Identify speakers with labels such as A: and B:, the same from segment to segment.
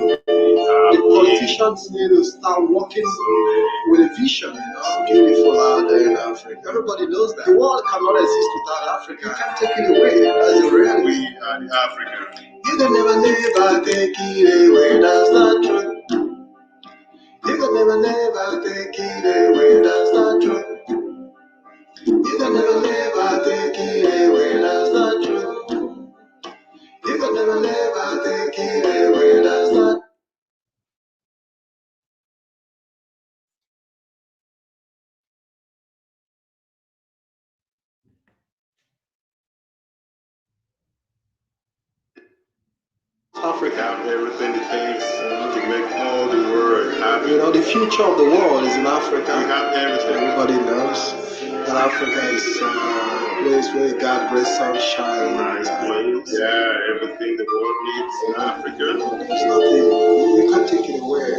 A: Politicians need to start working with a vision, beautiful out there in Africa. Everybody knows that. The world cannot exist without Africa. You can't take it away. That's the reality. We are the Africa. You can never take it away. That's not true. You can never take it away. That's not true. You can never take it away. That's not true. You can never take it away. That's not. Africa, everything it takes to make all the world happy. The future of the world is in Africa. We have everything. Everybody knows that Africa is a place where God breathes sunshine. Nice place. Yeah, everything the world needs in Africa. There's nothing, you can't take it away.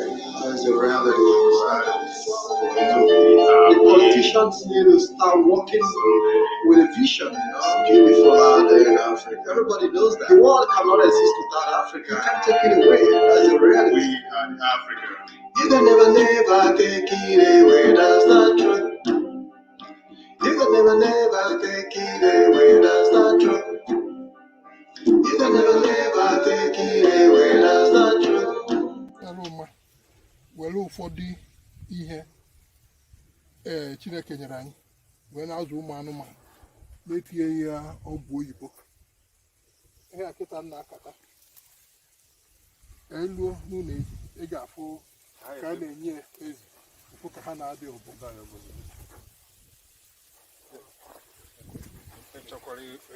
A: That's the reality. The politicians need to start working with a vision. Beautiful out there in Africa. Everybody knows that. The world cannot exist without Africa. You can't take it away. That's the reality. We are Africa. You can never take it away. That's not true. You can never take it away. That's not true. You can never take it away. That's not true. Well, ụfọdụ ihe Chineke nyere anyị wee na-azụ ụmụ anụmanụ na-etinye ya ọgwụ oyibo. Ihe akịta na-akata elu n'ụlọ ezi ị ga-afụ ka a na-enye ezi ụfụ ka ha na-adị ọbụla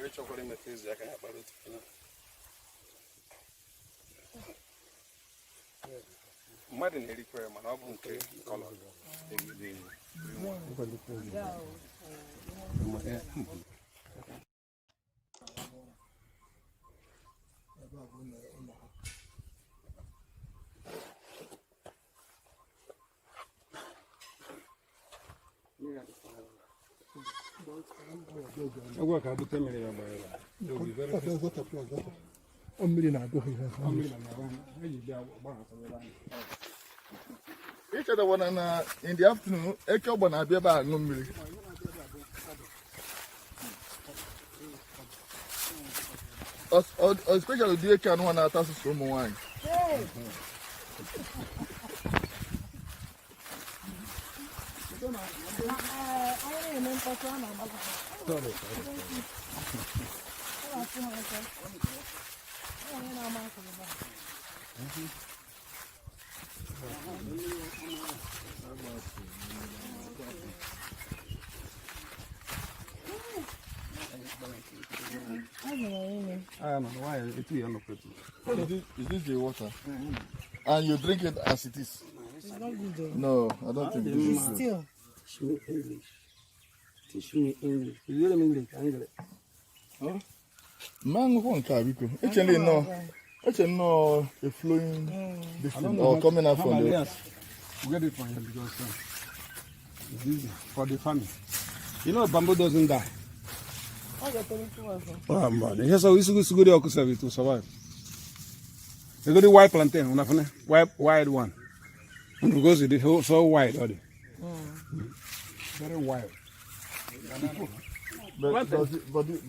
B: ịchọkwara imetụ ezi aka ya kpara otu mmadụ na-erikwa ya mana ọ bụ nke kọlọ agwa ka bute mmiri ya gbara
A: mmiri na-agụghị ihe ịchọtawana na in the afternoon eke ọgba na-abịa ebe a aṅụ mmiri especially ụdị eke anụnwa na-ata asụsụ ụmụ nwaanyị. Is this the water? And you drink it as it is?
C: It's not good though.
A: No, I don't think this is good.
C: Still.
D: Teach me English. Teach me English. You learn English? English.
A: Huh? Man, one car, because actually no. Actually no, a flowing different or coming out from the.
B: Yes, we get it from here because it's easy for the family. You know, bamboo doesn't die. Oh man, here's how it's good to survive. You got the white plantain, wide one. Because it is so wide, very wide.
A: But does it produce?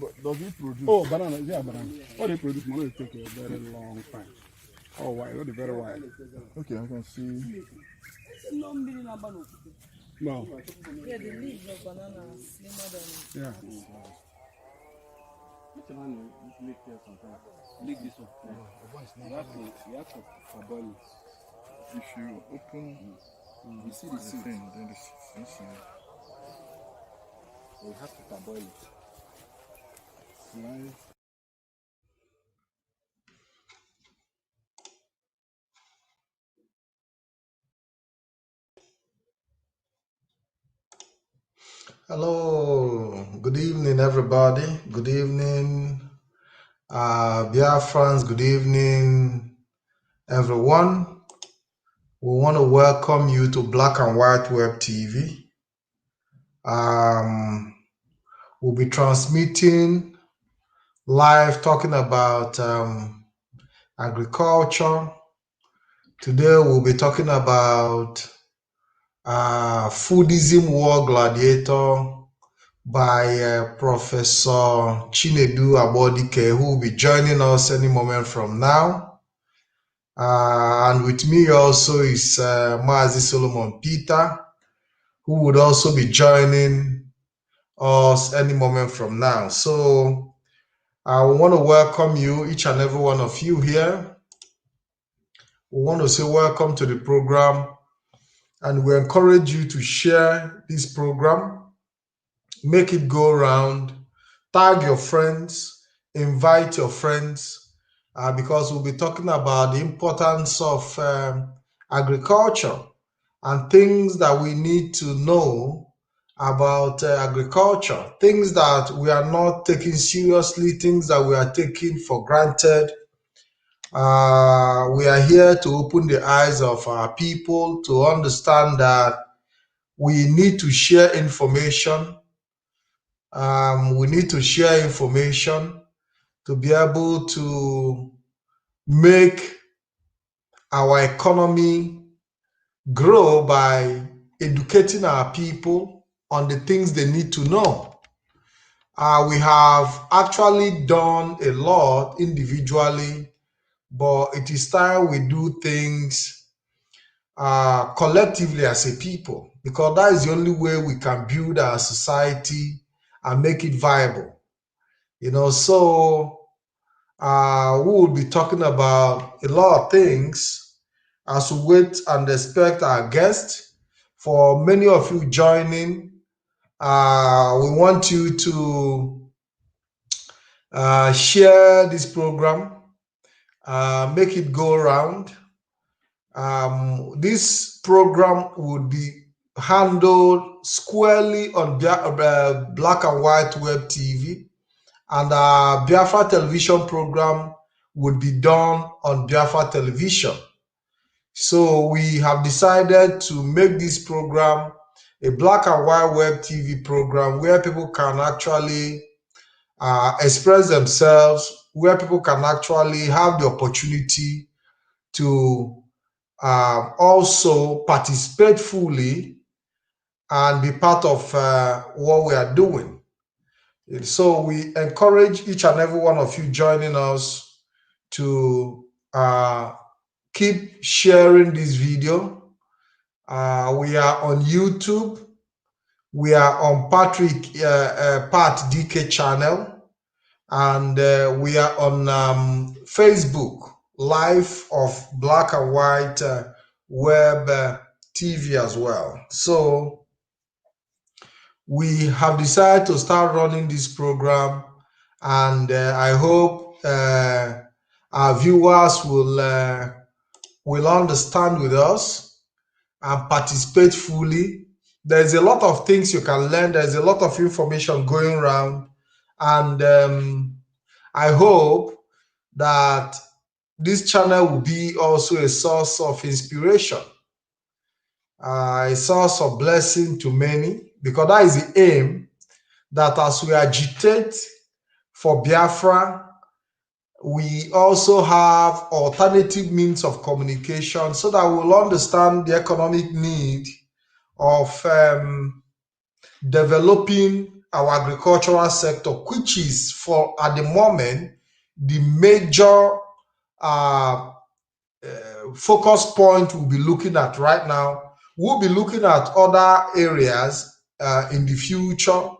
B: Oh, banana, yeah, banana. What they produce, money take a very long time. Oh, wide, very wide.
A: Okay, I can see.
B: No.
C: Yeah, the leaves of banana are slimmer than.
B: Yeah.
D: Which one you make here sometimes? Leak this one. You have to parboil it.
A: If you open,
D: you see the seed.
A: Then the seed inside.
D: You have to parboil it.
A: Slide. Hello, good evening, everybody. Good evening, BIAFRANs. Good evening, everyone. We want to welcome you to Black and White Web TV. We'll be transmitting live, talking about agriculture, Today we'll be talking about Foodism War Gladiator by Professor Chinedu Abodike, who will be joining us any moment from now. And with me also is Mazi Solomon Peter, who would also be joining us any moment from now. So I want to welcome you, each and every one of you here. We want to say welcome to the program, and we encourage you to share this program, make it go around, tag your friends, invite your friends, because we'll be talking about the importance of agriculture and things that we need to know about agriculture, things that we are not taking seriously, things that we are taking for granted. We are here to open the eyes of our people to understand that we need to share information. We need to share information to be able to make our economy grow by educating our people on the things they need to know. We have actually done a lot individually, but it is time we do things collectively as a people, because that is the only way we can build our society and make it viable. So we will be talking about a lot of things as we wait and expect our guests. For many of you joining, we want you to share this program, make it go around. This program would be handled squarely on Black and White Web TV, and our Biafra television program would be done on Biafra television. So we have decided to make this program a Black and White Web TV program where people can actually express themselves, where people can actually have the opportunity to also participate fully and be part of what we are doing. So we encourage each and every one of you joining us to keep sharing this video. We are on YouTube. We are on Pat DK channel, and we are on Facebook Live of Black and White Web TV as well. So we have decided to start running this program, and I hope our viewers will understand with us and participate fully. There's a lot of things you can learn. There's a lot of information going around, and I hope that this channel will be also a source of inspiration, a source of blessing to many, because that is the aim, that as we agitate for Biafra, we also have alternative means of communication so that we'll understand the economic need of developing our agricultural sector, which is, for at the moment, the major focus point we'll be looking at right now. We'll be looking at other areas in the future,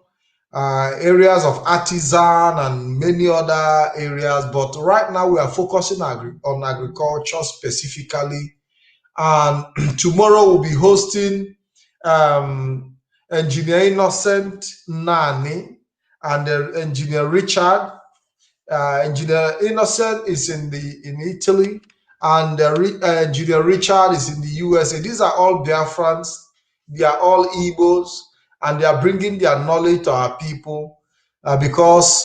A: areas of artisan and many other areas, but right now we are focusing on agriculture specifically. And tomorrow we'll be hosting Engineer Innocent Nani and Engineer Richard. Engineer Innocent is in Italy, and Engineer Richard is in the USA. These are all Biafrans. They are all Igbos, and they are bringing their knowledge to our people, because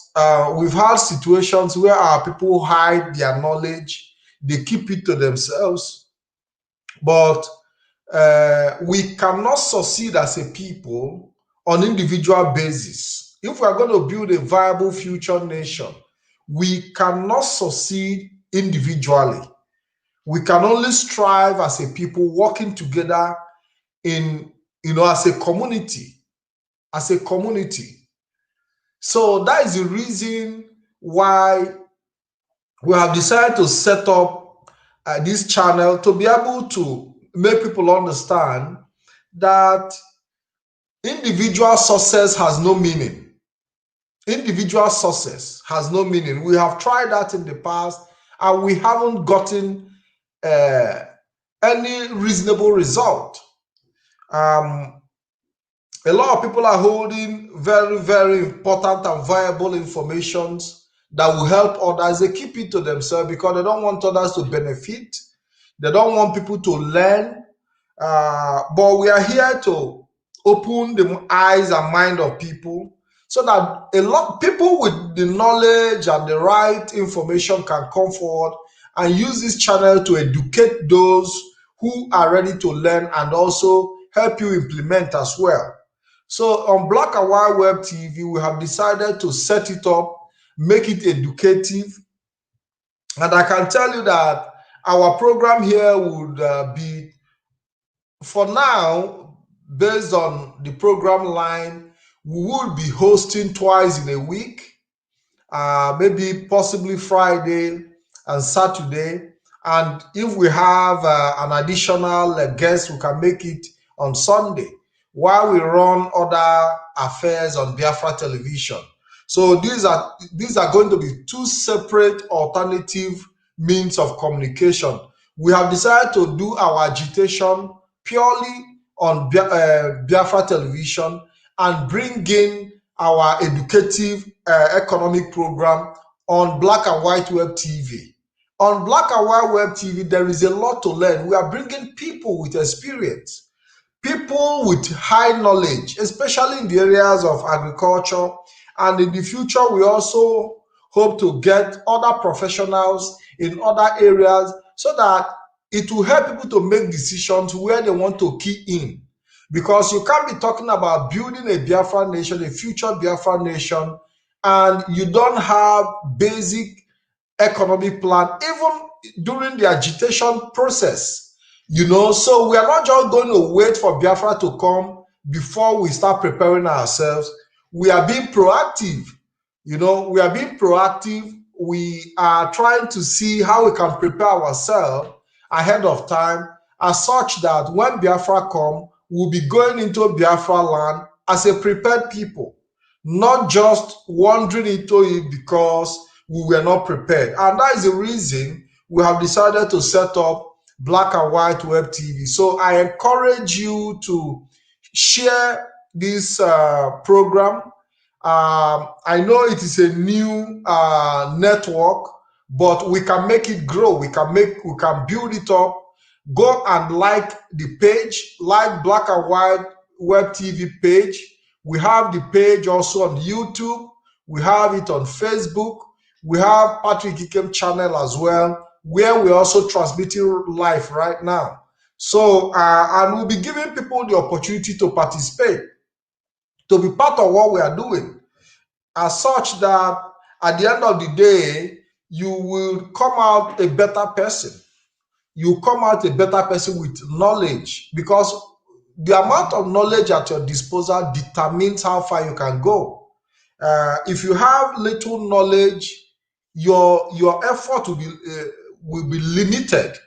A: we've had situations where our people hide their knowledge. They keep it to themselves. But we cannot succeed as a people on individual basis. If we are going to build a viable future nation, we cannot succeed individually. We can only strive as a people working together in, as a community, So that is the reason why we have decided to set up this channel, to be able to make people understand that individual success has no meaning. Individual success has no meaning. We have tried that in the past and we haven't gotten any reasonable result. A lot of people are holding very, very important and viable information that will help others. They keep it to themselves because they don't want others to benefit. They don't want people to learn. But we are here to open the eyes and mind of people so that a lot of people with the knowledge and the right information can come forward and use this channel to educate those who are ready to learn and also help you implement as well. So on Black and White Web TV, we have decided to set it up, make it educative. And I can tell you that our program here would be, for now, based on the program line, we will be hosting twice in a week, maybe possibly Friday and Saturday. And if we have an additional guest, we can make it on Sunday, while we run other affairs on Biafra television. So these are going to be two separate alternative means of communication. We have decided to do our agitation purely on Biafra television and bring in our educative economic program on Black and White Web TV. On Black and White Web TV, there is a lot to learn. We are bringing people with experience, people with high knowledge, especially in the areas of agriculture. And in the future, we also hope to get other professionals in other areas so that it will help people to make decisions where they want to key in. Because you can't be talking about building a Biafra nation, a future Biafra nation, and you don't have basic economic plan, even during the agitation process. So we are not just going to wait for Biafra to come before we start preparing ourselves. We are being proactive. We are being proactive. We are trying to see how we can prepare ourselves ahead of time, as such that when Biafra come, we'll be going into Biafra land as a prepared people, not just wandering into it because we were not prepared. And that is the reason we have decided to set up Black and White Web TV. So I encourage you to share this program. I know it is a new network, but we can make it grow. We can build it up. Go and like the page, like Black and White Web TV page. We have the page also on YouTube. We have it on Facebook. We have Patrick Ikem channel as well, where we're also transmitting live right now. So, and we'll be giving people the opportunity to participate, to be part of what we are doing, as such that at the end of the day, you will come out a better person. You come out a better person with knowledge, because the amount of knowledge at your disposal determines how far you can go. If you have little knowledge, your effort will be limited.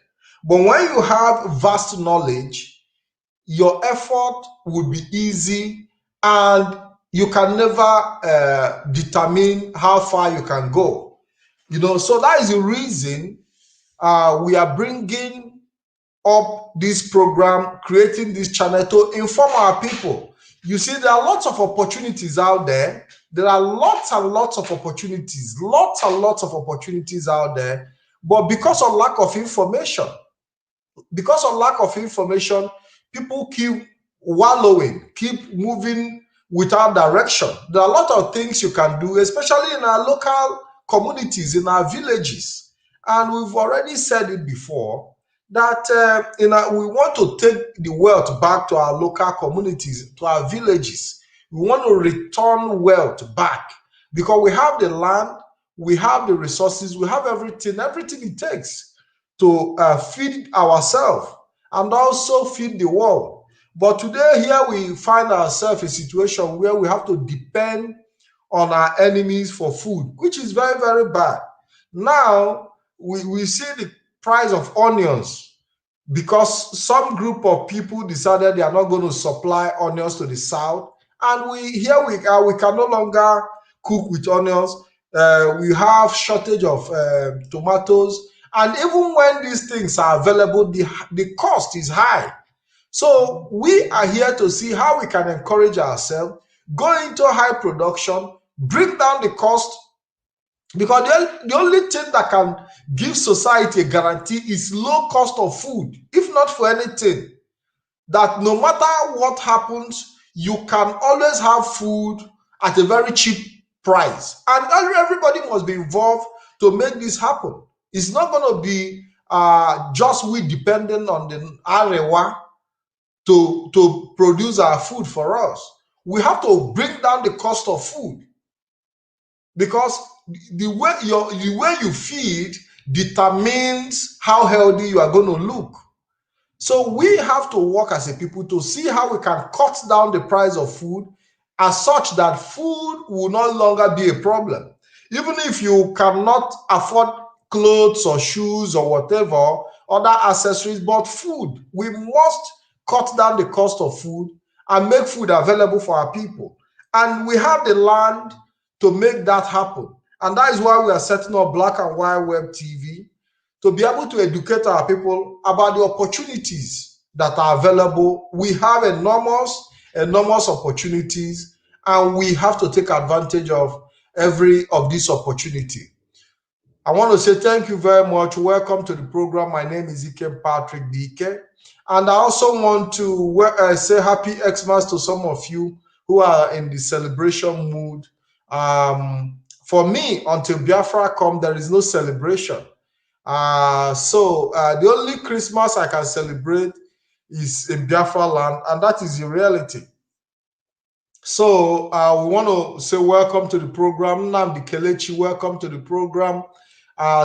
A: But when you have vast knowledge, your effort will be easy, and you can never determine how far you can go. So that is the reason we are bringing up this program, creating this channel to inform our people. You see, there are lots of opportunities out there. There are lots and lots of opportunities, out there. But because of lack of information, people keep wallowing, keep moving without direction. There are a lot of things you can do, especially in our local communities, in our villages. And we've already said it before, that we want to take the wealth back to our local communities, to our villages. We want to return wealth back, because we have the land, we have the resources, we have everything it takes to feed ourselves and also feed the world. But today here we find ourselves in a situation where we have to depend on our enemies for food, which is very, very bad. Now we see the price of onions because some group of people decided they are not going to supply onions to the south, and we are, we can no longer cook with onions. We have shortage of tomatoes, and even when these things are available, the cost is high. So we are here to see how we can encourage ourselves, go into high production, bring down the cost, because the only thing that can give society a guarantee is low cost of food. If not for anything, that no matter what happens, you can always have food at a very cheap price. And everybody must be involved to make this happen. It's not going to be just we dependent on the Arewa to produce our food for us. We have to bring down the cost of food, because the way you feed determines how healthy you are going to look. So we have to work as a people to see how we can cut down the price of food as such that food will no longer be a problem. Even if you cannot afford clothes or shoes or whatever other accessories, but food, we must cut down the cost of food and make food available for our people. And we have the land to make that happen. And that is why we are setting up Black and White Web TV, to be able to educate our people about the opportunities that are available. We have enormous opportunities, and we have to take advantage of every of this opportunity. I want to say thank you very much. Welcome to the program. My name is Ike Patrick Dike. And I also want to say happy Xmas to some of you who are in the celebration mood. For me, until Biafra come, there is no celebration. So the only Christmas I can celebrate is in Biafra land, and that is the reality. So we want to say welcome to the program. Namdi Kelechi, welcome to the program.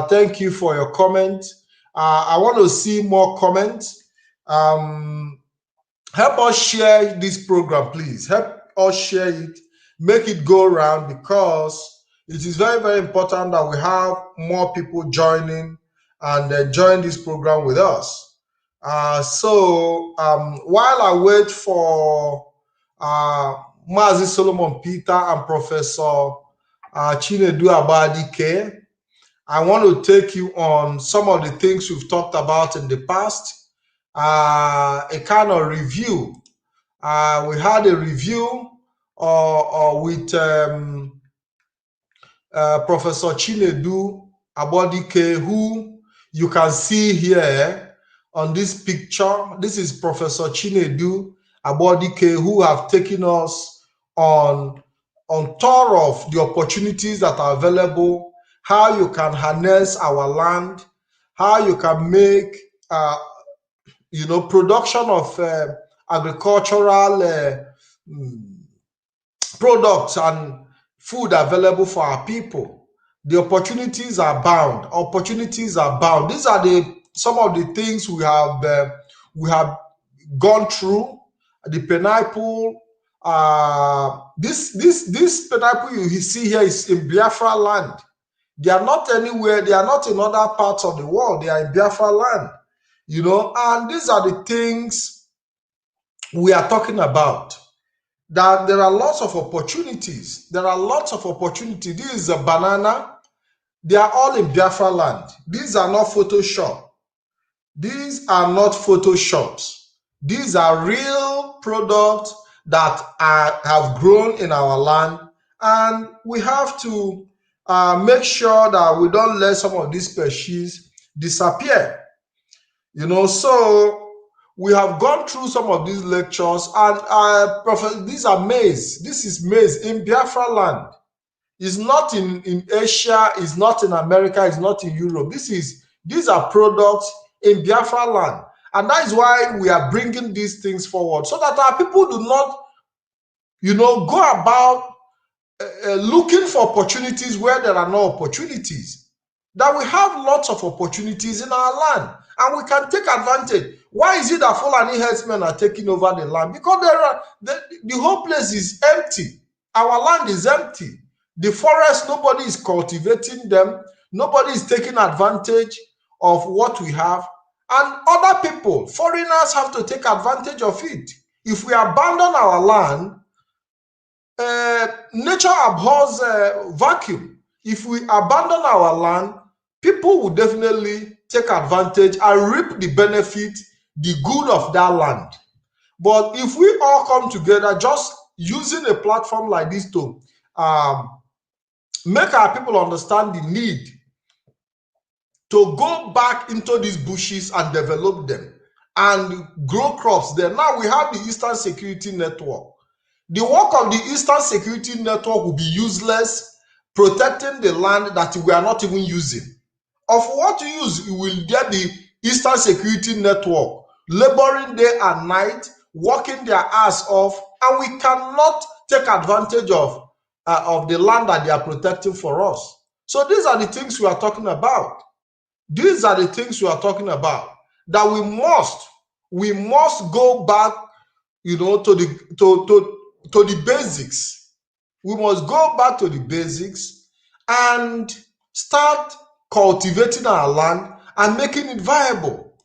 A: Thank you for your comment. I want to see more comments. Help us share this program, please. Help us share it, make it go around, because it is very, very important that we have more people joining and join this program with us. So while I wait for Mazi Solomon Peter and Professor Chinedu Abadike, I want to take you on some of the things we've talked about in the past, a kind of review. We had a review with Professor Chinedu Abadike, who you can see here on this picture. This is Professor Chinedu Abadike, who have taken us on tour of the opportunities that are available, how you can harness our land, how you can make production of agricultural products and food available for our people. The opportunities are bound. Opportunities are bound. These are some of the things we have gone through. The pineapple. This pineapple you see here is in Biafra land. They are not anywhere. They are not in other parts of the world. They are in Biafra land. And these are the things we are talking about. That there are lots of opportunities. There are lots of opportunities. This is a banana. They are all in Biafra land. These are not Photoshop. These are not Photoshops. These are real products that have grown in our land, and we have to make sure that we don't let some of these species disappear. So we have gone through some of these lectures, and these are maize. This is maize in Biafra land. It's not in Asia, it's not in America, it's not in Europe. These are products in Biafra land. And that is why we are bringing these things forward, so that our people do not, go about looking for opportunities where there are no opportunities. that we have lots of opportunities in our land and we can take advantage. Why is it that Fulani herdsmen are taking over the land? Because the whole place is empty. Our land is empty. The forest, nobody is cultivating them. Nobody is taking advantage of what we have. And other people, foreigners, have to take advantage of it. If we abandon our land, nature abhors vacuum. If we abandon our land, people will definitely take advantage and reap the benefit, the good of that land. But if we all come together, just using a platform like this to make our people understand the need to go back into these bushes and develop them and grow crops there. Now we have the Eastern Security Network. The work of the Eastern Security Network will be useless protecting the land that we are not even using. Of what use will there be Eastern Security Network laboring day and night, working their ass off, and we cannot take advantage of the land that they are protecting for us? So these are the things we are talking about. These are the things we are talking about, that we must go back, to the basics. We must go back to the basics and start cultivating our land and making it viable.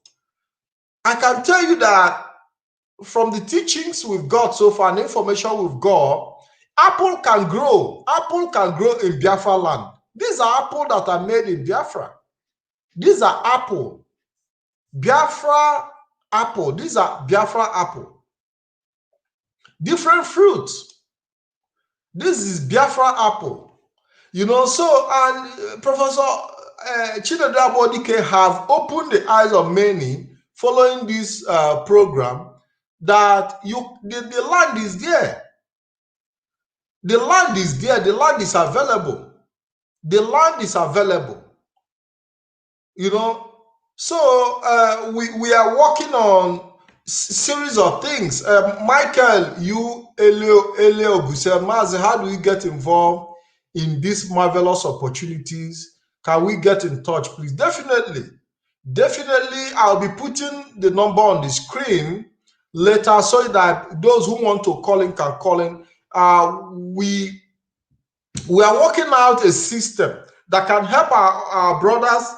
A: I can tell you that from the teachings we've got so far and information we've got, apple can grow. Apple can grow in Biafra land. These are apples that are made in Biafra. These are apple. Biafra apple. These are Biafra apple. Different fruits. This is Biafra apple. So, and Professor Chinedu Abodike have opened the eyes of many following this program that the land is there. The land is there. The land is available. The land is available. So we are working on series of things. Michael, Elio Mazi, how do we get involved in these marvelous opportunities? Can we get in touch, please? Definitely. I'll be putting the number on the screen later so that those who want to call in can call in. We are working out a system that can help our brothers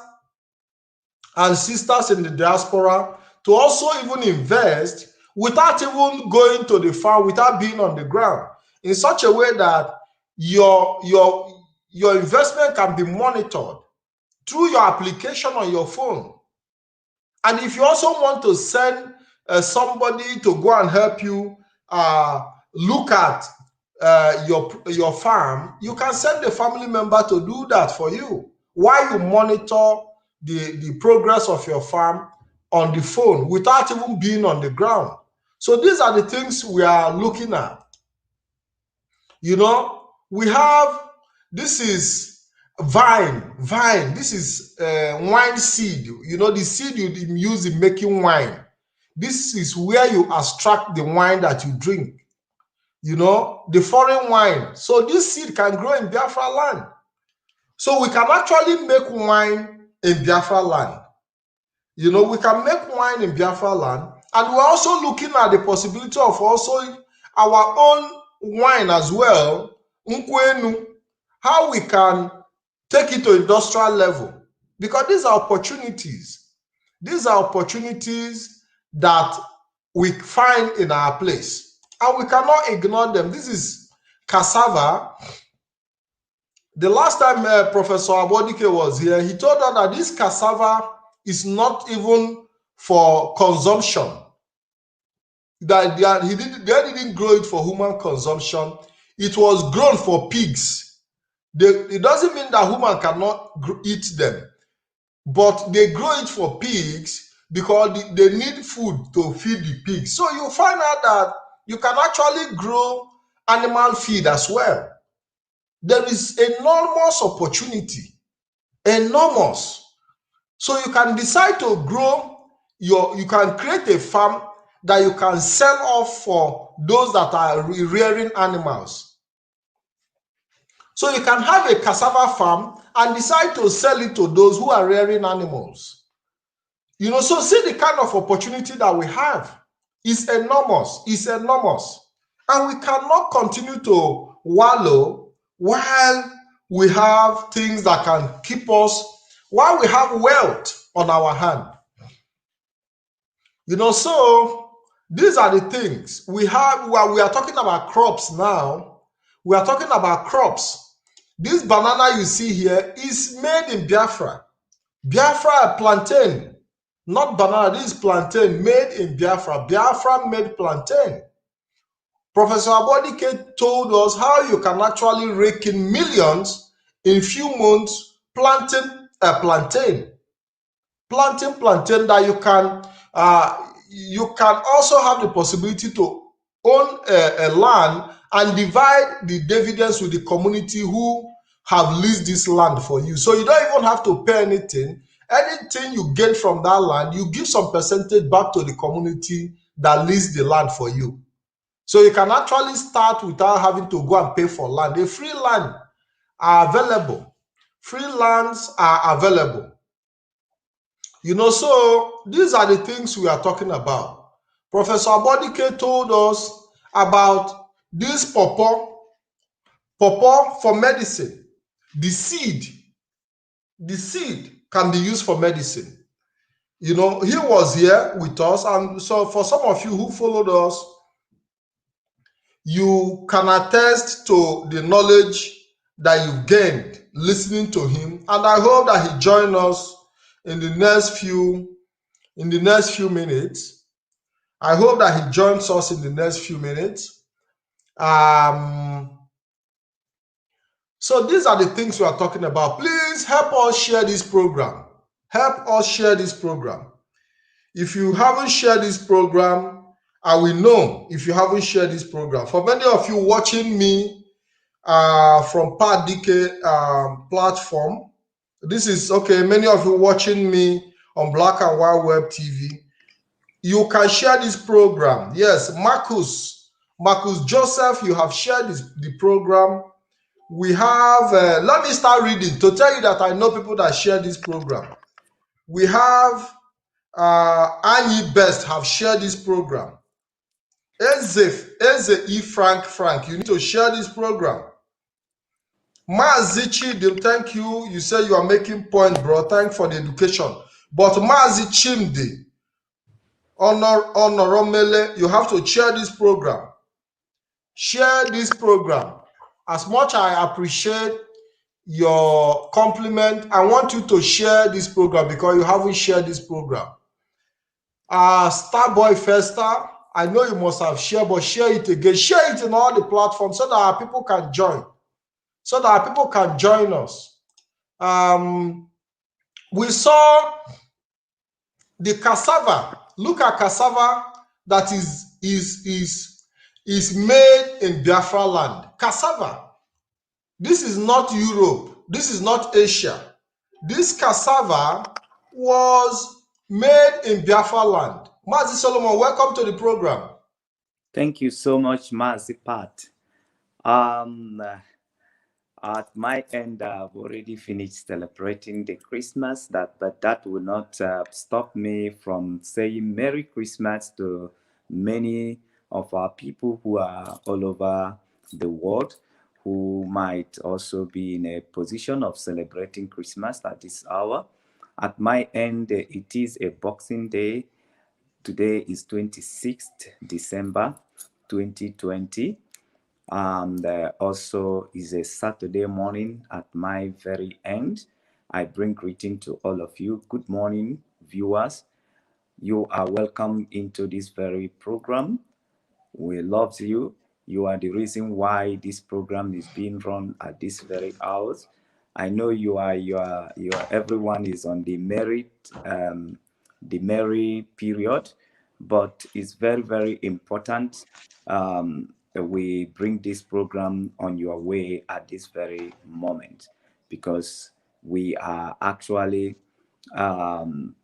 A: and sisters in the diaspora to also even invest without even going to the farm, without being on the ground, in such a way that your investment can be monitored through your application on your phone. And if you also want to send somebody to go and help you look at your farm, you can send a family member to do that for you while you monitor the progress of your farm on the phone without even being on the ground. So these are the things we are looking at. We have, this is vine. This is wine seed. The seed you use in making wine. This is where you extract the wine that you drink. The foreign wine. So this seed can grow in Biafra land. So we can actually make wine in Biafra land. We can make wine in Biafra land. And we're also looking at the possibility of also our own wine as well, Nkwenu, how we can take it to industrial level. Because these are opportunities. These are opportunities that we find in our place. And we cannot ignore them. This is cassava. The last time Professor Abodike was here, he told us that this cassava is not even for consumption. That they didn't grow it for human consumption. It was grown for pigs. It doesn't mean that human cannot eat them, but they grow it for pigs because they need food to feed the pigs. So you find out that you can actually grow animal feed as well. There is enormous opportunity, enormous. So you can decide to grow you can create a farm that you can sell off for those that are rearing animals. So you can have a cassava farm and decide to sell it to those who are rearing animals. You know, so see the kind of opportunity that we have. It's enormous. It's enormous. And we cannot continue to wallow while we have things that can keep us, while we have wealth on our hand. You know, so these are the things we have. While we are talking about crops now, we are talking about crops. This banana you see here is made in Biafra. Biafra plantain, not banana, this is plantain made in Biafra. Biafra made plantain. Professor Abodike told us how you can actually rake in millions in few months planting a plantain. Planting plantain that you can also have the possibility to own a land and divide the dividends with the community who have leased this land for you. So you don't even have to pay anything. Anything you get from that land, you give some percentage back to the community that leased the land for you. So you can actually start without having to go and pay for land. The free land are available. Free lands are available. You know, so these are the things we are talking about. Professor Abodike told us about this pawpaw for medicine. The seed can be used for medicine. You know, he was here with us, and so for some of you who followed us, you can attest to the knowledge that you've gained listening to him, and I hope that he joins us in the next few minutes. I hope that he joins us in the next few minutes. So these are the things we are talking about. Please help us share this program. Help us share this program. If you haven't shared this program, I will know if you haven't shared this program. For many of you watching me from Pat DK platform, this is okay. Many of you watching me on Black and White Web TV, you can share this program. Yes, Marcus Joseph, you have shared the program. We have, let me start reading to tell you that I know people that share this program. We have Annie Best have shared this program. Eze Frank, you need to share this program. Mazichi, thank you. You say you are making point, bro. Thank for the education. But Mazi Chimdi, Honoromele, you have to share this program. Share this program. As much I appreciate your compliment, I want you to share this program because you haven't shared this program. Starboy Festa, I know you must have shared, but share it again. Share it in all the platforms so that our people can join. So that our people can join us. We saw the cassava. Look at cassava that is made in Biafra land. Cassava. This is not Europe. This is not Asia. This cassava was made in Biafra land. Mazi Solomon, welcome to the program.
E: Thank you so much, Mazi Pat. At my end, I've already finished celebrating the Christmas, but that will not stop me from saying Merry Christmas to many of our people who are all over the world, who might also be in a position of celebrating Christmas at this hour. At my end, it is a Boxing Day. Today is 26th December 2020. And also is a Saturday morning at my very end. I bring greeting to all of you. Good morning, viewers. You are welcome into this very program. We love you. You are the reason why this program is being run at this very hours. I know you are everyone is on the merry period, but it's very, very important we bring this program on your way at this very moment, because we are actually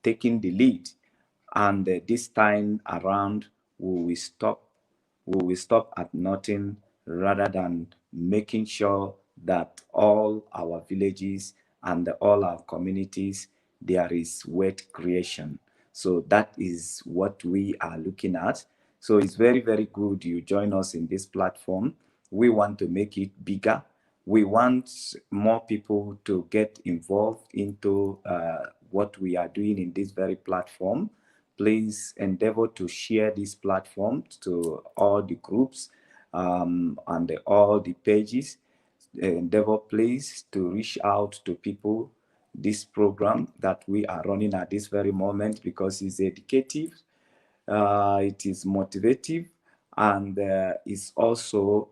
E: taking the lead, and this time around we will stop at nothing rather than making sure that all our villages and all our communities, there is wealth creation. So that is what we are looking at. So it's very, very good you join us in this platform. We want to make it bigger. We want more people to get involved into what we are doing in this very platform. Please endeavor to share this platform to all the groups and all the pages. Endeavor please to reach out to people this program that we are running at this very moment, because it's educative, it is motivative, and it's also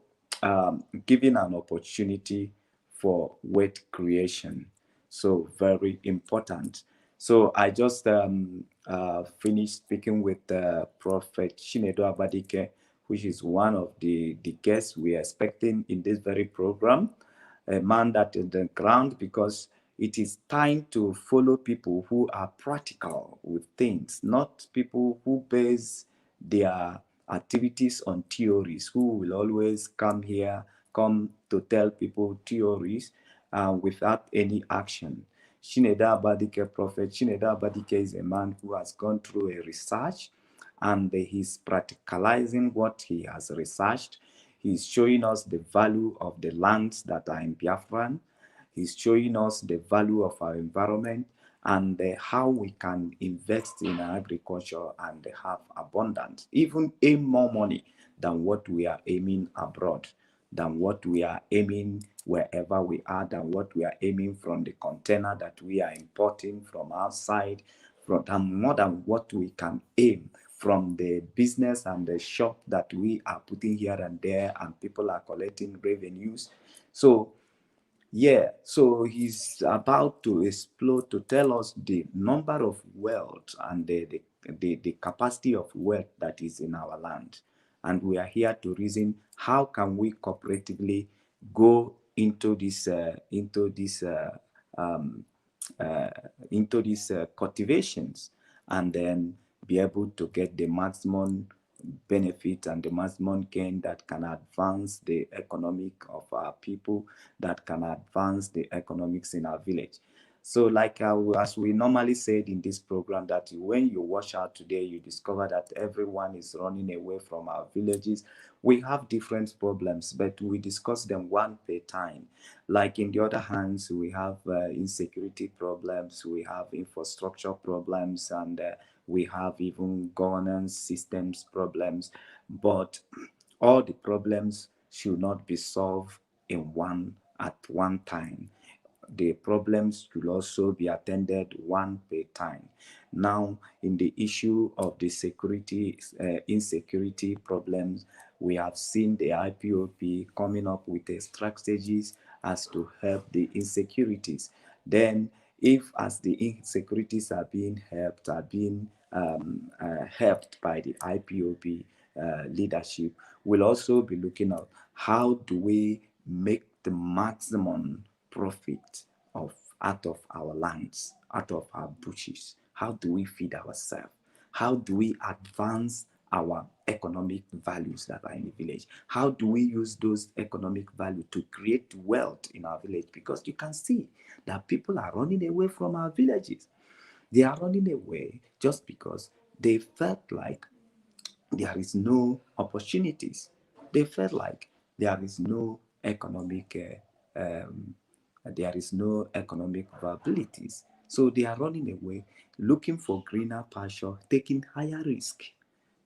E: giving an opportunity for wealth creation. So very important. So I just finished speaking with Prophet Chinedu Abadike, which is one of the guests we are expecting in this very program, a man that is the ground, because it is time to follow people who are practical with things, not people who base their activities on theories, who will always come to tell people theories without any action. Shineda Abadike, Prophet Shineda Abadike is a man who has gone through a research, and he's practicalizing what he has researched. He's showing us the value of the lands that are in Biafran. He's showing us the value of our environment, and how we can invest in agriculture and have abundance, even aim more money than what we are aiming abroad, than what we are aiming wherever we are, than what we are aiming from the container that we are importing from outside, than more than what we can aim from the business and the shop that we are putting here and there, and people are collecting revenues. So yeah, so he's about to explore, to tell us the number of wealth and the capacity of wealth that is in our land. And we are here to reason how can we cooperatively go um, uh, into these cultivations, and then be able to get the maximum benefit and the maximum gain that can advance the economic of our people, that can advance the economics in our village. So like as we normally said in this program, that when you watch out today, you discover that everyone is running away from our villages. We have different problems, but we discuss them one per time. Like in the other hands, we have insecurity problems, we have infrastructure problems, and we have even governance systems problems. But all the problems should not be solved at one time. The problems should also be attended one per time. Now, in the issue of the insecurity problems, we have seen the IPOP coming up with strategies as to help the insecurities. Then, if as the insecurities are being helped by the IPOP leadership, we'll also be looking at how do we make the maximum profit out of our lands, out of our bushes. How do we feed ourselves? How do we advance our economic values that are in the village? How do we use those economic values to create wealth in our village? Because you can see that people are running away from our villages. They are running away just because they felt like there is no opportunities. They felt like there is no economic there is no economic viabilities. So they are running away, looking for greener pasture, taking higher risk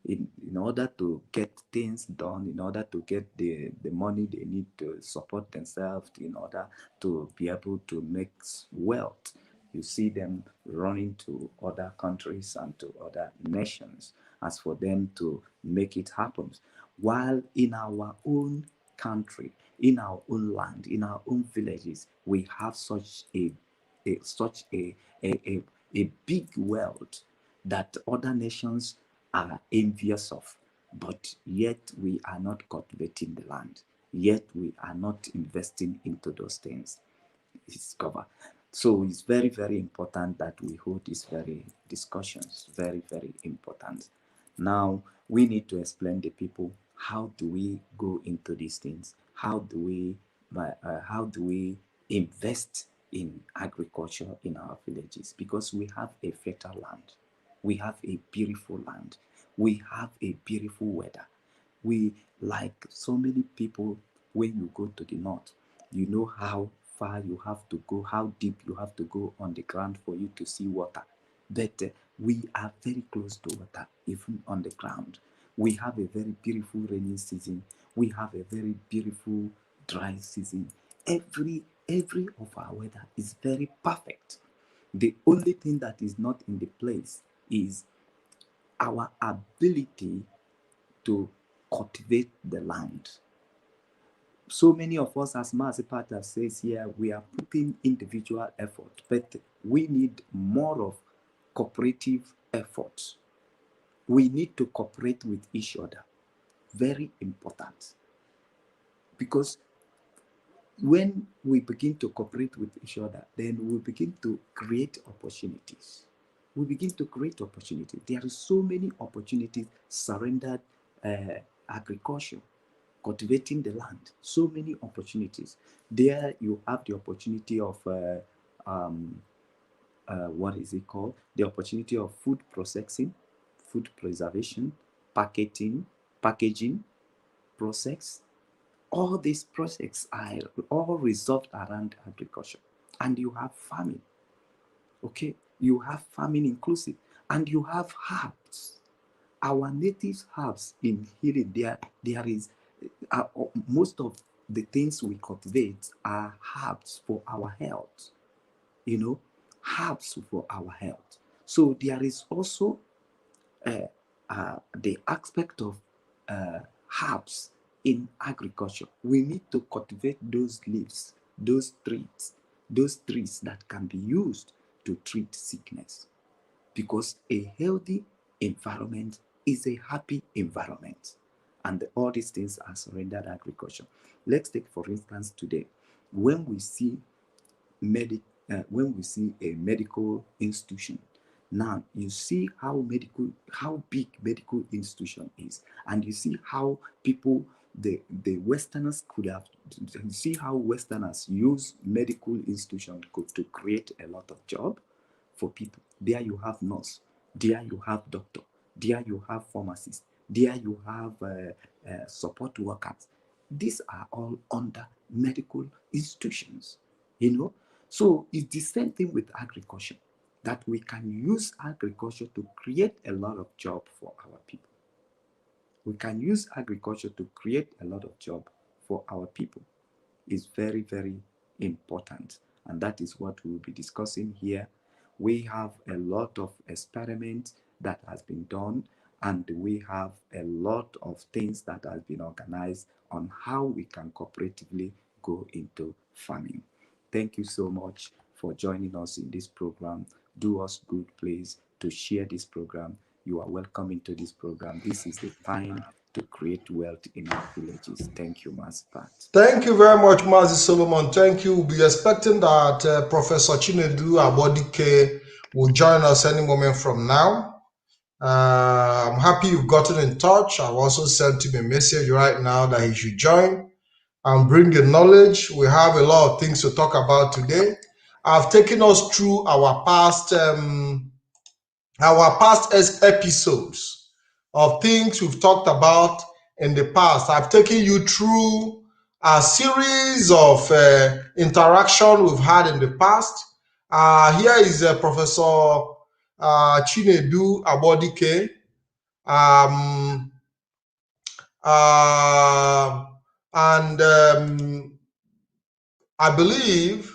E: in order to get things done, in order to get the money they need to support themselves, in order to be able to make wealth. You see them running to other countries and to other nations as for them to make it happen. While in our own country, in our own land, in our own villages, we have such a big wealth that other nations are envious of, but yet we are not cultivating the land, yet we are not investing into those things. It's covered. So it's very, very important that we hold these very discussions. Very, very important. Now we need to explain to people, how do we go into these things? How do we how do we invest in agriculture in our villages? Because we have a fertile land, we have a beautiful land, we have a beautiful weather. We, like so many people, when you go to the north, you know how far you have to go, how deep you have to go on the ground for you to see water. But we are very close to water, even on the ground. We have a very beautiful rainy season. We have a very beautiful dry season. Every of our weather is very perfect. The only thing that is not in the place is our ability to cultivate the land. So many of us, as Mazipata says here, we are putting individual effort, but we need more of cooperative effort. We need to cooperate with each other. Very important. Because when we begin to cooperate with each other, then we begin to create opportunities. We begin to create opportunities. There are so many opportunities surrendered agriculture, cultivating the land. So many opportunities. There you have the opportunity of what is it called? The opportunity of food processing, food preservation, packaging, process. All these projects are all resolved around agriculture. And you have farming. Okay, you have farming inclusive, and you have herbs. Our native herbs in healing, there is most of the things we cultivate are herbs for our health. You know, herbs for our health. So there is also the aspect of herbs in agriculture. We need to cultivate those leaves, those trees that can be used to treat sickness. Because a healthy environment is a happy environment. And all these things are surrendered agriculture. Let's take, for instance, today, when we see a medical institution. Now you see how big medical institution is, and you see how people, the Westerners could have, you see how Westerners use medical institution to create a lot of job for people. There you have nurse, there you have doctor, there you have pharmacist, there you have support workers. These are all under medical institutions, you know. So it's the same thing with agriculture, that we can use agriculture to create a lot of job for our people. We can use agriculture to create a lot of job for our people. It's very, very important. And that is what we'll be discussing here. We have a lot of experiments that has been done, and we have a lot of things that has been organized on how we can cooperatively go into farming. Thank you so much for joining us in this program. Do us good, please, to share this program. You are welcome into this program. This is the time to create wealth in our villages. Thank you, Maspat.
A: Thank you very much, Mazi Solomon. Thank you. We'll be expecting that Professor Chinedu Abodike will join us any moment from now. I'm happy you've gotten in touch. I've also sent him a message right now that he should join and bring the knowledge. We have a lot of things to talk about today. I've taken us through our past episodes of things we've talked about in the past. I've taken you through a series of interaction we've had in the past. Here is Professor Chinedu Abodike. I believe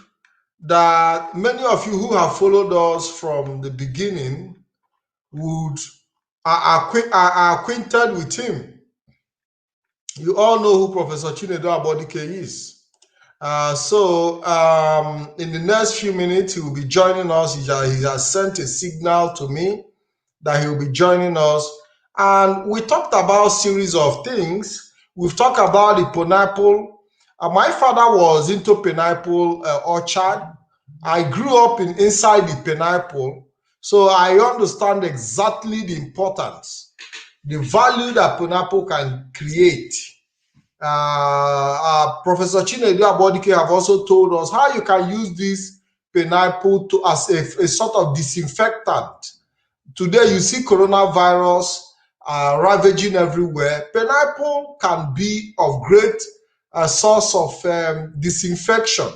A: that many of you who have followed us from the beginning are acquainted with him. You all know who Professor Chinedu Abodike is. In the next few minutes, he will be joining us. He has sent a signal to me that he will be joining us. And we talked about a series of things. We've talked about the pineapple. My father was into pineapple orchard. I grew up inside the pineapple. So I understand exactly the importance, the value that pineapple can create Professor Chinedu Abodike have also told us how you can use this pineapple as a sort of disinfectant. Today, you see coronavirus ravaging everywhere. Pineapple can be of great source of disinfection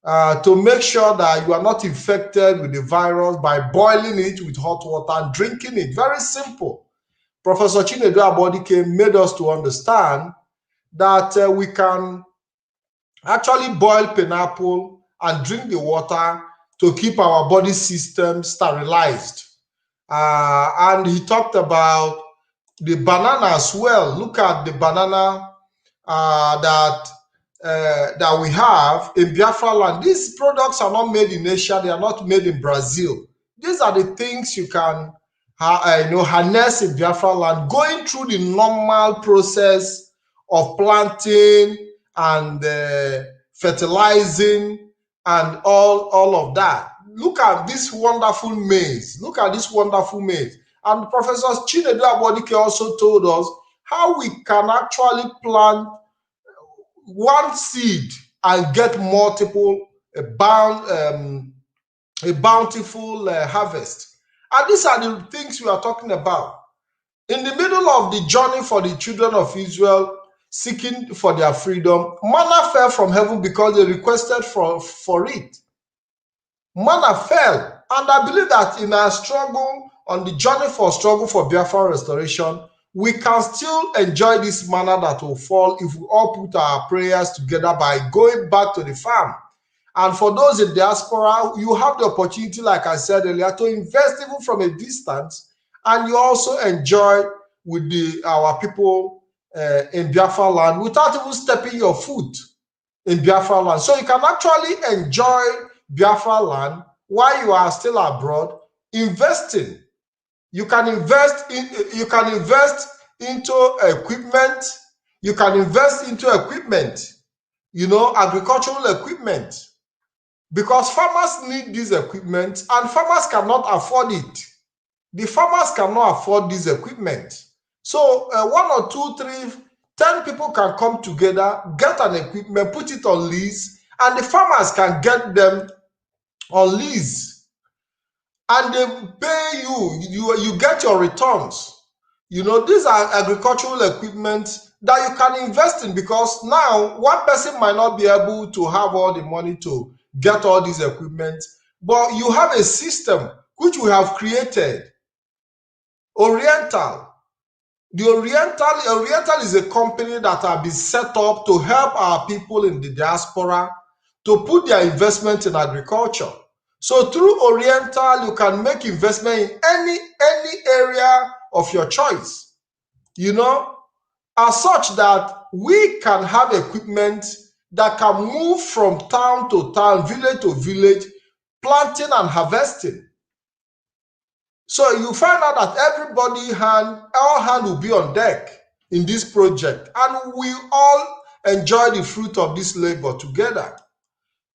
A: to make sure that you are not infected with the virus by boiling it with hot water and drinking it. Very simple. Professor Chinedu Abodike made us to understand that we can actually boil pineapple and drink the water to keep our body system sterilized. And he talked about the banana as well. Look at the banana that we have in Biafra land. These products are not made in Asia. They are not made in Brazil. These are the things you can harness in Biafra land, going through the normal process of planting and fertilizing and all of that. Look at this wonderful maize. Look at this wonderful maize. And Professor Chinedu Abodike also told us how we can actually plant one seed and get multiple, a bountiful harvest. And these are the things we are talking about. In the middle of the journey for the children of Israel seeking for their freedom, manna fell from heaven because they requested for it. Manna fell. And I believe that in our struggle, on the journey for struggle for Biafra restoration, we can still enjoy this manna that will fall if we all put our prayers together by going back to the farm. And for those in diaspora, you have the opportunity, like I said earlier, to invest even from a distance, and you also enjoy with our people in Biafra land without even stepping your foot in Biafra land. So you can actually enjoy Biafra land while you are still abroad, investing. You can invest into equipment. You can invest into equipment, agricultural equipment, because farmers need this equipment and farmers cannot afford it. The farmers cannot afford this equipment. So 1 or 2, 3, 10 people can come together, get an equipment, put it on lease, and the farmers can get them on lease. And they pay you get your returns. These are agricultural equipment that you can invest in, because now one person might not be able to have all the money to get all these equipment, but you have a system which we have created. Oriental. The Oriental is a company that has been set up to help our people in the diaspora to put their investment in agriculture. So through Oriental, you can make investment in any area of your choice, as such that we can have equipment that can move from town to town, village to village, planting and harvesting. So you find out that all hands will be on deck in this project, and we all enjoy the fruit of this labor together,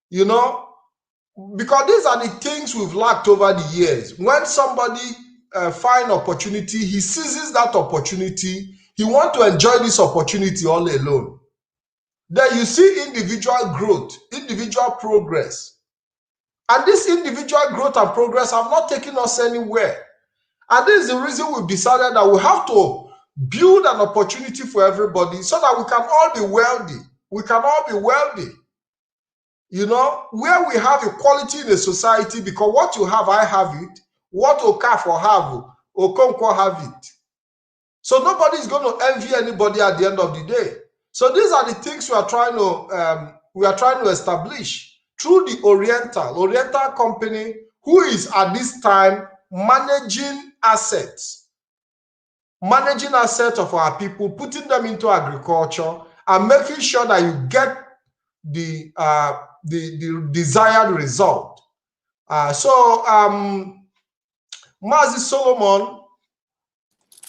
A: because these are the things we've lacked over the years. When somebody finds opportunity, he seizes that opportunity. He wants to enjoy this opportunity all alone. Then you see individual growth, individual progress. And this individual growth and progress have not taken us anywhere. And this is the reason we've decided that we have to build an opportunity for everybody so that we can all be wealthy. We can all be wealthy. Where we have equality in a society, because what you have, I have it. What Okafor have, Okonkwo have it. So nobody is going to envy anybody at the end of the day. So these are the things we are trying to establish through the Oriental company, who is at this time managing assets of our people, putting them into agriculture and making sure that you get the desired result. Mazi Solomon,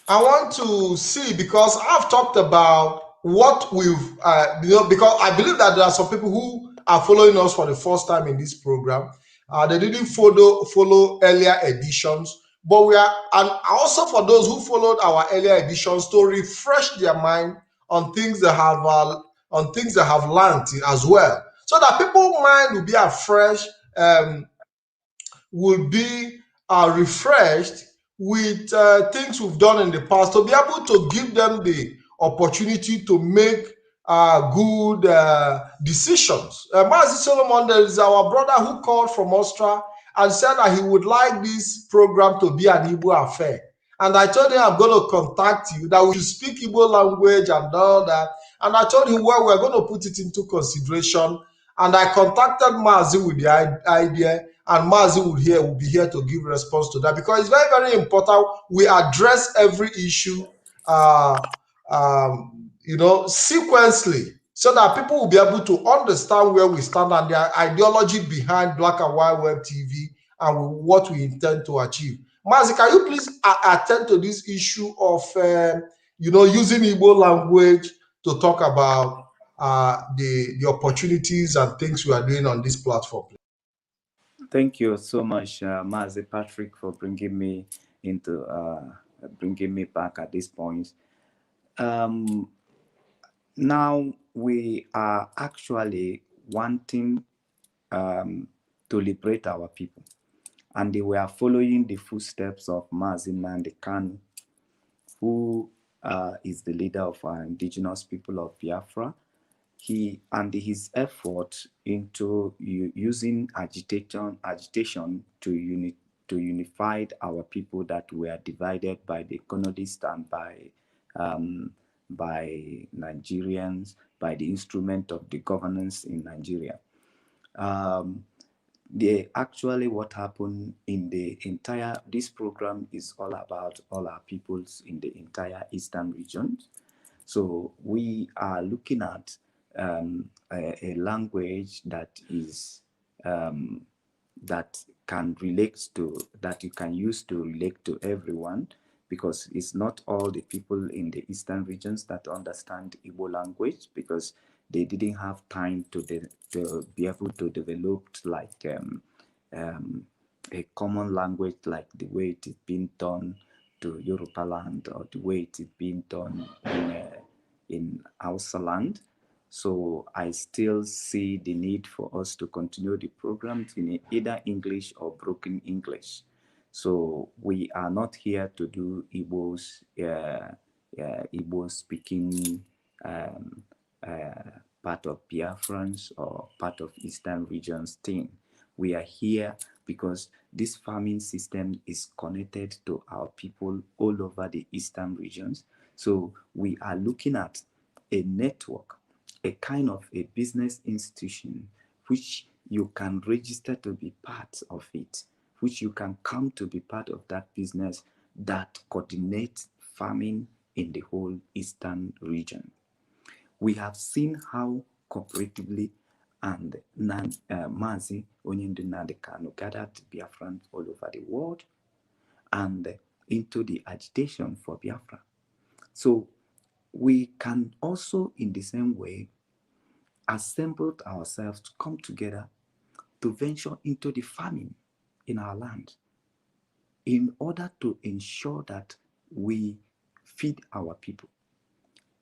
A: I want to see, because I've talked about what we've, because I believe that there are some people who are following us for the first time in this program. They didn't follow earlier editions, but we are, and also for those who followed our earlier editions, to refresh their mind on things they have learned as well, so that people's mind will be afresh, will be refreshed with things we've done in the past, to be able to give them the opportunity to make good decisions. Mazi Solomon, there is our brother who called from Austria and said that he would like this program to be an Igbo affair. And I told him I'm going to contact you, that we should speak Igbo language and all that. And I told him, well, we're going to put it into consideration. And I contacted Mazi with the idea, and Mazi will be here to give response to that, because it's very, very important we address every issue, sequentially, so that people will be able to understand where we stand and their ideology behind Black and White Web TV and what we intend to achieve. Mazi, can you please attend to this issue of using Igbo language to talk about the opportunities and things we are doing on this platform?
E: Thank you so much, Mazi Patrick, for bringing me back at this point. Now we are actually wanting to liberate our people, and we are following the footsteps of Mazi Nnamdi Kanu, who is the leader of our indigenous people of Biafra. His effort into using agitation to unify our people that were divided by the colonists and by Nigerians, by the instrument of the governance in Nigeria. What happened in the entire, this program is all about all our peoples in the entire eastern region. So we are looking at a language that is that you can use to relate to everyone, because it's not all the people in the eastern regions that understand Igbo language, because they didn't have time to be able to develop like a common language, like the way it is being done to Yoruba land, or the way it is being done in Hausa land. So I still see the need for us to continue the program in either English or broken English. So we are not here to do Igbo speaking part of Biafrans or part of Eastern regions thing. We are here because this farming system is connected to our people all over the Eastern regions. So we are looking at a network, a kind of a business institution, which you can register to be part of it, which you can come to be part of that business that coordinates farming in the whole Eastern region. We have seen how cooperatively and Mazi Nnamdi Kanu gathered Biafrans all over the world and into the agitation for Biafra. So we can also, in the same way, assemble ourselves to come together to venture into the farming in our land in order to ensure that we feed our people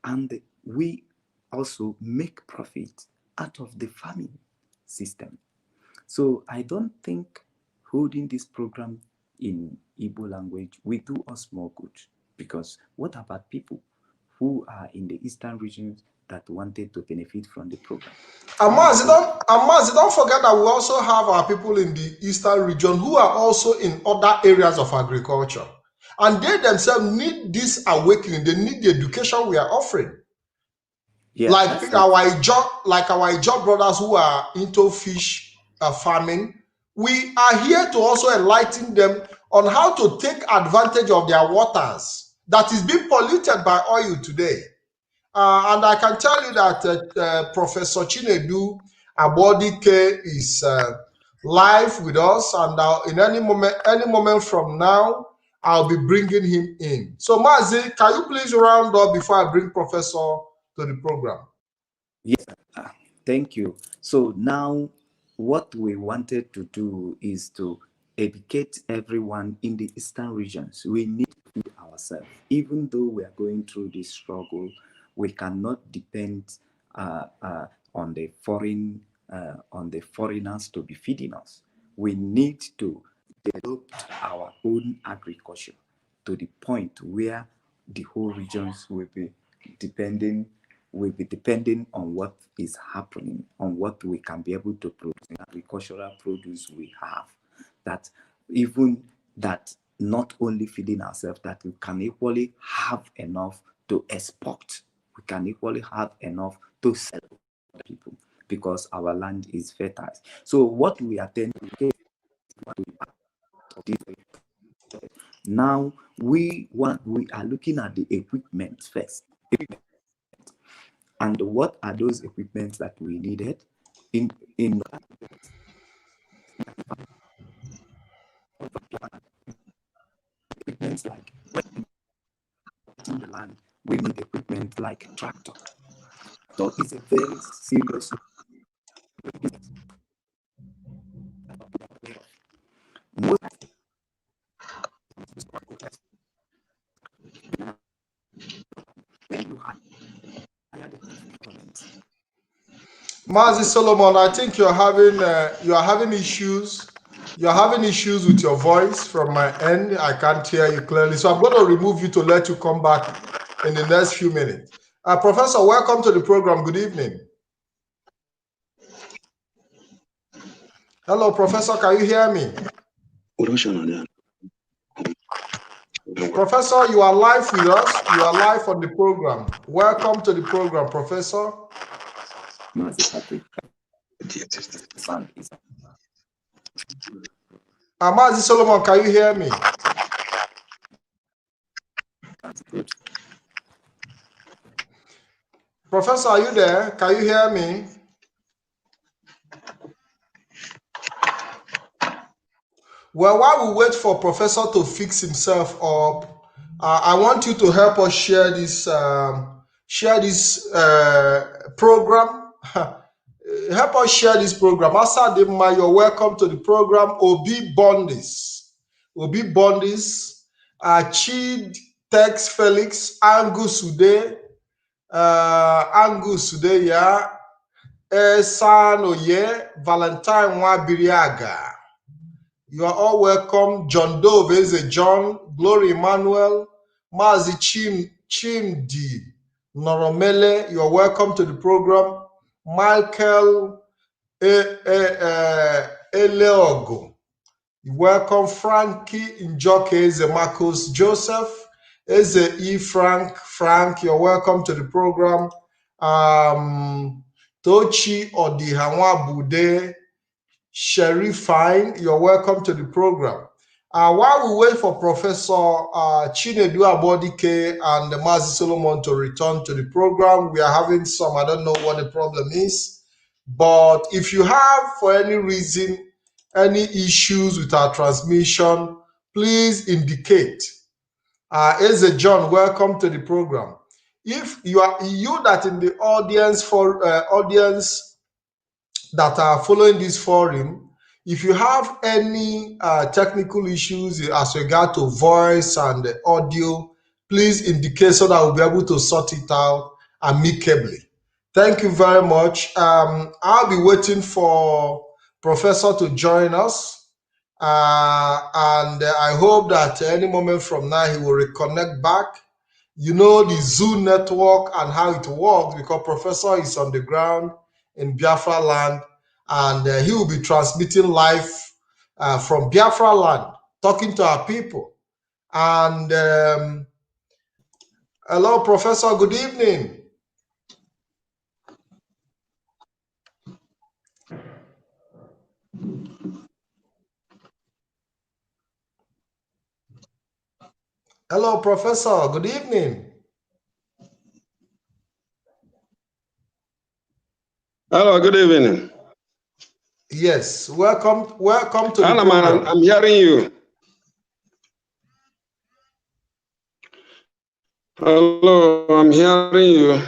E: and we also make profit out of the farming system. So I don't think holding this program in Igbo language will do us more good, because what about people who are in the eastern regions that wanted to benefit from the program?
A: Amazi, don't forget that we also have our people in the eastern region who are also in other areas of agriculture. And they themselves need this awakening. They need the education we are offering. Yeah, like our job brothers who are into fish farming, we are here to also enlighten them on how to take advantage of their waters that is being polluted by oil today. And I can tell you that Professor Chinedu Abodike is live with us, and in any moment from now, I'll be bringing him in. So Mazi, can you please round up before I bring Professor to the program?
E: Yes, thank you. So now what we wanted to do is to educate everyone in the eastern regions. We need to feed ourselves. Even though we are going through this struggle, We cannot depend on the foreigners to be feeding us. We need to develop our own agriculture to the point where the whole regions will be depending on what is happening, on what we can be able to produce, in agricultural produce we have. That even that not only feeding ourselves, that we can equally have enough to export. We can equally have enough to sell to other people because our land is fertile. So what we attend to now, we are looking at the equipment first. And what are those equipments that we needed? In equipments like in the land, we need equipment like tractor. So it's a very serious business. Most when you hire the equipment,
A: Mazi Solomon, I think you are having issues. You are having issues with your voice from my end. I can't hear you clearly, so I'm going to remove you to let you come back in the next few minutes. Professor, welcome to the program. Good evening. Hello, Professor. Can you hear me? Professor, you are live with us. You are live on the program. Welcome to the program, Professor. Mazi Solomon, can you hear me? Professor, are you there? Can you hear me? Well, while we wait for Professor to fix himself up, I want you to help us share this program. Help us share this program. Asadima, you're welcome to the program. Obi Bondis, Chid, Tex Felix, Angus Ude, yeah, San Oye, Valentine Wabiriaga. You are all welcome. John Dove is a John, Glory Emmanuel, Mazi Chimdi, Noromele, you are welcome to the program. Michael Eleogo, welcome. Frankie Njoke is a Marcus Joseph, is a E Frank, you're welcome to the program. Tochi Odihanwa Bude, Sherry Fine, you're welcome to the program. While we wait for Professor Chinedu Abodike and Mazi Solomon to return to the program, we are having some, I don't know what the problem is, but if you have, for any reason, any issues with our transmission, please indicate. Eze John, welcome to the program. If you that in the audience that are following this forum, if you have any technical issues as regard to voice and audio, please indicate so that we'll be able to sort it out amicably. Thank you very much. I'll be waiting for Professor to join us. And I hope that any moment from now he will reconnect back. You know the Zoom network and how it works, because Professor is on the ground in Biafra land, and he will be transmitting live from Biafra land, talking to our people. And hello, Professor, good evening. Hello, Professor, good evening.
F: Hello, good evening.
A: Yes, welcome to the program.
F: I'm hearing you. Hello, I'm hearing you.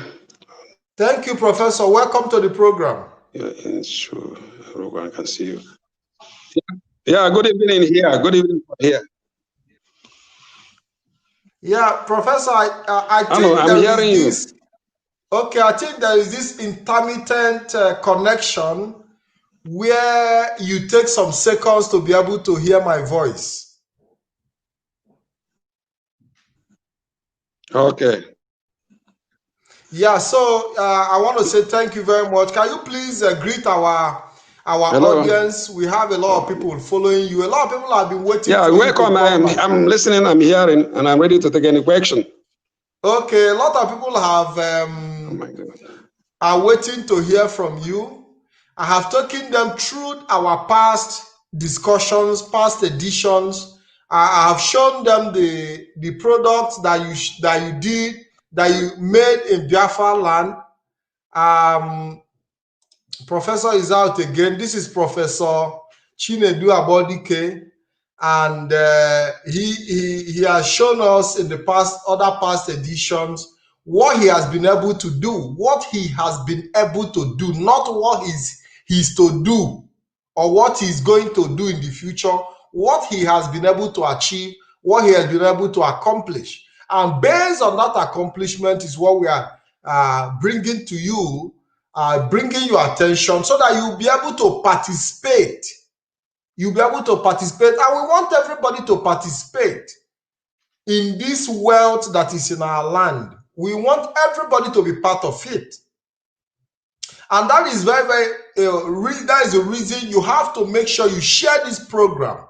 A: Thank you, Professor. Welcome to the program.
F: Yeah, sure. Everyone can see you. Yeah, good evening here. Good evening here.
A: Yeah, Professor, I think
F: I'm hearing you.
A: Okay, I think there is this intermittent connection where you take some seconds to be able to hear my voice.
F: Okay.
A: Yeah, so I want to say thank you very much. Can you please greet our
F: Hello.
A: audience? We have a lot of people following you. A lot of people have been waiting
F: Yeah,
A: for
F: welcome.
A: you to come back.
F: I'm listening, I'm hearing, and I'm ready to take any question.
A: Okay, a lot of people have
F: Oh my God.
A: are waiting to hear from you. I have taken them through our past discussions, past editions. I have shown them the products that you made in Biafra land. Professor is out again. This is Professor Chinedu Abodike, and he has shown us in the past editions what he has been able to do, not what he's to do or what he's going to do in the future, what he has been able to achieve, what he has been able to accomplish. And based on that accomplishment is what we are bringing to you, bringing your attention so that you'll be able to participate. You'll be able to participate, and we want everybody to participate in this wealth that is in our land. We want everybody to be part of it. And that is that is the reason you have to make sure you share this program.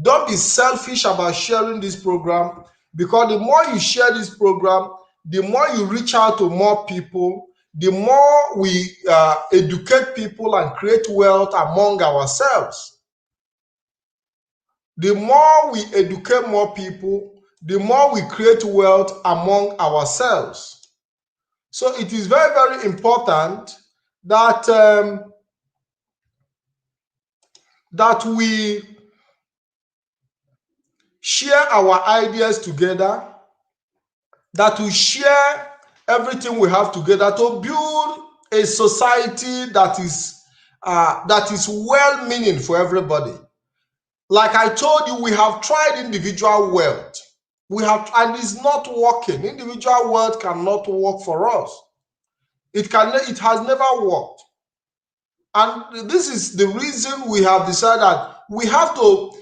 A: Don't be selfish about sharing this program, because the more you share this program, the more you reach out to more people, the more we educate people and create wealth among ourselves. The more we educate more people, the more we create wealth among ourselves. So it is very, very important that that we share our ideas together, that we share everything we have together to build a society that is well-meaning for everybody. Like I told you, we have tried individual wealth. And it's not working. Individual wealth cannot work for us. It has never worked. And this is the reason we have decided that we have to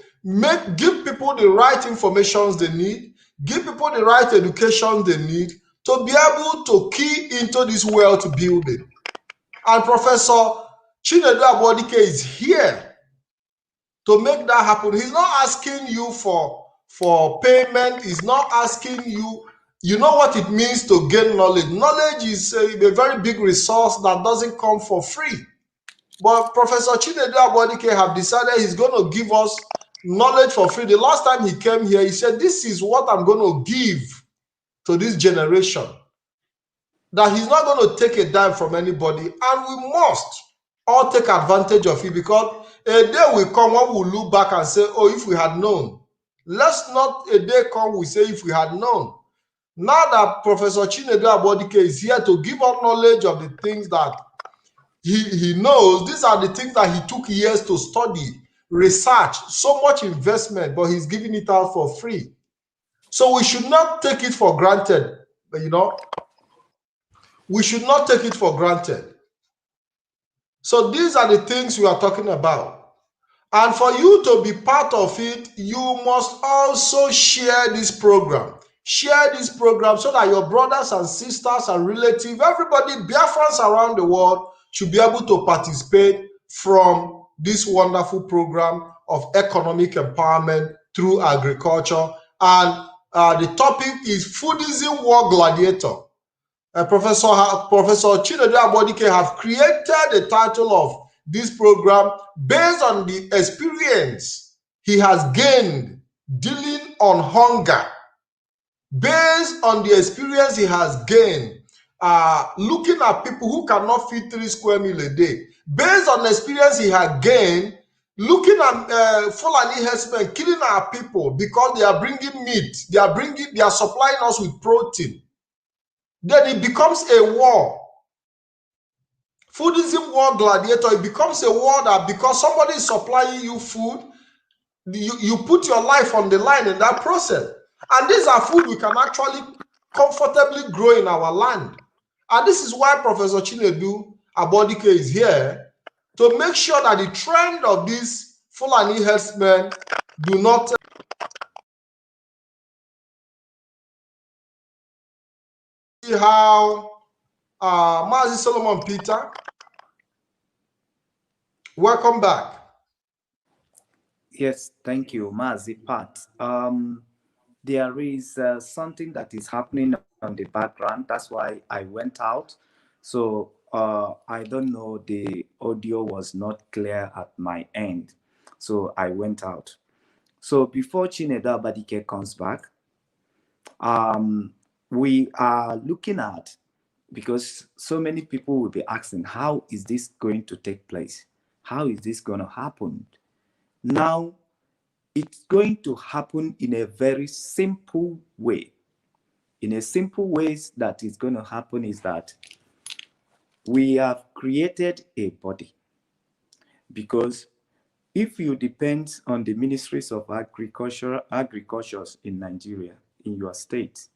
A: give people the right information they need, give people the right education they need to be able to key into this wealth building. And Professor Chinedu Abodike is here to make that happen. He's not asking you for payment. He's not asking you. You know what it means to gain knowledge. Knowledge is a very big resource that doesn't come for free. But Professor Chinedu Abodike have decided he's going to give us knowledge for free. The last time he came here, he said, this is what I'm going to give to this generation. That he's not going to take a dime from anybody. And we must all take advantage of it, because a day will come when we'll look back and say, oh, if we had known. Let's not a day come we say if we had known. Now that Professor Chinedu Abodike is here to give us knowledge of the things that he knows, these are the things that he took years to study, research, so much investment, but he's giving it out for free. So we should not take it for granted, we should not take it for granted. So these are the things we are talking about. And for you to be part of it, you must also share this program. Share this program so that your brothers and sisters and relatives, everybody, Biafrans around the world, should be able to participate from this wonderful program of economic empowerment through agriculture. And the topic is Foodism War Gladiator. Professor Chinedu Abodike have created the title of this program based on the experience he has gained dealing on hunger, based on the experience he has gained looking at people who cannot feed 3 square meals a day, based on the experience he had gained looking at Fulani herdsmen killing our people because they are bringing meat, they are supplying us with protein. Then it becomes a war. Foodism War Gladiator, it becomes a war that because somebody is supplying you food, you put your life on the line in that process. And these are food we can actually comfortably grow in our land. And this is why Professor Chinedu Abodike is here, to make sure that the trend of these Fulani herdsmen do not see how Mazi Solomon Peter, welcome back.
E: Yes, thank you, Mazi Pat. There is something that is happening on the background. That's why I went out. So I don't know, the audio was not clear at my end. So I went out. So before Chinedu Abadike comes back, we are looking at, because so many people will be asking, how is this going to take place? How is this going to happen? Now, it's going to happen in a very simple way. In a simple way that is going to happen is that we have created a body. Because if you depend on the ministries of agriculture in Nigeria, in your state,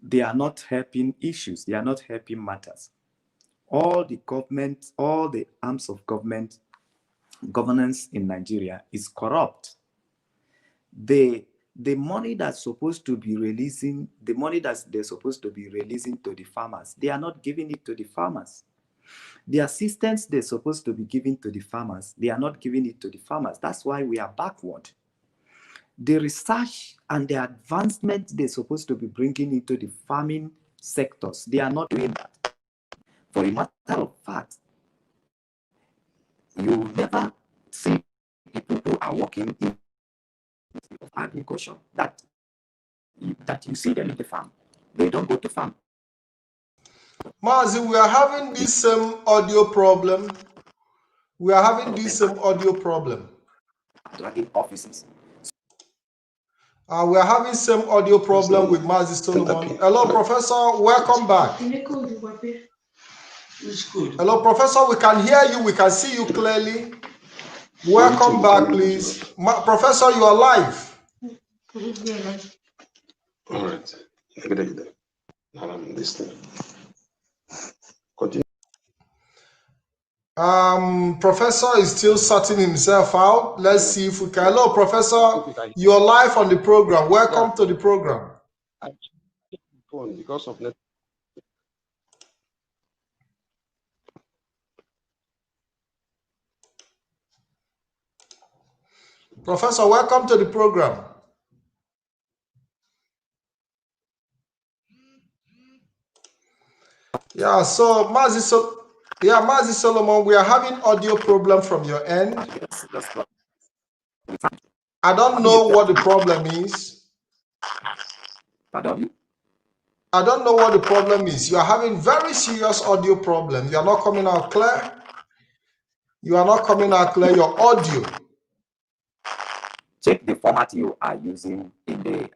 E: they are not helping issues, they are not helping matters. All the government, all the arms of government, governance in Nigeria is corrupt. The money that's supposed to be releasing, the money that they're supposed to be releasing to the farmers, they are not giving it to the farmers. The assistance they're supposed to be giving to the farmers, they are not giving it to the farmers. That's why we are backward. The research and the advancement they're supposed to be bringing into the farming sectors, they are not doing that. For a matter of fact, you never see people who are working in agriculture that you see them in the farm. They don't go to farm.
A: Mazi, we are having this same audio problem. We are having this same audio problem.
E: Offices.
A: We are having same audio problem with Mazi Solomon. Hello, Professor. Welcome back. Hello, Professor. We can hear you. We can see you clearly. Welcome back, please. Professor, you are live.
F: All right. I'm listening. Continue.
A: Professor is still sorting himself out. Let's see if we can. Hello, Professor. You are live on the program. Welcome to the program.
F: Because of net.
A: Professor, welcome to the program. Yeah, so Mazi Solomon, we are having audio problem from your end. I don't know what the problem is.
E: Pardon?
A: I don't know what the problem is. You are having very serious audio problem. You are not coming out clear. You are not coming out clear. Your audio.
E: Check the format you are using in the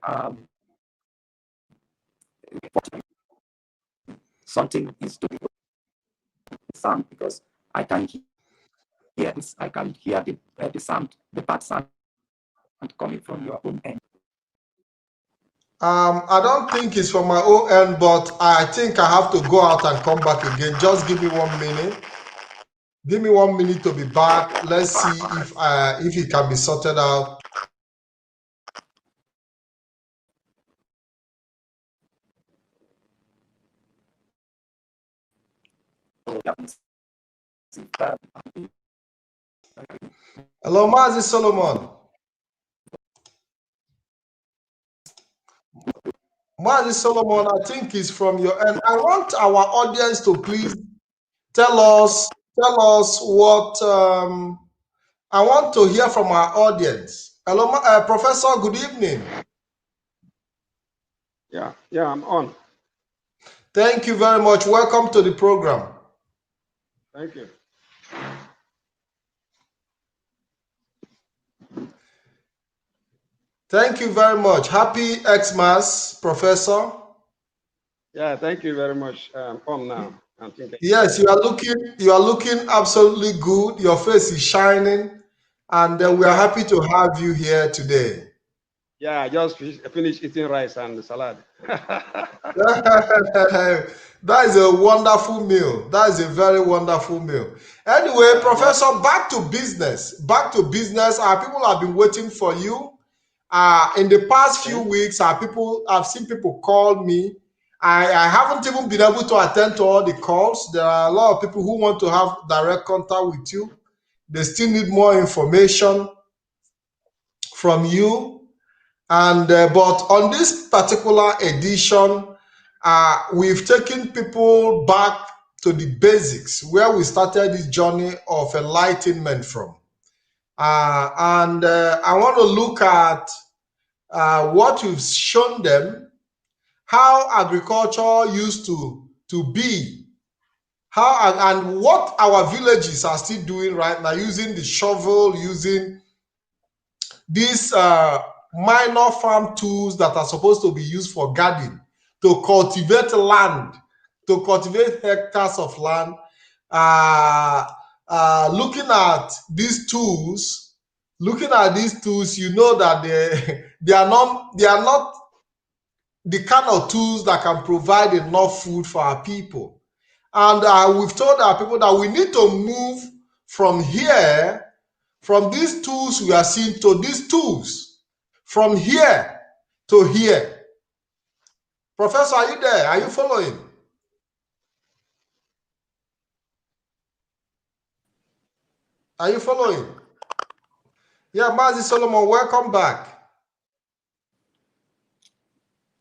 E: something is to be sound, because I can hear this. I can hear the sound, the bad sound coming from your own end.
A: I don't think it's from my own end, but I think I have to go out and come back again. Just give me 1 minute. Give me 1 minute to be back. Let's see if it can be sorted out. Hello, Mazi Solomon. Mazi Solomon, I think it's from your end. I want our audience to please tell us what I want to hear from our audience. Hello, Professor, good evening.
F: Yeah, I'm on.
A: Thank you very much. Welcome to the program.
F: Thank you.
A: Thank you very much. Happy Xmas, Professor.
F: Yeah, thank you very much. I'm on now.
A: Yes, you are looking absolutely good. Your face is shining, and we are happy to have you here today.
F: Yeah, I just finished eating rice and salad.
A: That is a wonderful meal. That is a very wonderful meal. Anyway,
F: Yeah,
A: Professor, back to business. Back to business. Our people have been waiting for you. In the past few weeks, I've seen people call me. I haven't even been able to attend to all the calls. There are a lot of people who want to have direct contact with you. They still need more information from you. And but on this particular edition, we've taken people back to the basics where we started this journey of enlightenment from. And I want to look at what we've shown them, how agriculture used to be, how and what our villages are still doing right now, using the shovel, using these minor farm tools that are supposed to be used for gardening, to cultivate land, to cultivate hectares of land. Looking at these tools, you know that they are not the kind of tools that can provide enough food for our people. And we've told our people that we need to move from here, from these tools we are seeing, to these tools, from here to here. Professor, are you there? Are you following? Are you following? Yeah, Mazi Solomon, welcome back.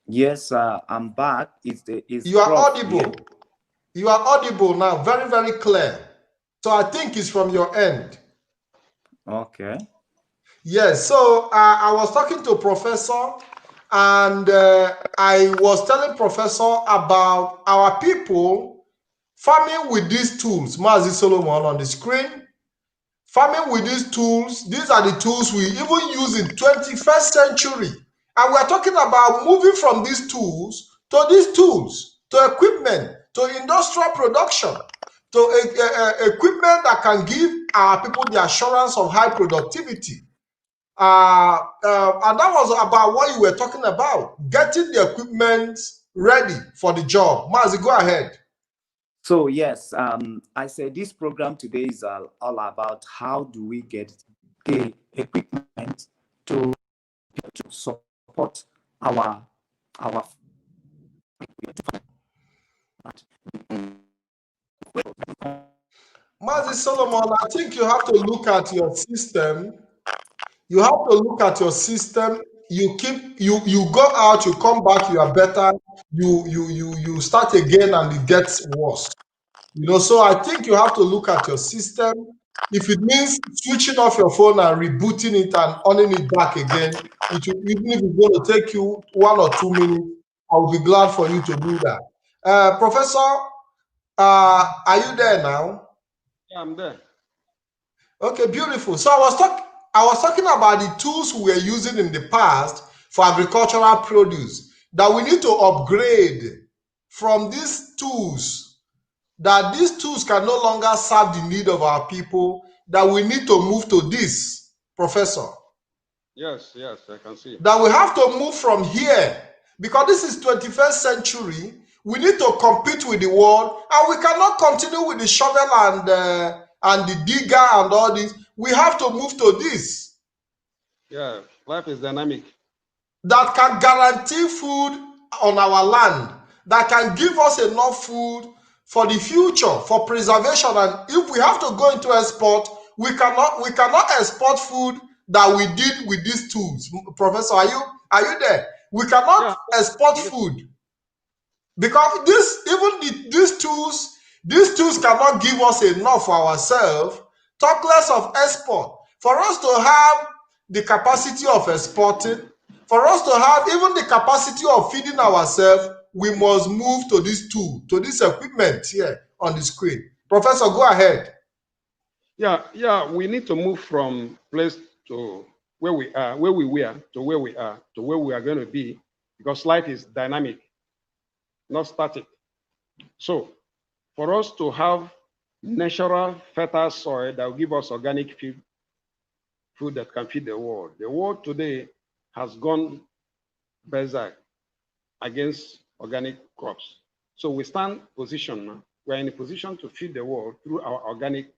E: Yes, I'm back.
A: You are
E: Prof
A: audible.
E: here?
A: You are audible now, very, very clear. So I think it's from your end.
E: Okay.
A: Yes, so I was talking to Professor, and I was telling Professor about our people farming with these tools. Mazi Solomon on the screen. Farming with these tools, these are the tools we even use in 21st century. And we're talking about moving from these tools, to equipment, to industrial production, to equipment that can give our people the assurance of high productivity. And that was about what you were talking about, getting the equipment ready for the job. Mazi, go ahead.
E: So yes, I said this program today is all about how do we get the equipment to support our
A: Mazi Solomon, I think you have to look at your system. You have to look at your system. You go out, you come back, you are better. You start again and it gets worse. So I think you have to look at your system. If it means switching off your phone and rebooting it and on it back again, even if it's going to take you 1 or 2 minutes, I will be glad for you to do that. Professor, are you there now?
F: Yeah, I'm there.
A: Okay, beautiful. So I was talking about the tools we were using in the past for agricultural produce, that we need to upgrade from these tools, that these tools can no longer serve the need of our people, that we need to move to this, Professor.
F: Yes, I can see.
A: That we have to move from here, because this is 21st century. We need to compete with the world, and we cannot continue with the shovel and the digger and all this. We have to move to this.
F: Yeah, life is dynamic.
A: That can guarantee food on our land, that can give us enough food for the future, for preservation. And if we have to go into export, we cannot export food that we did with these tools. Professor, are you there? We cannot export food, because these tools cannot give us enough for ourselves, talk less of export. For us to have the capacity of exporting, for us to have even the capacity of feeding ourselves, we must move to this tool, to this equipment here on the screen. Professor, go ahead.
F: Yeah, we need to move from place to where we are, where we were, to where we are, to where we are going to be, because life is dynamic, not static. So for us to have natural, fertile soil that will give us organic food that can feed the world today has gone berserk against organic crops. So we stand position now. We're in a position to feed the world through our organic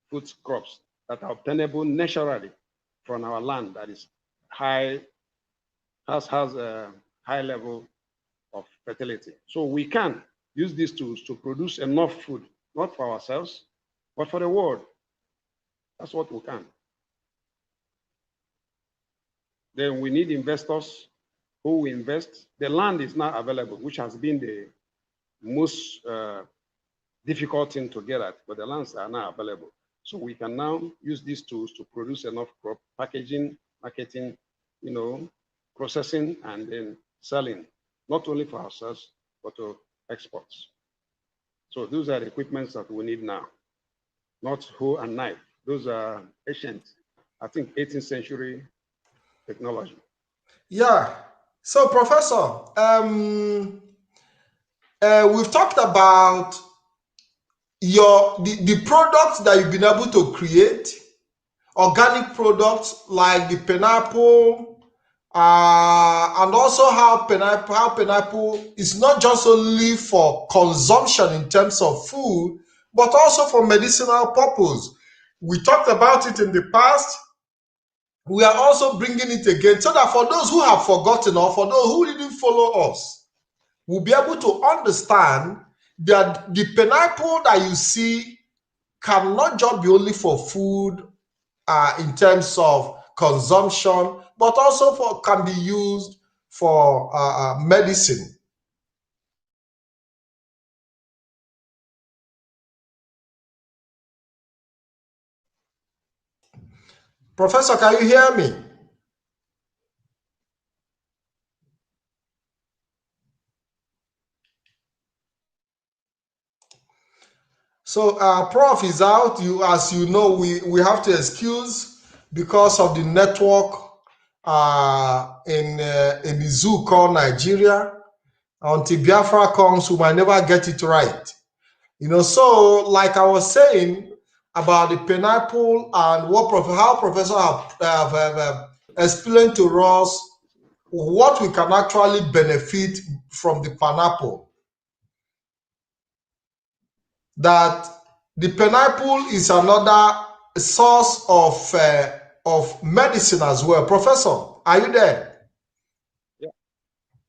F: food crops that are obtainable naturally from our land that is has a high level of fertility. So we can use these tools to produce enough food, not for ourselves, but for the world. That's what we can. Then we need investors who will invest. The land is now available, which has been the most difficult thing to get at, but the lands are now available. So we can now use these tools to produce enough crop, packaging, marketing, processing, and then selling, not only for ourselves, but to exports. So those are the equipments that we need now, not hoe and knife. Those are ancient, I think 18th century technology.
A: Yeah. So, Professor, we've talked about the products that you've been able to create, organic products like the pineapple, and also how pineapple is not just only for consumption in terms of food, but also for medicinal purpose. We talked about it in the past. We are also bringing it again so that for those who have forgotten or for those who didn't follow us, we'll be able to understand that the pineapple that you see cannot just be only for food in terms of consumption, but also can be used for medicine. Professor, can you hear me? So Prof is out. As you know, we have to excuse because of the network in the zoo called Nigeria. Until Biafra comes, we might never get it right. So like I was saying about the pineapple and how Professor have explained to us what we can actually benefit from the pineapple. That the pineapple is another source of medicine as well. Professor, are you there?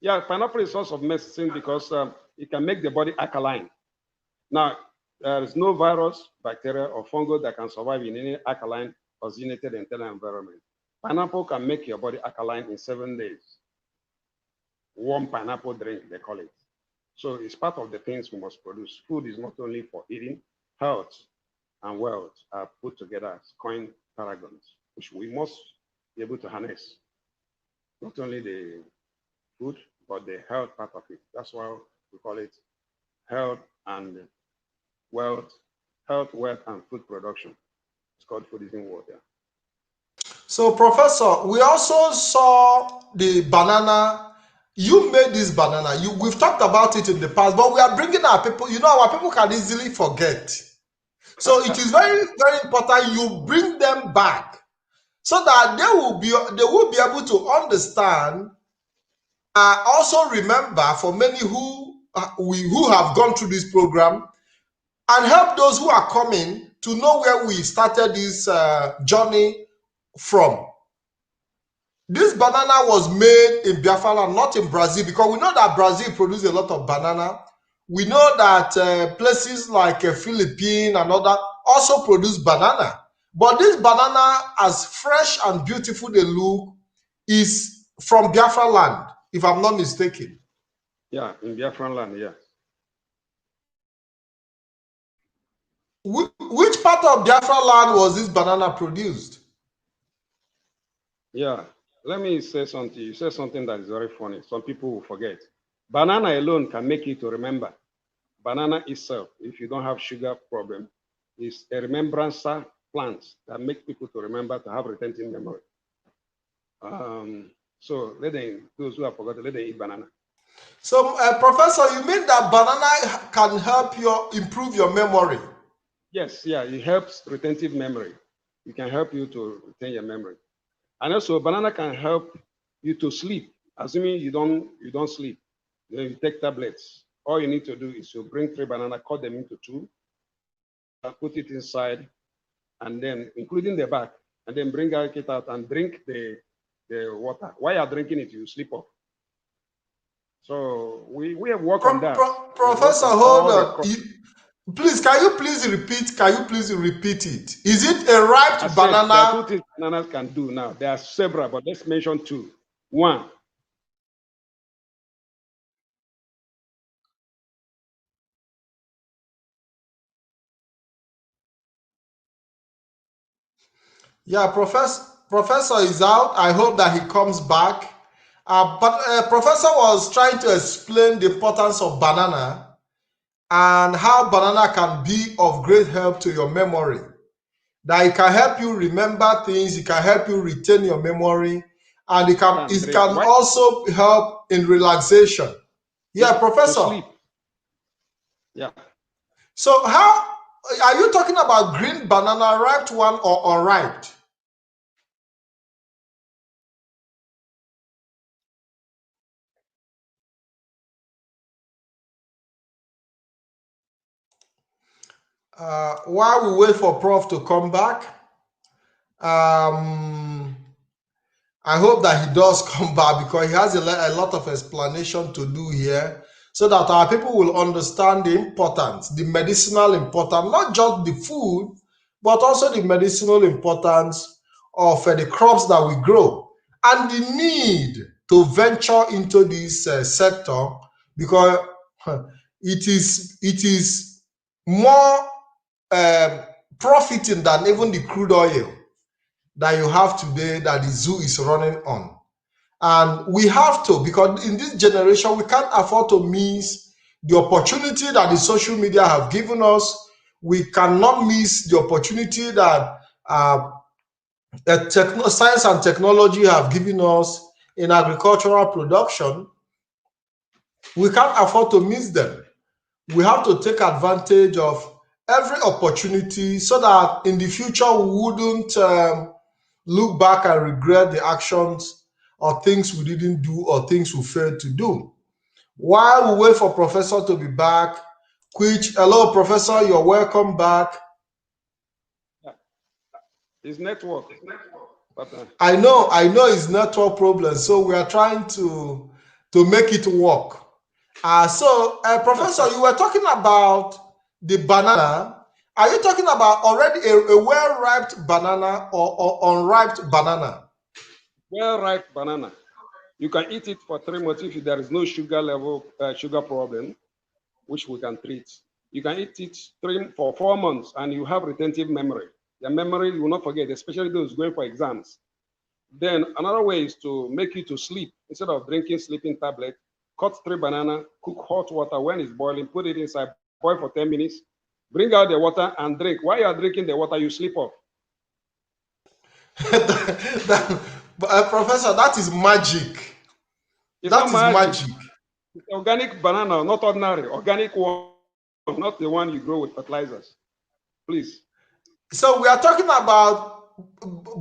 F: Yeah, pineapple is a source of medicine because it can make the body alkaline. Now, there is no virus, bacteria, or fungus that can survive in any alkaline oxygenated internal environment. Pineapple can make your body alkaline in 7 days. Warm pineapple drink, they call it. So it's part of the things we must produce. Food is not only for eating. Health and wealth are put together as coin paragons, which we must be able to harness. Not only the food, but the health part of it. That's why we call it health, wealth, and food production. It's called FOODISM water.
A: So, Professor, we also saw the banana. You made this banana. We've talked about it in the past, but we are bringing our people. Our people can easily forget. So it is very, very important you bring them back so that they will be able to understand. Also remember, for many who have gone through this program, and help those who are coming to know where we started this journey from. This banana was made in Biafra land, not in Brazil, because we know that Brazil produces a lot of banana. We know that places like Philippines and other also produce banana. But this banana, as fresh and beautiful they look, is from Biafra land, if I'm not mistaken.
F: Yeah, in Biafra land, yeah.
A: Which part of Biafra land was this banana produced?
F: Yeah, let me say something. You said something that is very funny. Some people will forget. Banana alone can make you to remember. Banana itself, if you don't have sugar problem, is a remembrance plant that makes people to remember, to have retentive memory. So those who have forgotten, let them eat banana.
A: So, Professor, you mean that banana can help improve your memory?
F: Yes, yeah, it helps retentive memory. It can help you to retain your memory. And also, banana can help you to sleep, assuming you don't sleep. Then you take tablets. All you need to do is to bring 3 bananas, cut them into 2, put it inside, and then including the back, and then bring it out and drink the water. While you're drinking it, you sleep off. So we have worked on that.
A: Professor, hold on. Please, can you please repeat it? Is it a ripe banana?
F: There are 2 things bananas can do now. There are several, but let's mention 2. 1.
A: Yeah, Professor is out. I hope that he comes back. But Professor was trying to explain the importance of banana and how banana can be of great help to your memory. That it can help you remember things, it can help you retain your memory, and it can also help in relaxation. Yeah, Professor.
F: To sleep. Yeah.
A: So how are you talking about green banana, ripe one or unripe? While we wait for Prof to come back, I hope that he does come back because he has a lot of explanation to do here so that our people will understand the importance, the medicinal importance, not just the food, but also the medicinal importance of the crops that we grow and the need to venture into this sector because it is more profiting than even the crude oil that you have today that the zoo is running on. And we have to, because in this generation, we can't afford to miss the opportunity that the social media have given us. We cannot miss the opportunity that science and technology have given us in agricultural production. We can't afford to miss them. We have to take advantage of every opportunity so that in the future we wouldn't look back and regret the actions or things we didn't do or things we failed to do. While we wait for Professor to be back, hello, Professor, you're welcome back.
F: It's network.
A: I know it's network problem, so we are trying to make it work. Professor, you were talking about the banana. Are you talking about already a well-ripe banana or unripe banana?
F: Well-ripe banana. You can eat it for 3 months if there is no sugar problem, which we can treat. You can eat it for 4 months and you have retentive memory. Your memory you will not forget, especially those going for exams. Then another way is to make you to sleep. Instead of drinking sleeping tablet, cut 3 bananas, cook hot water when it's boiling, put it inside, boil for 10 minutes, bring out the water and drink. While you are drinking the water, you sleep off.
A: Professor, that is magic.
F: That is magic. It's organic banana, not ordinary. Organic one, not the one you grow with fertilizers. Please.
A: So we are talking about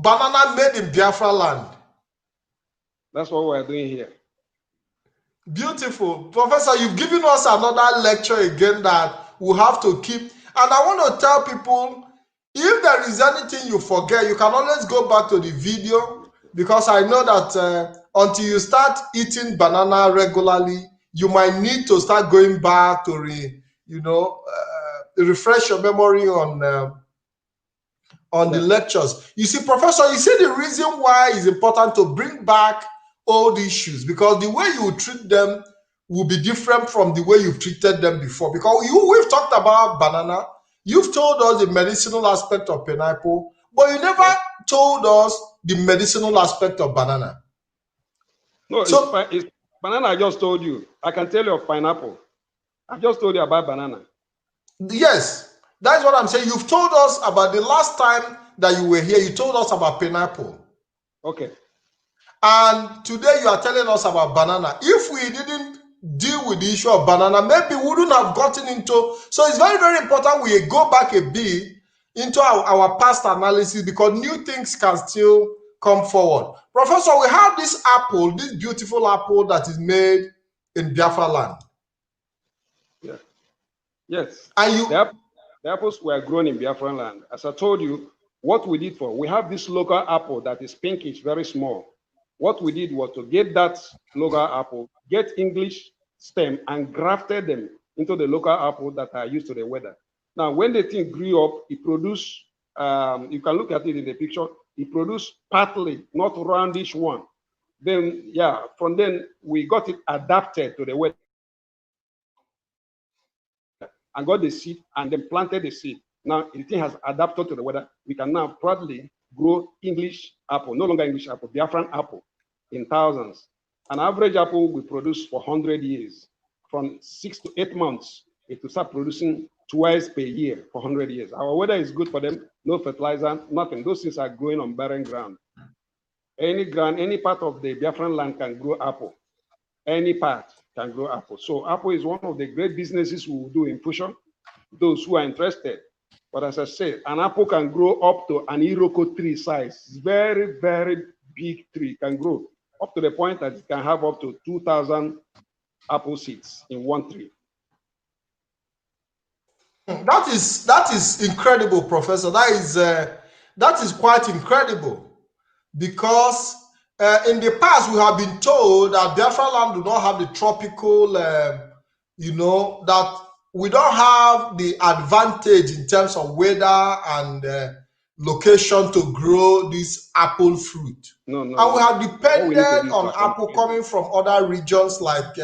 A: banana made in Biafra land.
F: That's what we're doing here.
A: Beautiful. Professor, you've given us another lecture again that we'll have to keep. And I want to tell people, if there is anything you forget, you can always go back to the video because I know that until you start eating banana regularly, you might need to start going back to refresh your memory on the lectures. You see, Professor, you see the reason why it's important to bring back old issues because the way you treat them will be different from the way you've treated them before. Because we've talked about banana, you've told us the medicinal aspect of pineapple, but you never told us the medicinal aspect of banana.
F: No, it's banana. I just told you. I can tell you of pineapple. I just told you about banana.
A: Yes, that's what I'm saying. You've told us about the last time that you were here. You told us about pineapple.
F: Okay.
A: And today you are telling us about banana. If we didn't deal with the issue of banana, maybe we wouldn't have gotten into. So it's very, very important we go back a bit into our past analysis because new things can still come forward. Professor, we have this apple, this beautiful apple that is made in Biafra land.
F: Yeah. Yes.
A: And you,
F: the apples were grown in Biafran land. As I told you, what we did we have this local apple that is pinkish, very small. What we did was to get that local apple, get English stem, and grafted them into the local apple that are used to the weather. Now, when the thing grew up, it produced, you can look at it in the picture, it produced partly, not roundish one. Then, yeah, from then we got it adapted to the weather and got the seed and then planted the seed. Now the thing has adapted to the weather. We can now proudly grow English apple, no longer English apple, Biafran apple in thousands. An average apple will produce for 100 years. From 6 to 8 months, it will start producing twice per year for 100 years. Our weather is good for them, no fertilizer, nothing. Those things are growing on barren ground. Any ground, any part of the Biafran land can grow apple. Any part can grow apple. So apple is one of the great businesses we will do in Fusion, those who are interested. But as I said, an apple can grow up to an Iroko tree size. Very, very big tree, can grow up to the point that it can have up to 2,000 apple seeds in one tree.
A: That is incredible, Professor. That is quite incredible, because in the past we have been told that Biafra land do not have the tropical, that we don't have the advantage in terms of weather and location to grow this apple fruit.
F: No.
A: And we have depended on apple coming from other regions, like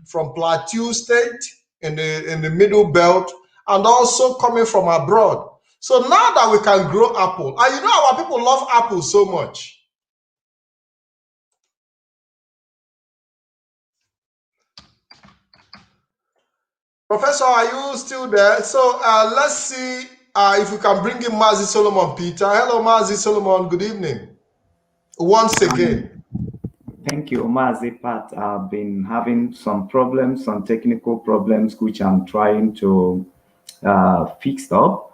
A: from Plateau State in the Middle Belt, and also coming from abroad. So now that we can grow apple, and our people love apple so much. Professor, are you still there? So let's see if we can bring in Mazi Solomon Peter. Hello, Mazi Solomon. Good evening. Once again.
E: Thank you, Mazi Pat. I've been having some technical problems, which I'm trying to fix up.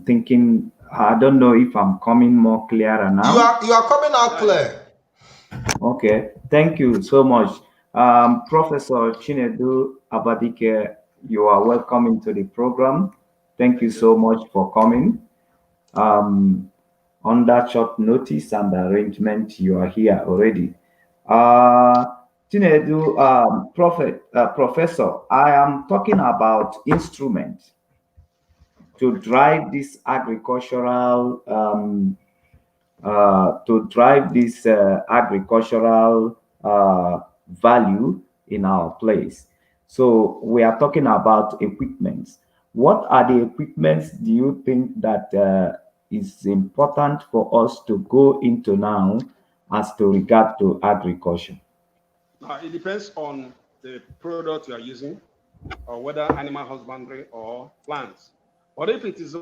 E: Thinking, I don't know if I'm coming more clearer now.
A: You are coming out clear.
E: Okay, thank you so much. Professor Chinedu Abadike, you are welcome into the program. Thank you so much for coming. On that short notice and arrangement, you are here already. Chinedu, Professor, I am talking about instruments to drive this agricultural value in our place. So we are talking about equipments. What are the equipments do you think that is important for us to go into now as to regard to agriculture?
F: It depends on the product you are using, or whether animal husbandry or plants. But if it is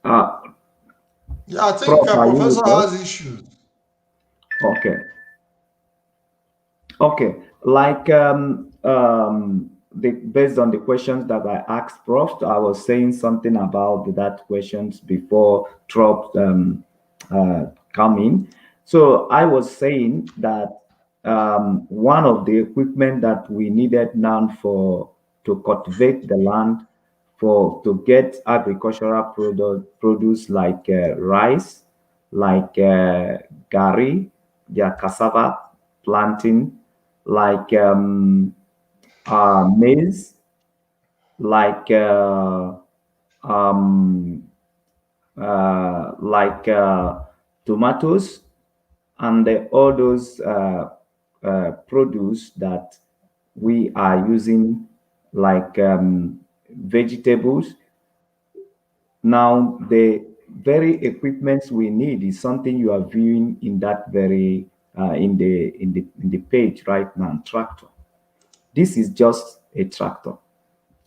A: yeah, I think Professor has issues.
E: Okay. Like based on the questions that I asked Prof, I was saying something about that questions before Trop come in. So I was saying that one of the equipment that we needed now to cultivate the land to get agricultural produce like rice, like gari, cassava planting, like maize, like tomatoes, and all those produce that we are using, like vegetables. Now, the very equipments we need is something you are viewing in that very in the page right now. Tractor. This is just a tractor.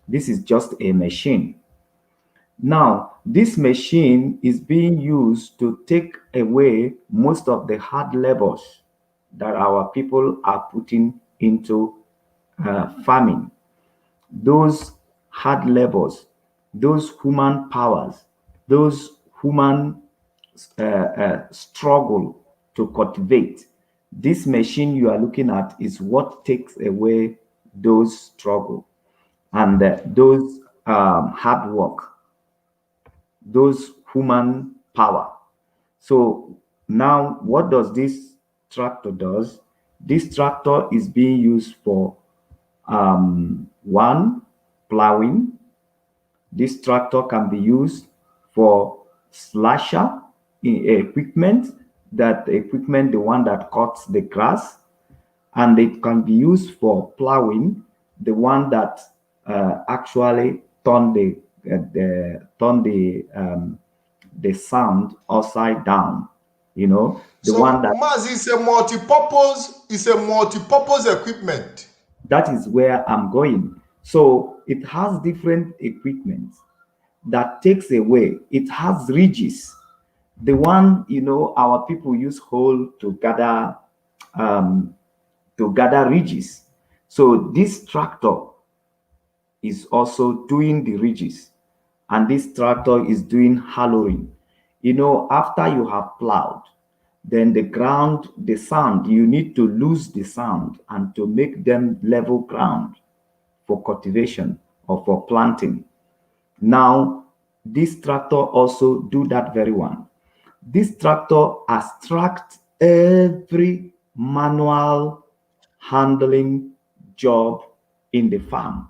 E: This is just a machine. Now, this machine is being used to take away most of the hard labors that our people are putting into farming. Those hard labors those human powers, those human struggle to cultivate. This machine you are looking at is what takes away those struggle and those hard work, those human power. So now what does this tractor does? This tractor is being used for one, plowing. This tractor can be used for slasher equipment, that equipment, the one that cuts the grass, and it can be used for plowing, the one that actually turn the sand upside down. You know, the
A: So
E: one that
A: Maz is a multi-purpose equipment.
E: that is where I'm going. So it has different equipment that takes away. It has ridges. The one, you know, our people use hoe um, to gather ridges. So this tractor is also doing the ridges, and this tractor is doing hollowing. You know, after you have plowed, then the ground, the sand, you need to lose the sand and to make them level ground for cultivation or for planting. Now, this tractor also do that very one. This tractor abstracts every manual handling job in the farm,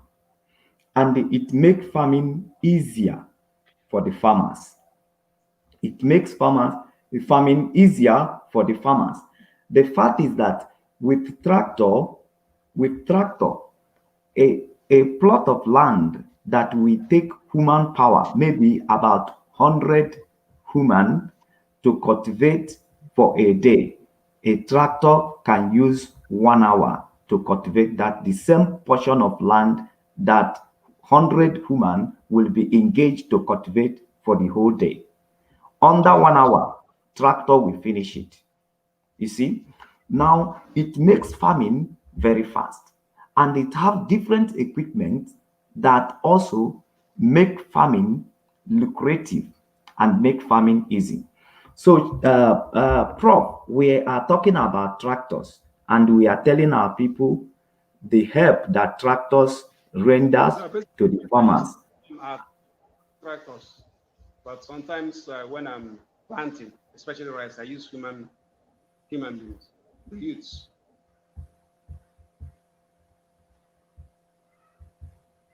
E: and it makes farming easier for the farmers. It makes farming easier for the farmers. The fact is that with tractor, a plot of land that will take human power, maybe about 100 human to cultivate for a day, a tractor can use 1 hour to cultivate that the same portion of land that 100 human will be engaged to cultivate for the whole day. Under 1 hour, tractor will finish it. You see, now it makes farming very fast, and it have different equipment that also make farming lucrative and make farming easy. So, Prof, we are talking about tractors, and we are telling our people the help that tractors renders
F: Yeah,
E: to
F: basically,
E: the
F: I use
E: farmers.
F: tractors, but sometimes when I'm planting, especially rice, I use human beings, the youths.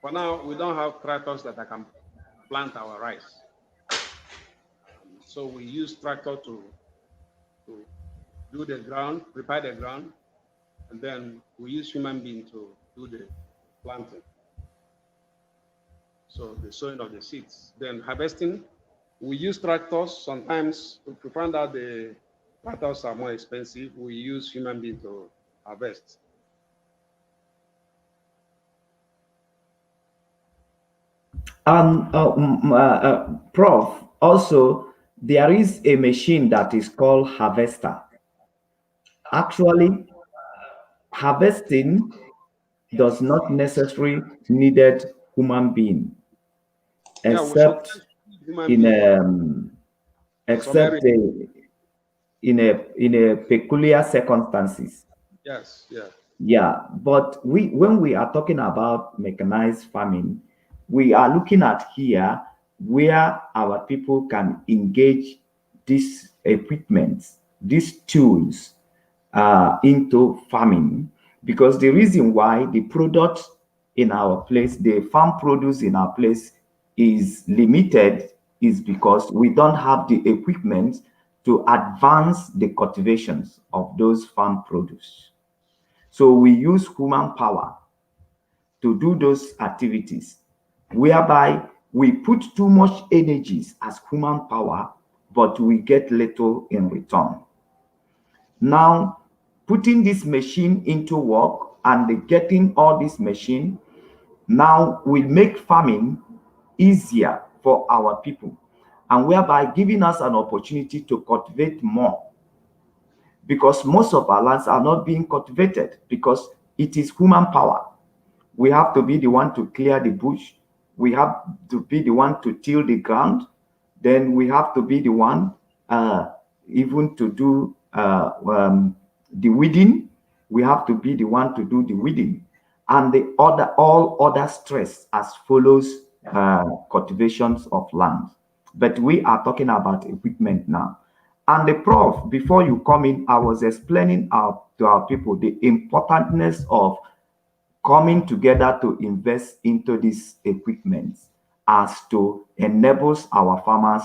F: For now, we don't have tractors that I can plant our rice. So we use tractor to do the ground, prepare the ground, and then we use human being to do the planting. So the sowing of the seeds. Then harvesting, we use tractors. Sometimes if we find out the tractors are more expensive, we use human being to harvest.
E: Prof, also, there is a machine that is called harvester. Actually, harvesting does not necessarily needed human being,
F: Yeah, we
E: except
F: sometimes use human
E: in
F: being in some
E: except
F: areas.
E: in a peculiar circumstances.
F: Yes, yeah.
E: Yeah, but when we are talking about mechanized farming, we are looking at here where our people can engage these equipment, these tools into farming, because the reason why the product in our place, the farm produce in our place is limited is because we don't have the equipment to advance the cultivations of those farm produce. So we use human power to do those activities, whereby we put too much energies as human power, but we get little in return. Now, putting this machine into work and getting all this machine now will make farming easier for our people, and whereby giving us an opportunity to cultivate more, because most of our lands are not being cultivated because it is human power. We have to be the one to clear the bush.
G: we have to be the one to till the ground. Then we have to be the one even to do the weeding. We have to be the one to do the weeding, and the all other stress as follows cultivations of land. But we are talking about equipment now. And the prof, before you come in, I was explaining to our people the importantness of coming together to invest into these equipment as to enables our farmers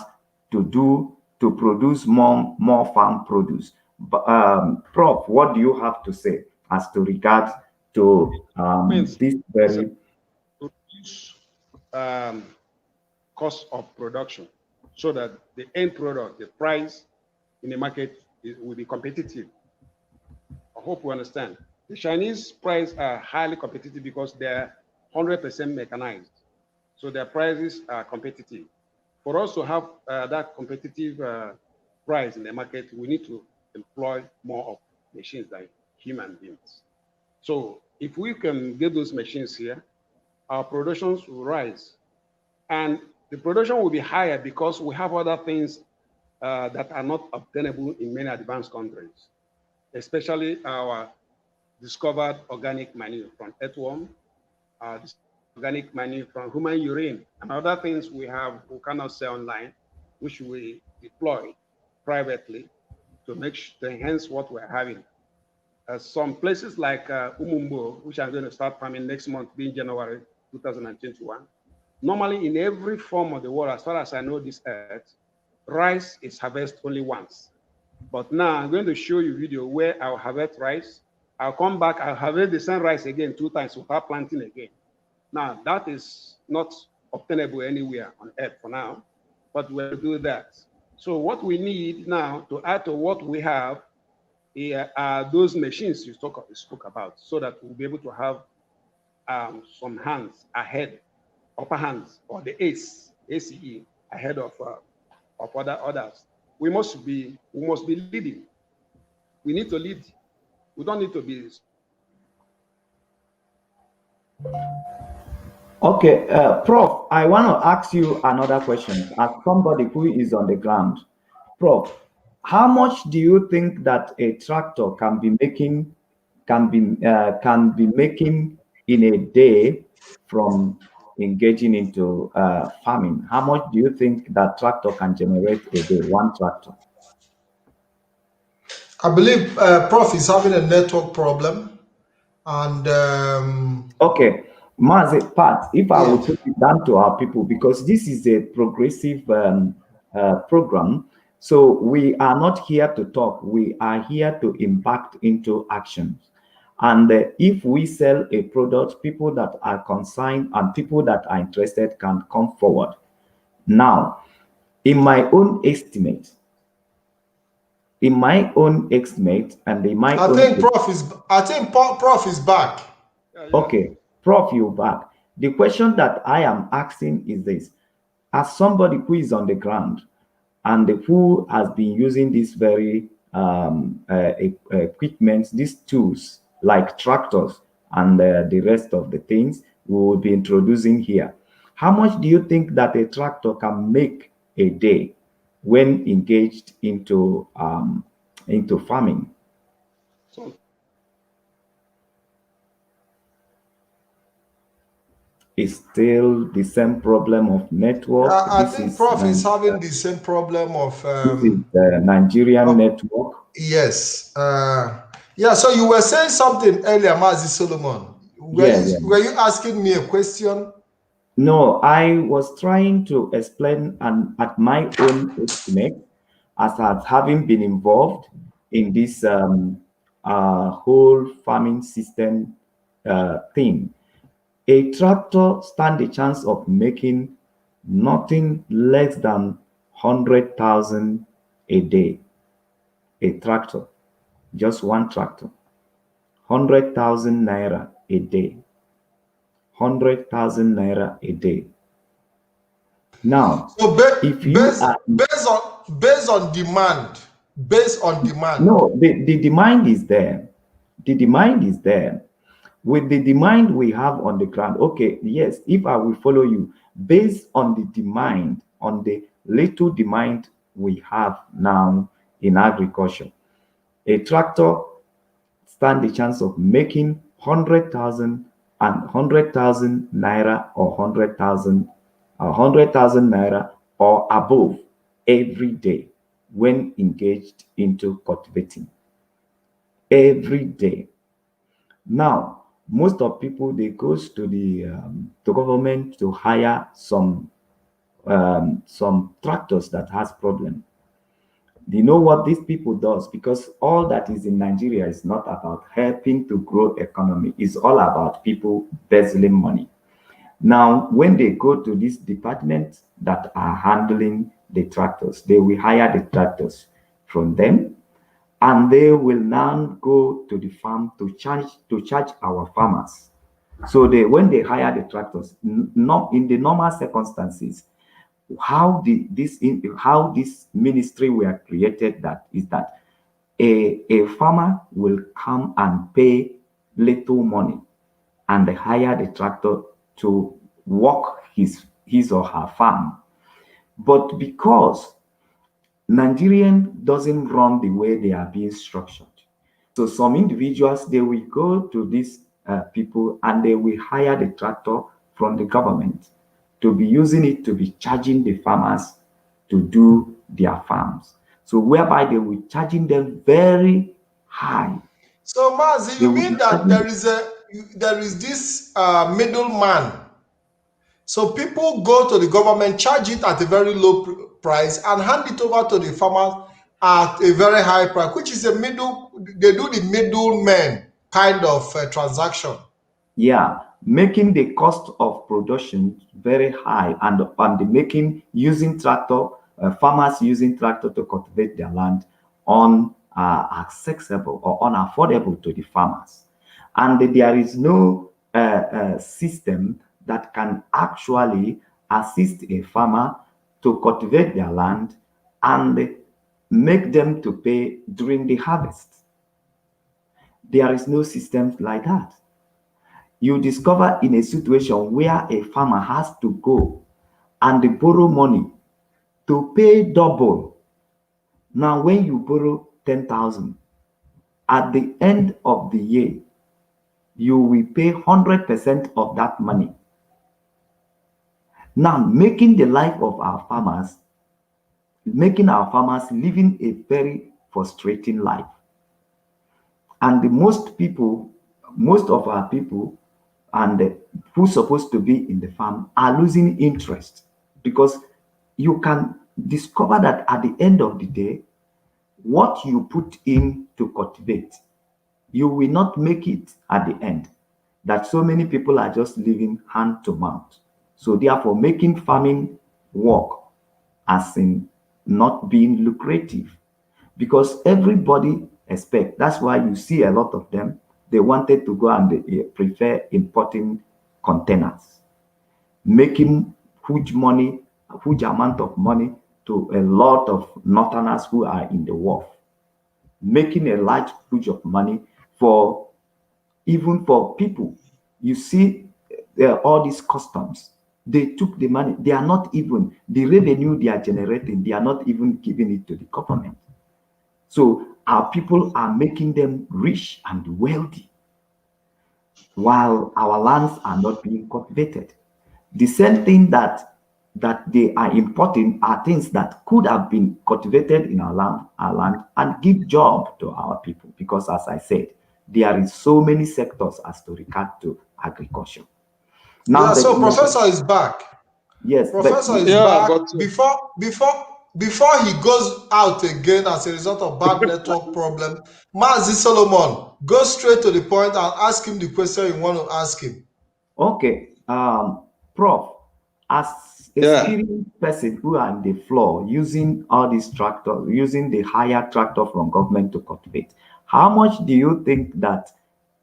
G: to produce more farm produce. But, Prof, what do you have to say as to regard to this very
F: cost of production, so that the end product, the price in the market will be competitive? I hope you understand. The Chinese prices are highly competitive because they're 100% mechanized. So their prices are competitive. For us to have that competitive price in the market, we need to employ more of machines than human beings. So if we can get those machines here, our productions will rise. And the production will be higher because we have other things that are not obtainable in many advanced countries, especially our discovered organic manure from earthworm, organic manure from human urine, and other things we cannot sell online, which we deploy privately to enhance what we're having. Some places like Umumbo, which I'm going to start farming next month, being January 2021. Normally, in every form of the world, as far as I know this earth, rice is harvested only once. But now I'm going to show you a video where I'll harvest rice. I'll come back, I'll harvest the same rice again 2 times without planting again. Now, that is not obtainable anywhere on earth for now, but we'll do that. So what we need now to add to what we have are those machines you spoke about, so that we'll be able to have some hands ahead, upper hands, or the ACE ahead of others. We must be leading. We need to lead. We don't need to be.
G: Okay, Prof, I want to ask you another question. As somebody who is on the ground, Prof, how much do you think that a tractor can be making in a day from engaging into farming? How much do you think that tractor can generate a day, one tractor?
A: I believe Prof is having a network problem, and
G: okay, Mazi, Pat, if I would put it down to our people, because this is a progressive program, so we are not here to talk, we are here to impact into actions. And if we sell a product, people that are concerned and people that are interested can come forward. Now, in my own estimate, and
A: I think Prof is back.
G: Okay, Prof, you're back. The question that I am asking is this: as somebody who is on the ground and who has been using these very equipment, these tools like tractors and the rest of the things we will be introducing here, how much do you think that a tractor can make a day when engaged into farming? It's still the same problem of network.
A: I think Prof is having the same problem of
G: this is the Nigerian network.
A: Yes. Yeah, so you were saying something earlier, Mazi Solomon. Were you asking me a question?
G: No, I was trying to explain at my own estimate, as having been involved in this whole farming system thing. A tractor stands a chance of making nothing less than 100,000 a day. A tractor, just one tractor, 100,000 naira a day. 100,000 naira a day. Now,
A: so based on demand,
G: no, the demand is there. The demand is there. with the demand we have on the ground, okay, yes, if I will follow you, based on the demand, on the little demand we have now in agriculture, a tractor stand the chance of making 100,000 naira or 100,000 naira or above every day when engaged into cultivating every day. Now, most of people, they goes to the to government to hire some tractors that has problem. Do you know what these people does? Because all that is in Nigeria is not about helping to grow economy. It's all about people embezzling money. Now, when they go to this department that are handling the tractors, they will hire the tractors from them, and they will now go to the farm to charge our farmers. So when they hire the tractors, not in the normal circumstances, how this ministry were created, that is that a farmer will come and pay little money and hire the tractor to work his or her farm. But because Nigerian doesn't run the way they are being structured, so some individuals, they will go to these people and they will hire the tractor from the government to be using it to be charging the farmers to do their farms. So whereby they will charging them very high.
A: So, Mazi,
G: They
A: you
G: will
A: mean
G: be
A: that
G: charging.
A: there is this middleman? So people go to the government, charge it at a very low price, and hand it over to the farmers at a very high price, which is a middle. They do the middleman kind of transaction.
G: Yeah, making the cost of production very high, and the making using tractor, farmers using tractor to cultivate their land on accessible or unaffordable to the farmers, and there is no system that can actually assist a farmer to cultivate their land and make them to pay during the harvest. There is no system like that. You discover in a situation where a farmer has to go and borrow money to pay double. Now, when you borrow 10,000, at the end of the year, you will pay 100% of that money. Now, making the life of our farmers, making our farmers living a very frustrating life. And most of our people, and who's supposed to be in the farm, are losing interest, because you can discover that at the end of the day, what you put in to cultivate, you will not make it at the end. That so many people are just living hand to mouth. So therefore, making farming work as in not being lucrative, because everybody expect. That's why you see a lot of them, they wanted to go and they prefer importing containers, making huge amount of money to a lot of northerners who are in the wharf, making a huge of money for even for people. You see, all these customs, they took the money. They are not even the revenue they are generating. They are not even giving it to the government. So our people are making them rich and wealthy, while our lands are not being cultivated. The same thing that they are importing are things that could have been cultivated in our land and give job to our people. Because as I said, there is so many sectors as to regard to agriculture. Now,
A: yeah, so Professor is back.
G: Yes,
A: Professor is back. Before he goes out again as a result of bad network problem, Mazi Solomon, go straight to the point and ask him the question you want to ask him.
G: Okay, Prof, as a experienced person who are on the floor using all these tractors, using the higher tractor from government to cultivate, how much do you think that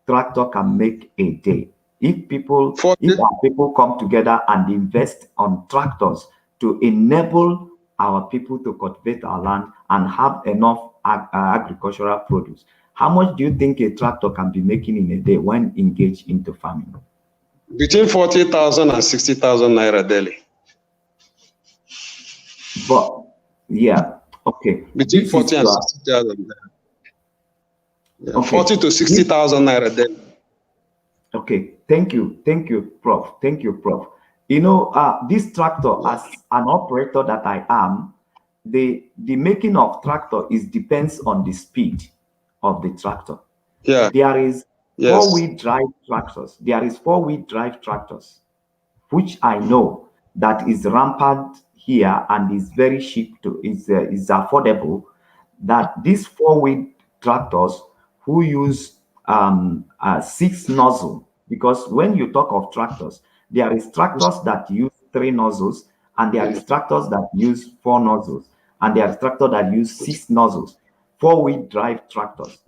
G: tractor can make a day? If our people come together and invest on tractors to enable our people to cultivate our land and have enough agricultural produce, How much do you think a tractor can be making in a day when engaged into farming?
F: Between 40,000 and 60,000 naira daily.
G: But yeah, okay.
F: Between
G: This
F: 40
G: is
F: and 60,000. Yeah,
G: okay.
F: 40 to 60,000 naira daily.
G: Okay, thank you, Prof. Thank you, Prof. You know, this tractor, as an operator that I am, the making of tractor is depends on the speed of the tractor.
F: Yeah.
G: There is
F: Yes.
G: four-wheel drive tractors. There is four-wheel drive tractors, which I know that is rampant here and is very cheap to is affordable. That these four-wheel tractors who use 6 nozzle, because when you talk of tractors, there is tractors that use 3 nozzles, and there is tractors that use 4 nozzles, and there is tractors that use 6 nozzles. Four-wheel drive tractors.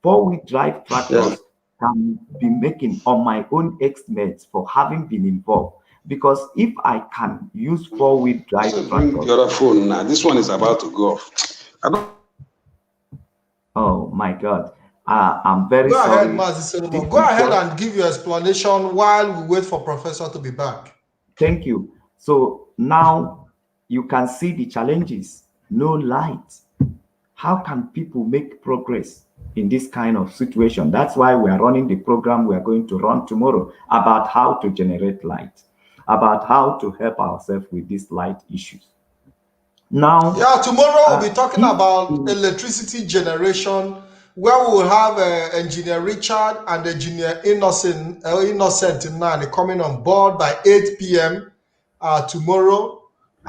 G: Four-wheel drive tractors can be making, on my own estimates for having been involved, because if I can use four-wheel drive
F: Bring
G: tractors.
F: the other phone now. This one is about to go off.
G: Oh my God. I'm very
A: Go
G: sorry.
A: ahead, Mazi Solomon. Go ahead and give your explanation while we wait for Professor to be back.
G: Thank you. So now you can see the challenges. No light. How can people make progress in this kind of situation? That's why we are running the program we are going to run tomorrow about how to generate light, about how to help ourselves with these light issues. Now,
A: yeah, tomorrow we'll be talking about electricity generation, where we will have Engineer Richard and Engineer Innocent Nani coming on board by 8 p.m. Tomorrow.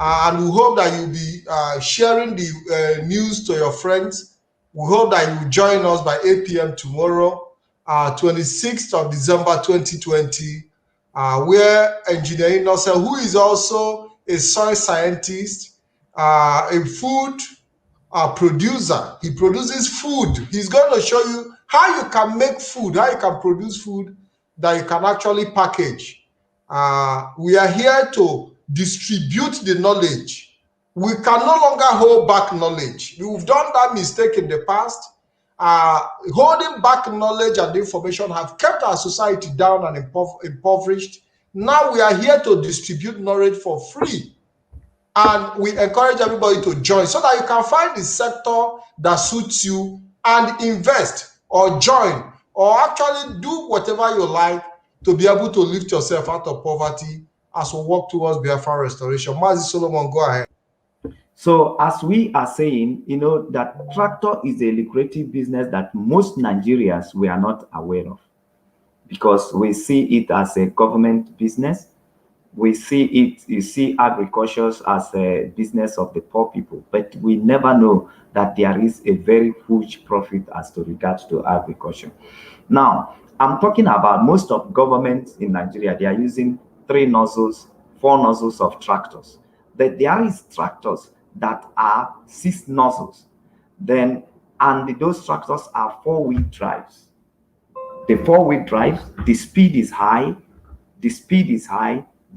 A: And we hope that you'll be sharing the news to your friends. We hope that you will join us by 8 p.m. tomorrow, 26th of December 2020, where Engineer Innocent, who is also a soil scientist, a food producer. He produces food. He's going to show you how you can make food, how you can produce food that you can actually package. We are here to distribute the knowledge. We can no longer hold back knowledge. We've done that mistake in the past. Holding back knowledge and information have kept our society down and impoverished. Now we are here to distribute knowledge for free. And we encourage everybody to join so that you can find the sector that suits you and invest or join or actually do whatever you like to be able to lift yourself out of poverty as we work towards BIAFRA restoration. Mazi Solomon, go ahead.
G: So as we are saying, you know, that tractor is a lucrative business that most Nigerians we are not aware of, because we see it as a government business. We see it, you see agriculture as a business of the poor people, but we never know that there is a very huge profit as to regards to agriculture. Now, I'm talking about most of governments in Nigeria, they are using 3 nozzles, 4 nozzles of tractors. But there is tractors that are 6 nozzles. Then, and those tractors are 4-wheel drives. The 4-wheel drives, the speed is high, the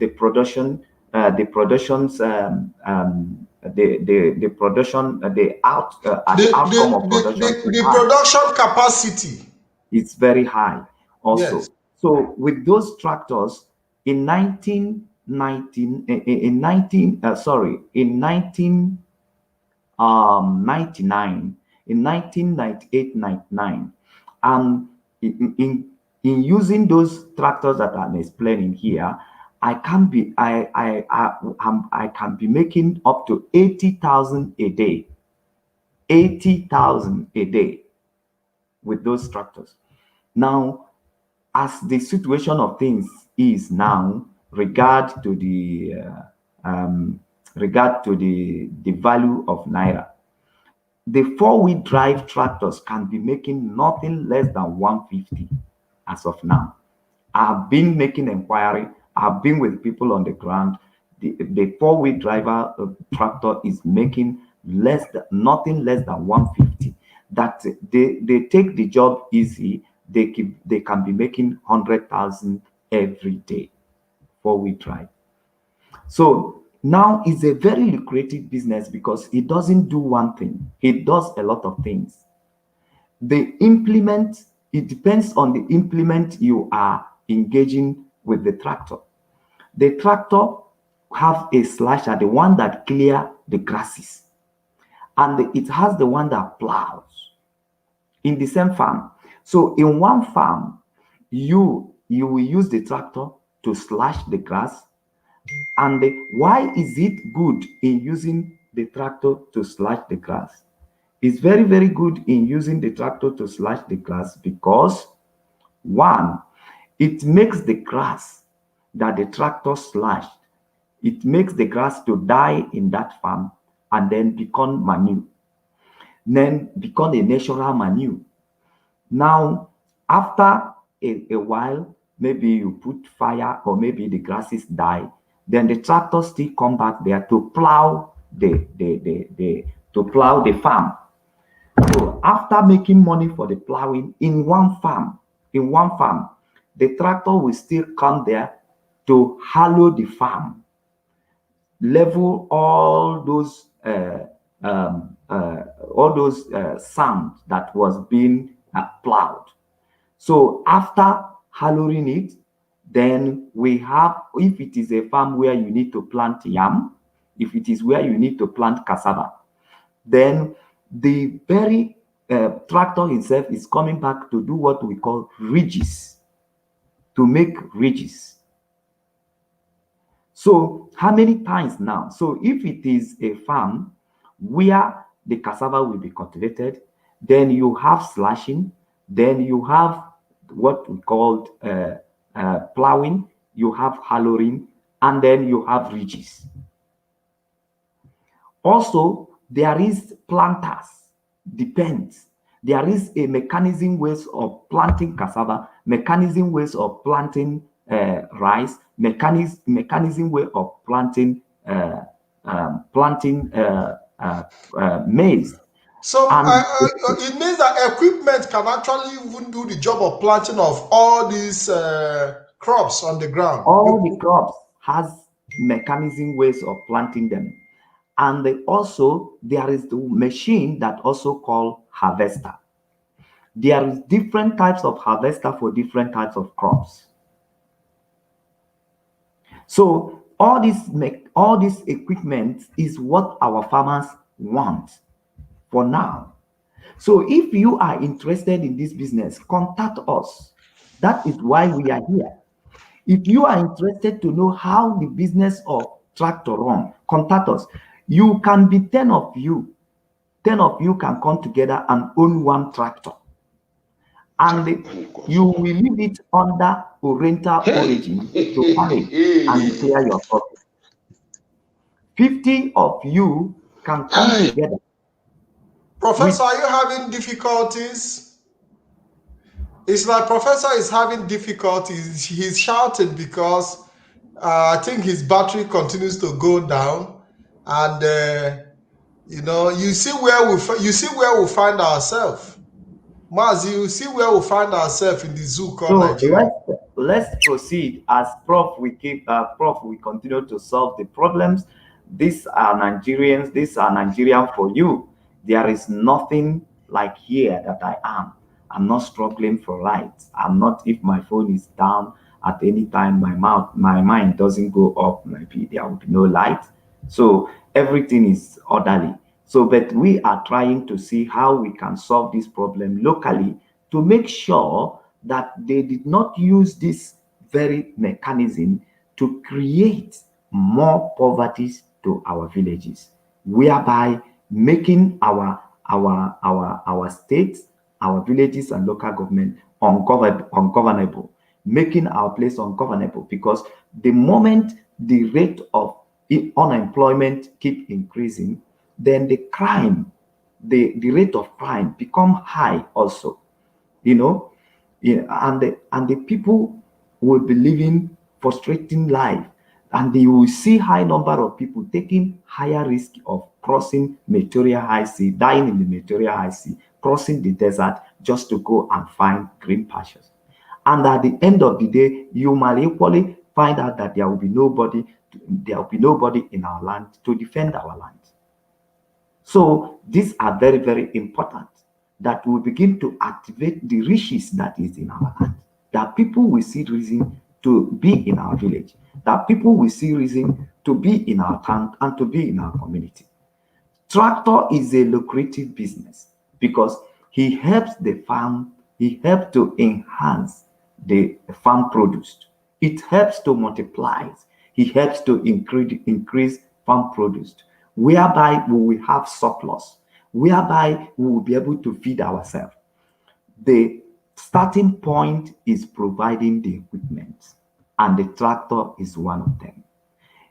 G: production, the outcome of production,
A: the production capacity
G: is very high also.
A: Yes.
G: So with those tractors in 1999, in using those tractors that I'm explaining here, I can be making up to 80,000 a day. 80,000 a day with those tractors. Now, as the situation of things is now, regard to the value of naira, the 4-wheel drive tractors can be making nothing less than 150 as of now. I've been making inquiry. I've been with people on the ground. The 4-wheel driver tractor is making nothing less than 150. That they take the job easy. They can be making 100,000 every day. 4-wheel drive. So now it's a very lucrative business because it doesn't do one thing. It does a lot of things. the implement, it depends on the implement you are engaging with the tractor. The tractor have a slasher, the one that clear the grasses, and it has the one that plows in the same farm. So in one farm, you will use the tractor to slash the grass. And why is it good in using the tractor to slash the grass? It's very, very good in using the tractor to slash the grass because, one, it makes the grass that the tractor slashed, it makes the grass to die in that farm and then become manure, then become a natural manure. Now, after a while, maybe you put fire or maybe the grasses die, then the tractor still come back there to plow the farm. So after making money for the plowing in one farm, the tractor will still come there to hallow the farm, level all those sand that was being plowed. So after hallowing it, then we have, if it is a farm where you need to plant yam, if it is where you need to plant cassava, then the very tractor itself is coming back to do what we call ridges, to make ridges. So how many times now? So if it is a farm where the cassava will be cultivated, then you have slashing, then you have what we called plowing, you have hallowing, and then you have ridges. Also, there is planters, depends. There is a mechanism ways of planting cassava, mechanism ways of planting rice, mechanism way of planting maize.
A: So it means that equipment can actually even do the job of planting of all these crops on the ground.
G: All the crops has mechanism ways of planting them. And also there is the machine that also called harvester. There is different types of harvester for different types of crops. So all this equipment is what our farmers want for now. So if you are interested in this business, contact us. That is why we are here. If you are interested to know how the business of tractor run, contact us. You can be 10 of you. 10 of you can come together and own one tractor. And you will leave it under parental origin to manage and declare your profit. 50 of you can come together.
A: Professor, are you having difficulties? It's like Professor is having difficulties. He's shouting because I think his battery continues to go down, and you see where we find ourselves. Mazi, you see where we find ourselves in the zoo called Nigeria.
G: Let's proceed as Prof. We continue to solve the problems. These are Nigerians. These are Nigerian for you. There is nothing like here that I am. I'm not struggling for light. I'm not, if my phone is down at any time, my mind doesn't go up, maybe there will be no light. So everything is orderly. So, but we are trying to see how we can solve this problem locally to make sure that they did not use this very mechanism to create more poverty to our villages, whereby making our states, our villages and local government ungovernable, making our place ungovernable, because the moment the rate of unemployment keep increasing, then the crime, the rate of crime become high also, and the people will be living frustrating life, and you will see high number of people taking higher risk of crossing Material High Sea, dying in the Material High Sea, crossing the desert just to go and find green pastures. And at the end of the day, you might equally find out that there will be nobody in our land to defend our land. So these are very, very important that will begin to activate the riches that is in our land. That people will see reason to be in our village. That people will see reason to be in our town and to be in our community. Tractor is a lucrative business because he helps the farm, he helps to enhance the farm produce. It helps to multiply. He helps to increase farm produce, whereby we will have surplus, whereby we will be able to feed ourselves. The starting point is providing the equipment, and the tractor is one of them.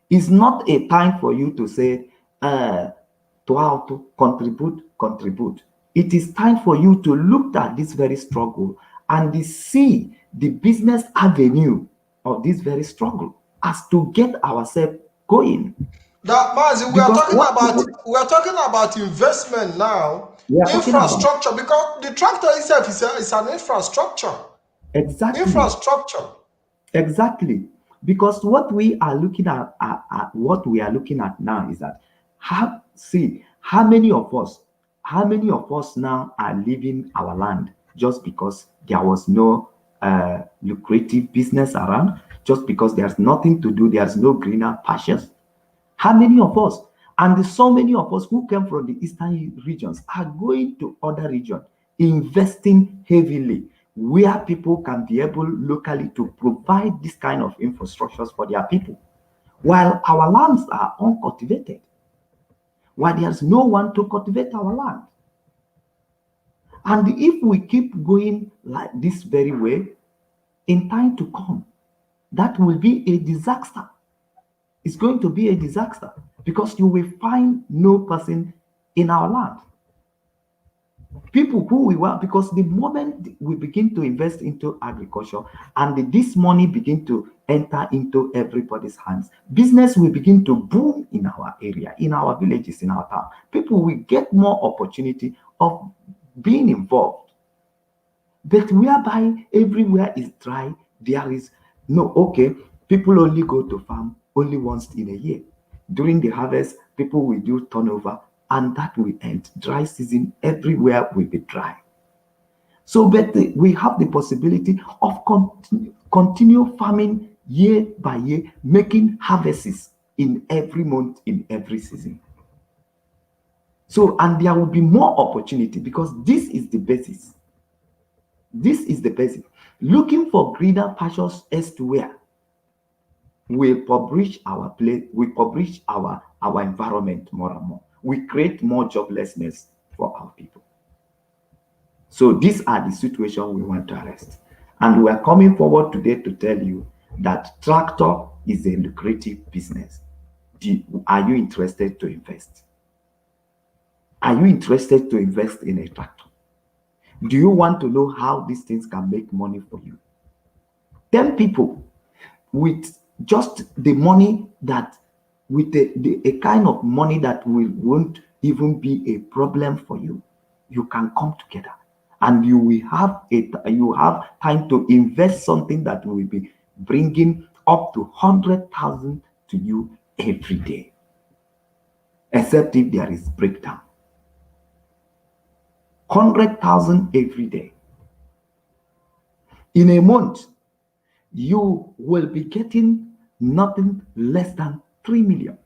G: It's not a time for you to say, to how to contribute. It is time for you to look at this very struggle and see the business avenue of this very struggle as to get ourselves going.
A: That Mazi, we are talking about investment now, infrastructure, because the tractor itself is an infrastructure.
G: Exactly.
A: Infrastructure.
G: Exactly. Because what we are looking at, now is that how many of us now are leaving our land just because there was no lucrative business around, just because there's nothing to do, there's no greener pastures. How many of us, and so many of us who came from the eastern regions, are going to other regions, investing heavily, where people can be able locally to provide this kind of infrastructures for their people, while our lands are uncultivated, while there's no one to cultivate our land. And if we keep going like this very way, in time to come, that will be a disaster. It's going to be a disaster because you will find no person in our land. People who we were, because the moment we begin to invest into agriculture and this money begin to enter into everybody's hands, business will begin to boom in our area, in our villages, in our town. People will get more opportunity of being involved. But whereby everywhere is dry, there is no, okay, people only go to farm only once in a year. During the harvest, people will do turnover, and that will end. Dry season, everywhere will be dry. So, but we have the possibility of continue farming year by year, making harvests in every month, in every season. So, and there will be more opportunity because this is the basis. This is the basis. Looking for greener pastures elsewhere will publish our place, we publish our environment more and more. We create more joblessness for our people. So these are the situations we want to arrest. And we are coming forward today to tell you that tractor is a lucrative business. Are you interested to invest? Are you interested to invest in a tractor? Do you want to know how these things can make money for you? 10 people with just the money that, with a kind of money that won't even be a problem for you, you can come together and you will have time to invest something that will be bringing up to 100,000 to you every day, except if there is breakdown. 100,000 every day. In a month, you will be getting nothing less than 3 million.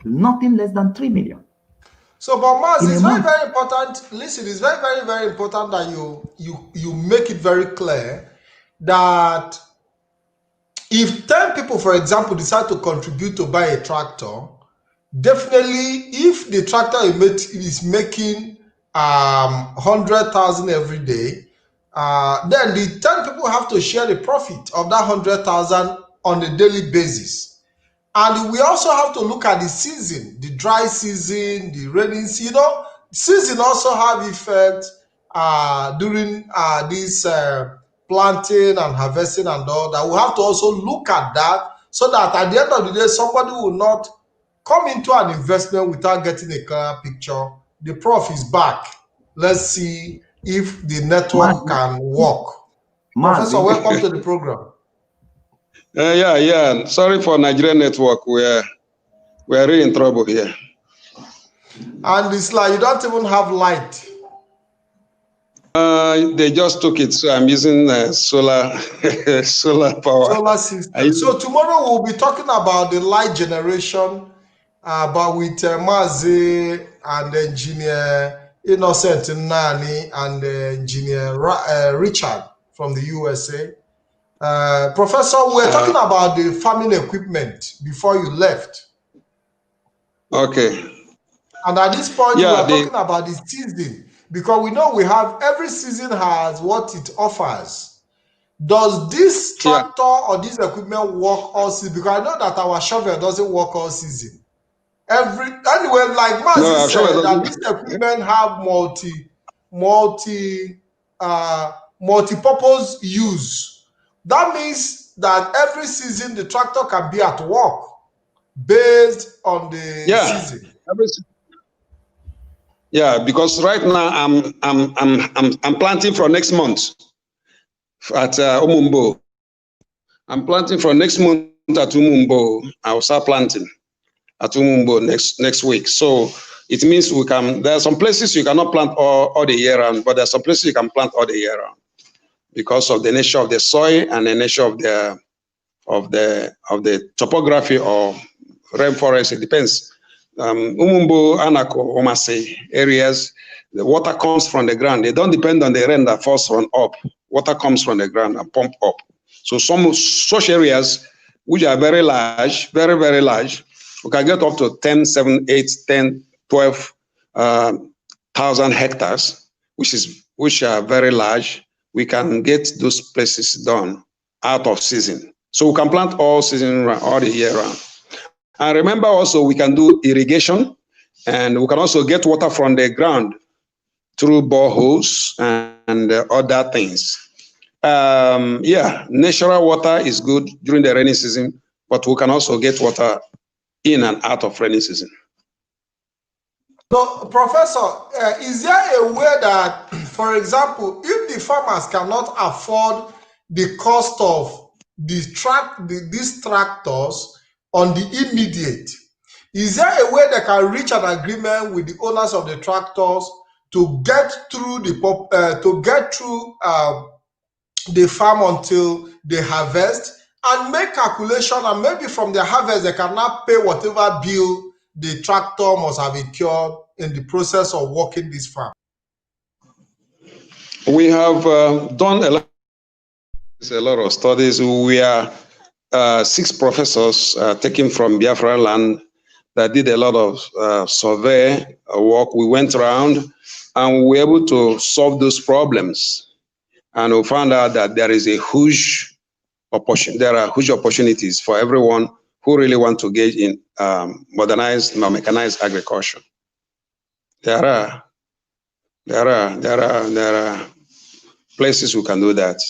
G: Nothing less than 3 million.
A: So, but Maz, it's very, very important. Listen, it's very, very, very important that you make it very clear that if 10 people, for example, decide to contribute to buy a tractor, definitely, if the tractor is making 100,000 every day, then the 10 people have to share the profit of that 100,000 on a daily basis. And we also have to look at the season, the dry season, the rainy season. Season also have effect during this planting and harvesting and all that. We have to also look at that so that at the end of the day, somebody will not come into an investment without getting a clear picture. The prof is back. Let's see if the network can work. Professor, welcome to the program.
F: Yeah. Sorry for Nigerian network. We're really in trouble here.
A: And it's like you don't even have light.
F: They just took it, so I'm using solar solar power.
A: Solar system. So tomorrow we'll be talking about the light generation, but with Mazi and Engineer Innocent Nani and Engineer Richard from the USA. Professor, we're talking about the farming equipment before you left.
F: Okay.
A: And at this point, we are talking about the season, because we know we have, every season has what it offers. Does this tractor or this equipment work all season? Because I know that our shovel doesn't work all season. Anyway, like Mazi said, that this equipment have multi-purpose use. That means that every season the tractor can be at work based on the season.
F: Yeah, because right now I'm planting for next month at Umumbo. I'm planting for next month at Umumbo. I'll start planting at Umumbo next week. So it means we can. There are some places you cannot plant all the year round, but there are some places you can plant all the year round because of the nature of the soil and the nature of the topography or rainforest. It depends. Umumbo, Anako, Omase areas, the water comes from the ground. They don't depend on the rain that falls from up. Water comes from the ground and pump up. So some such areas which are very large, very, very large, we can get up to 10, 7, 8, 10, 12,000 hectares, which are very large. We can get those places done out of season. So we can plant all season, all the year round. And remember also, we can do irrigation, and we can also get water from the ground through boreholes and other things. Natural water is good during the rainy season, but we can also get water in and out of rainy season.
A: So, Professor, is there a way that, for example, if the farmers cannot afford the cost of these tractors on the immediate, is there a way they can reach an agreement with the owners of the tractors to get through the farm until they harvest and make calculation, and maybe from the harvest they cannot pay whatever bill the tractor must have incurred in the process of working this farm?
F: We have done a lot of studies. We are 6 professors taken from Biafra land that did a lot of survey work. We went around and we were able to solve those problems. And we found out that there is a huge opportunity. There are huge opportunities for everyone who really want to engage in modernized, mechanized agriculture. There are places we can do that.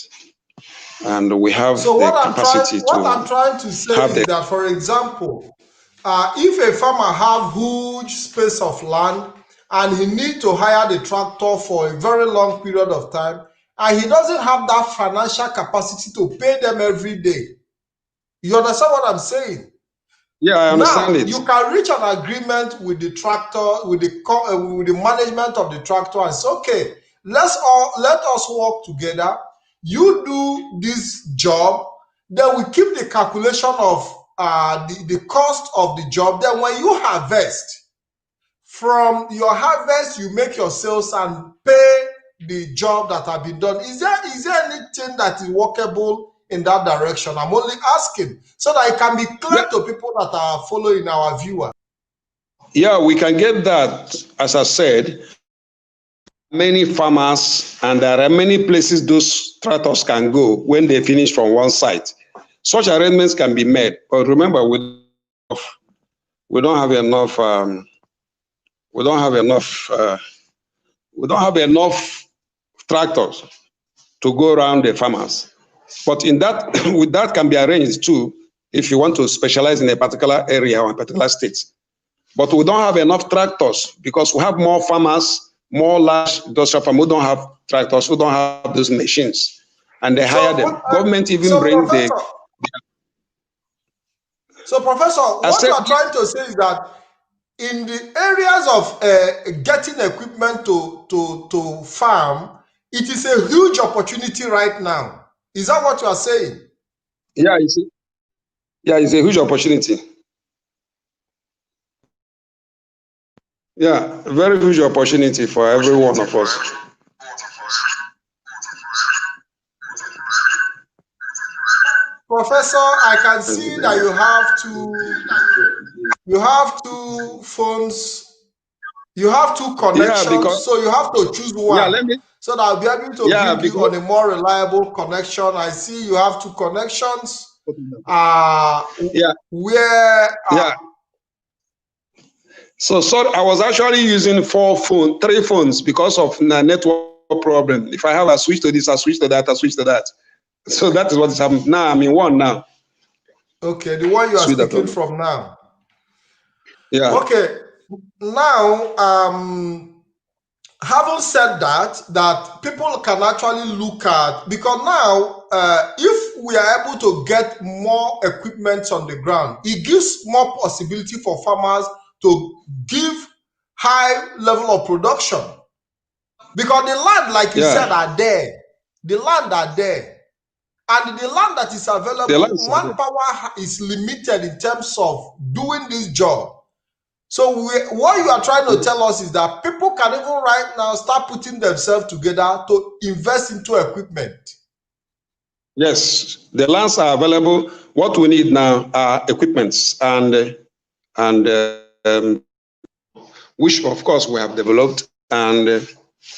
F: And we have the capacity to.
A: What I'm trying to say is that, for example, if a farmer have huge space of land and he need to hire the tractor for a very long period of time, and he doesn't have that financial capacity to pay them every day. You understand what I'm saying?
F: Yeah, I understand it.
A: You can reach an agreement with the tractor, with the management of the tractor, and say, okay, let us work together. You do this job, then we keep the calculation of the cost of the job. Then when you harvest, from your harvest, you make your sales and pay the job that have been done. Is there anything that is workable in that direction? I'm only asking so that it can be clear to people that are following our viewer.
F: Yeah, we can get that. As I said, many farmers, and there are many places those tractors can go when they finish from one site. Such arrangements can be made, but remember, we don't have enough. We don't have enough tractors to go around the farmers. But in that, with that can be arranged too, if you want to specialize in a particular area or a particular state. But we don't have enough tractors because we have more farmers, more large industrial farmers who don't have tractors, who don't have those machines, and they hire them. Government even bring the.
A: So, Professor, what you are trying to say is that in the areas of getting equipment to farm, it is a huge opportunity right now. Is that what you are saying?
F: Yeah, it's a huge opportunity. Yeah, very huge opportunity for every one of us.
A: Professor, I can see that you have two phones. You have two connections,
F: Yeah, because
A: so you have to choose one.
F: let me.
A: So that I'll be able to
F: Yeah,
A: bring you
F: because
A: on a more reliable connection. I see you have two connections.
F: yeah,
A: Where
F: yeah. So I was actually using three phones because of the network problem. If I have a switch to this, I switch to that, I switch to that. So that is what is happening. Now I'm in one now.
A: Okay, the one you are
F: Switch that
A: speaking
F: on.
A: from now.
F: Yeah.
A: Okay, now having said that people can actually look at, because now if we are able to get more equipment on the ground, it gives more possibility for farmers to give high level of production, because the land, like you said, are there. The land are there, and the land that is available, manpower is limited in terms of doing this job. So what you are trying to tell us is that people can even right now start putting themselves together to invest into equipment.
F: Yes, the lands are available. What we need now are equipments and which of course we have developed, and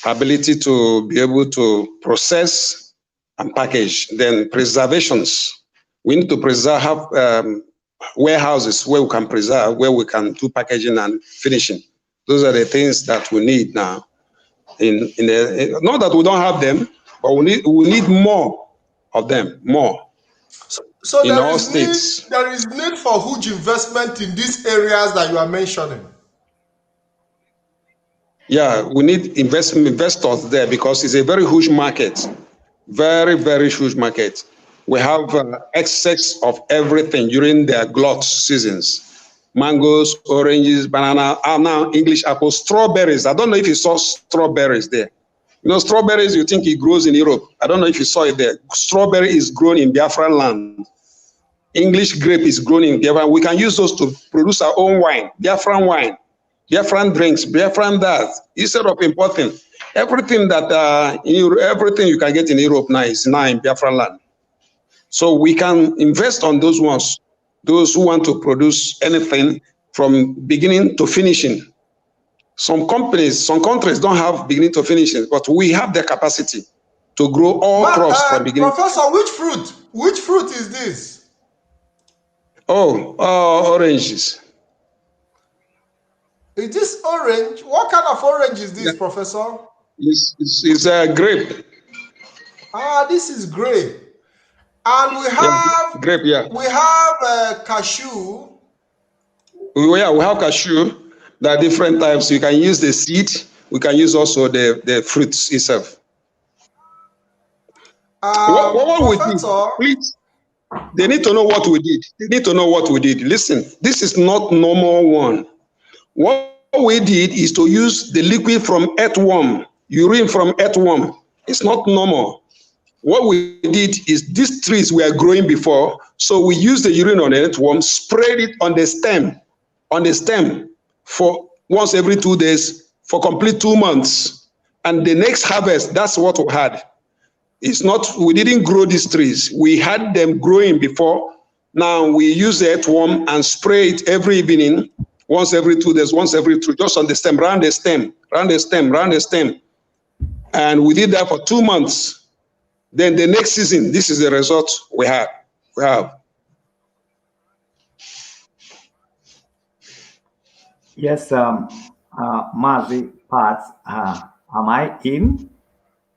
F: ability to be able to process and package. Then preservations. We need to have warehouses where we can preserve, where we can do packaging and finishing. Those are the things that we need now. Not that we don't have them, but we need more of them, more.
A: So
F: in all states.
A: There is need for huge investment in these areas that you are mentioning.
F: Yeah, we need investors there because it's a very huge market, very, very huge market. We have excess of everything during their glut seasons. Mangoes, oranges, banana, now English apples, strawberries. I don't know if you saw strawberries there. You know, strawberries, you think it grows in Europe. I don't know if you saw it there. Strawberry is grown in BIAFRA land. English grape is grown in Biafra. We can use those to produce our own wine, Biafran wine, Biafran drinks, Biafran that, instead of importing. Everything that everything you can get in Europe now is now in Biafran land. So we can invest on those ones, those who want to produce anything from beginning to finishing. Some countries don't have beginning to finishing, but we have the capacity to grow all crops from beginning.
A: Professor, which fruit is this?
F: Oranges.
A: Is this orange? What kind of orange is this, Professor?
F: It's a grape.
A: This is grape. And we have
F: grape,
A: we have cashew.
F: We have cashew. There are different types. You can use the seed. We can use also the fruits itself. What we did, please. They need to know what we did. They need to know what we did. Listen, this is not normal one. What we did is to use the liquid from earthworm, urine from earthworm. It's not normal. What we did is these trees were growing before, so we used the urine on the earthworm, sprayed it on the stem for once every 2 days for complete 2 months. And the next harvest, that's what we had. It's not, we didn't grow these trees. We had them growing before. Now we use the earthworm and spray it every evening, once every 2 days, once every 3, just on the stem, round the stem, round the stem, round the stem. And we did that for 2 months. Then the next season, this is the result we have.
G: Yes, Mazi Pat, am I in?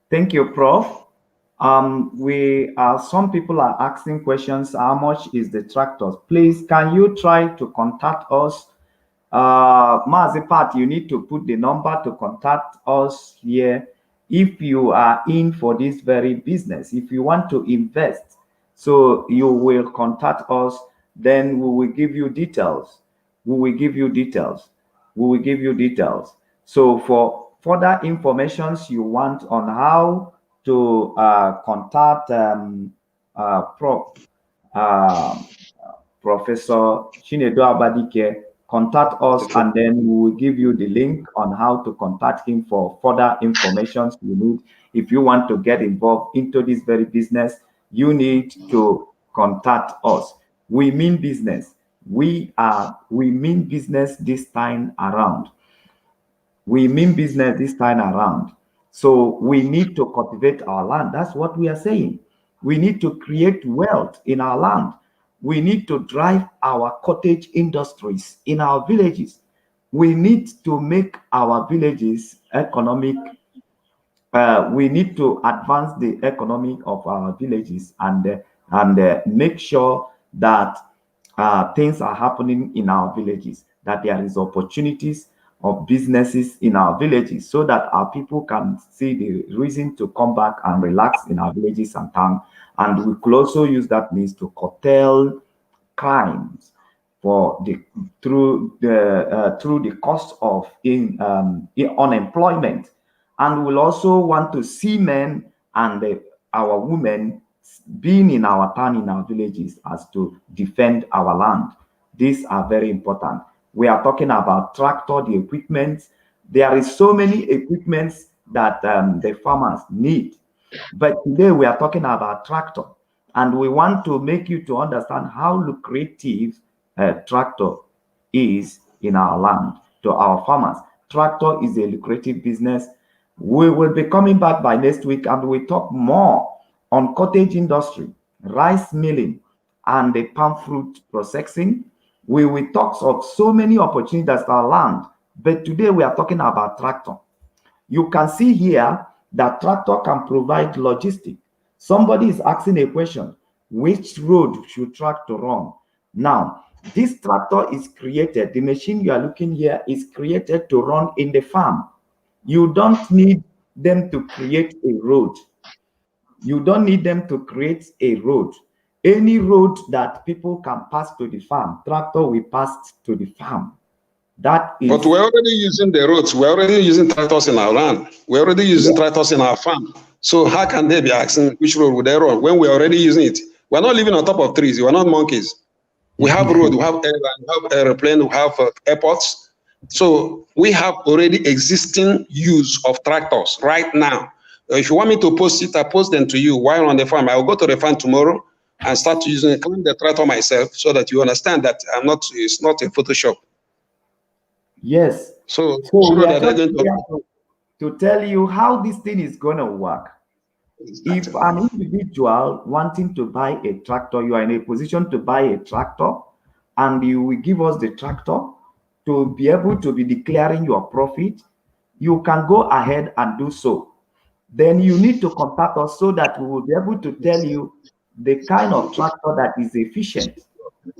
G: Thank you, Prof. Some people are asking questions. How much is the tractors? Please, can you try to contact us? Mazi Pat, you need to put the number to contact us here if you are in for this very business. If you want to invest, so you will contact us, then we will give you details. We will give you details. So for further informations you want on how to contact Professor Chinedu Abadike, contact us, and then we will give you the link on how to contact him for further information you need. If you want to get involved into this very business, you need to contact us. We mean business. We mean business this time around. We mean business this time around. So we need to cultivate our land. That's what we are saying. We need to create wealth in our land. We need to drive our cottage industries in our villages. We need to make our villages economic. We need to advance the economy of our villages and make sure that things are happening in our villages, that there is opportunities of businesses in our villages, so that our people can see the reason to come back and relax in our villages and town. And we could also use that means to curtail crimes for the through the cost of unemployment. And we'll also want to see men and our women being in our town, in our villages, as to defend our land. These are very important. We are talking about tractor, the equipment. There is so many equipments that the farmers need. But today we are talking about tractor. And we want to make you to understand how lucrative tractor is in our land to our farmers. Tractor is a lucrative business. We will be coming back by next week, and we talk more on cottage industry, rice milling, and the palm fruit processing. We will talk of so many opportunities that are land, but today we are talking about tractor. You can see here that tractor can provide logistics. Somebody is asking a question: which road should tractor run? Now, this tractor is created, the machine you are looking here is created to run in the farm. You don't need them to create a road. You don't need them to create a road. Any road that people can pass to the farm, tractor will pass to the farm. That is.
F: But we're already using the roads. We're already using tractors in our land. We're already using tractors in our farm. So how can they be asking which road would they run when we're already using it? We're not living on top of trees. We're not monkeys. We have road, we have airline, we have airplane, we have airports. So we have already existing use of tractors right now. If you want me to post it, I post them to you while on the farm. I will go to the farm tomorrow and start using the tractor myself, so that you understand that it's not a Photoshop.
G: Yes.
F: So
G: we are just here to tell you how this thing is going to work. If an individual wanting to buy a tractor, you are in a position to buy a tractor, and you will give us the tractor to be able to be declaring your profit, you can go ahead and do so. Then you need to contact us so that we will be able to tell you the kind of tractor that is efficient,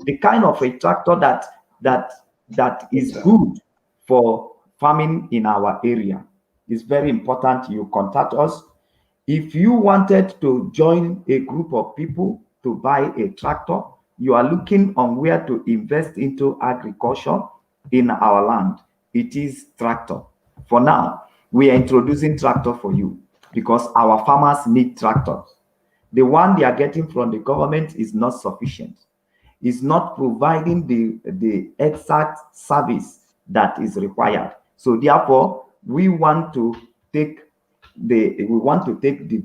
G: the kind of a tractor that is good for farming in our area. It's very important you contact us. If you wanted to join a group of people to buy a tractor, you are looking on where to invest into agriculture in our land, it is tractor. For now, we are introducing tractor for you because our farmers need tractors. The one they are getting from the government is not sufficient. It's not providing the exact service that is required. So therefore, we want to take the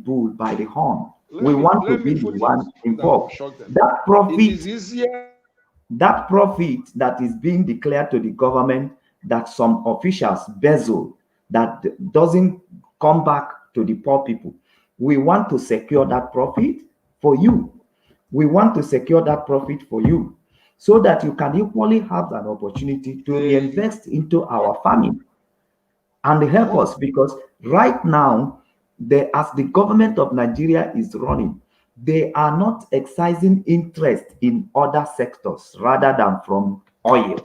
G: bull by the horn. We want to be the one involved. That profit that is being declared to the government, that some officials bezzle, that doesn't come back to the poor people. We want to secure that profit for you. We want to secure that profit for you, so that you can equally have an opportunity to invest into our farming and help us, because right now, as the government of Nigeria is running, they are not exercising interest in other sectors rather than from oil.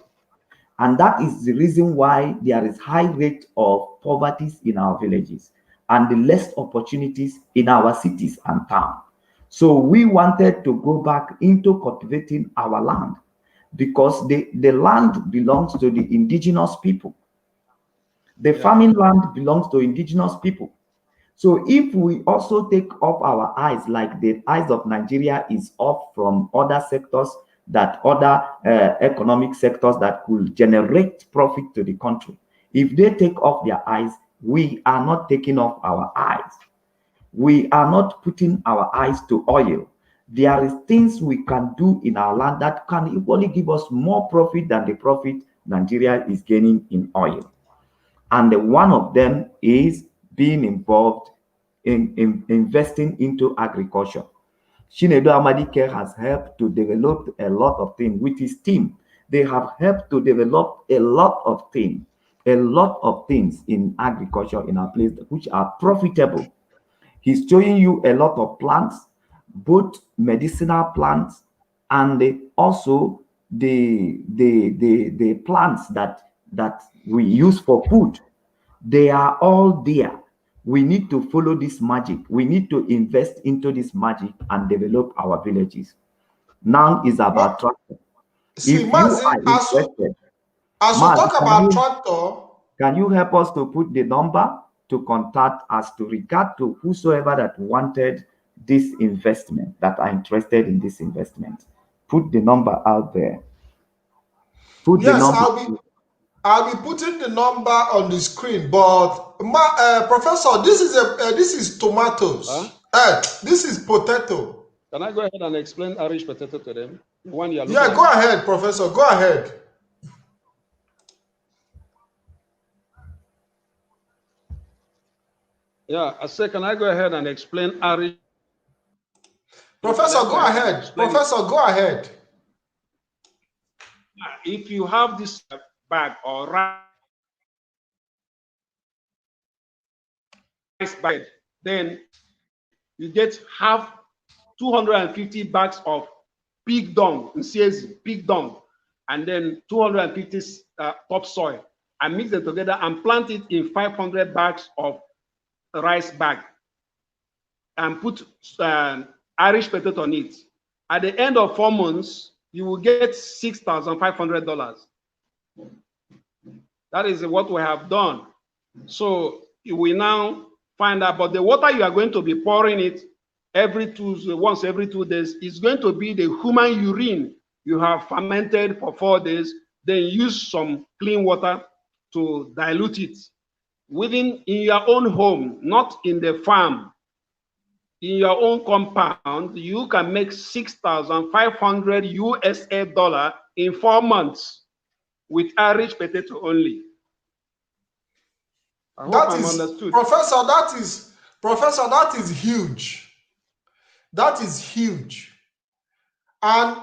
G: And that is the reason why there is high rate of poverty in our villages and the less opportunities in our cities and towns. So we wanted to go back into cultivating our land, because the land belongs to the indigenous people. The farming land belongs to indigenous people. So if we also take off our eyes, like the eyes of Nigeria is off from other sectors, that other economic sectors that could generate profit to the country. If they take off their eyes, we are not taking off our eyes. We are not putting our eyes to oil. There is things we can do in our land that can equally give us more profit than the profit Nigeria is gaining in oil. And one of them is being involved in investing into agriculture. Shinedo Amadike has helped to develop a lot of things with his team. They have helped to develop a lot of things in agriculture in our place which are profitable. He's showing you a lot of plants, both medicinal plants and also the plants that we use for food. They are all there. We need to follow this magic. We need to invest into this magic and develop our villages. Now is about tractor.
A: See,
G: If you
A: Mazi,
G: are interested,
A: as we talk about tractor,
G: can you help us to put the number to contact us to regard to whosoever that wanted this investment, that are interested in this investment? Put the number out there. Put the
A: yes,
G: number.
A: I'll be putting the number on the screen. But Professor, this is tomatoes.
F: Huh?
A: This is potato.
F: Can I go ahead and explain Irish potato to them? The one you're
A: Yeah, go ahead, Professor. Go ahead.
F: Yeah, I say, can I go ahead and explain Irish?
A: Professor, go ahead. Professor, go ahead.
F: If you have this bag or rice bag, then you get half 250 bags of pig dung, pig dung, and then 250 topsoil, and mix them together and plant it in 500 bags of rice bag, and put Irish potato on it. At the end of 4 months, you will get $6,500. That is what we have done. So we now find out, but the water you are going to be pouring it once every 2 days is going to be the human urine you have fermented for 4 days. Then use some clean water to dilute it in your own home, not in the farm. In your own compound, you can make $6,500 in 4 months with Irish potato only. I hope I'm understood.
A: Professor, that is huge. That is huge. And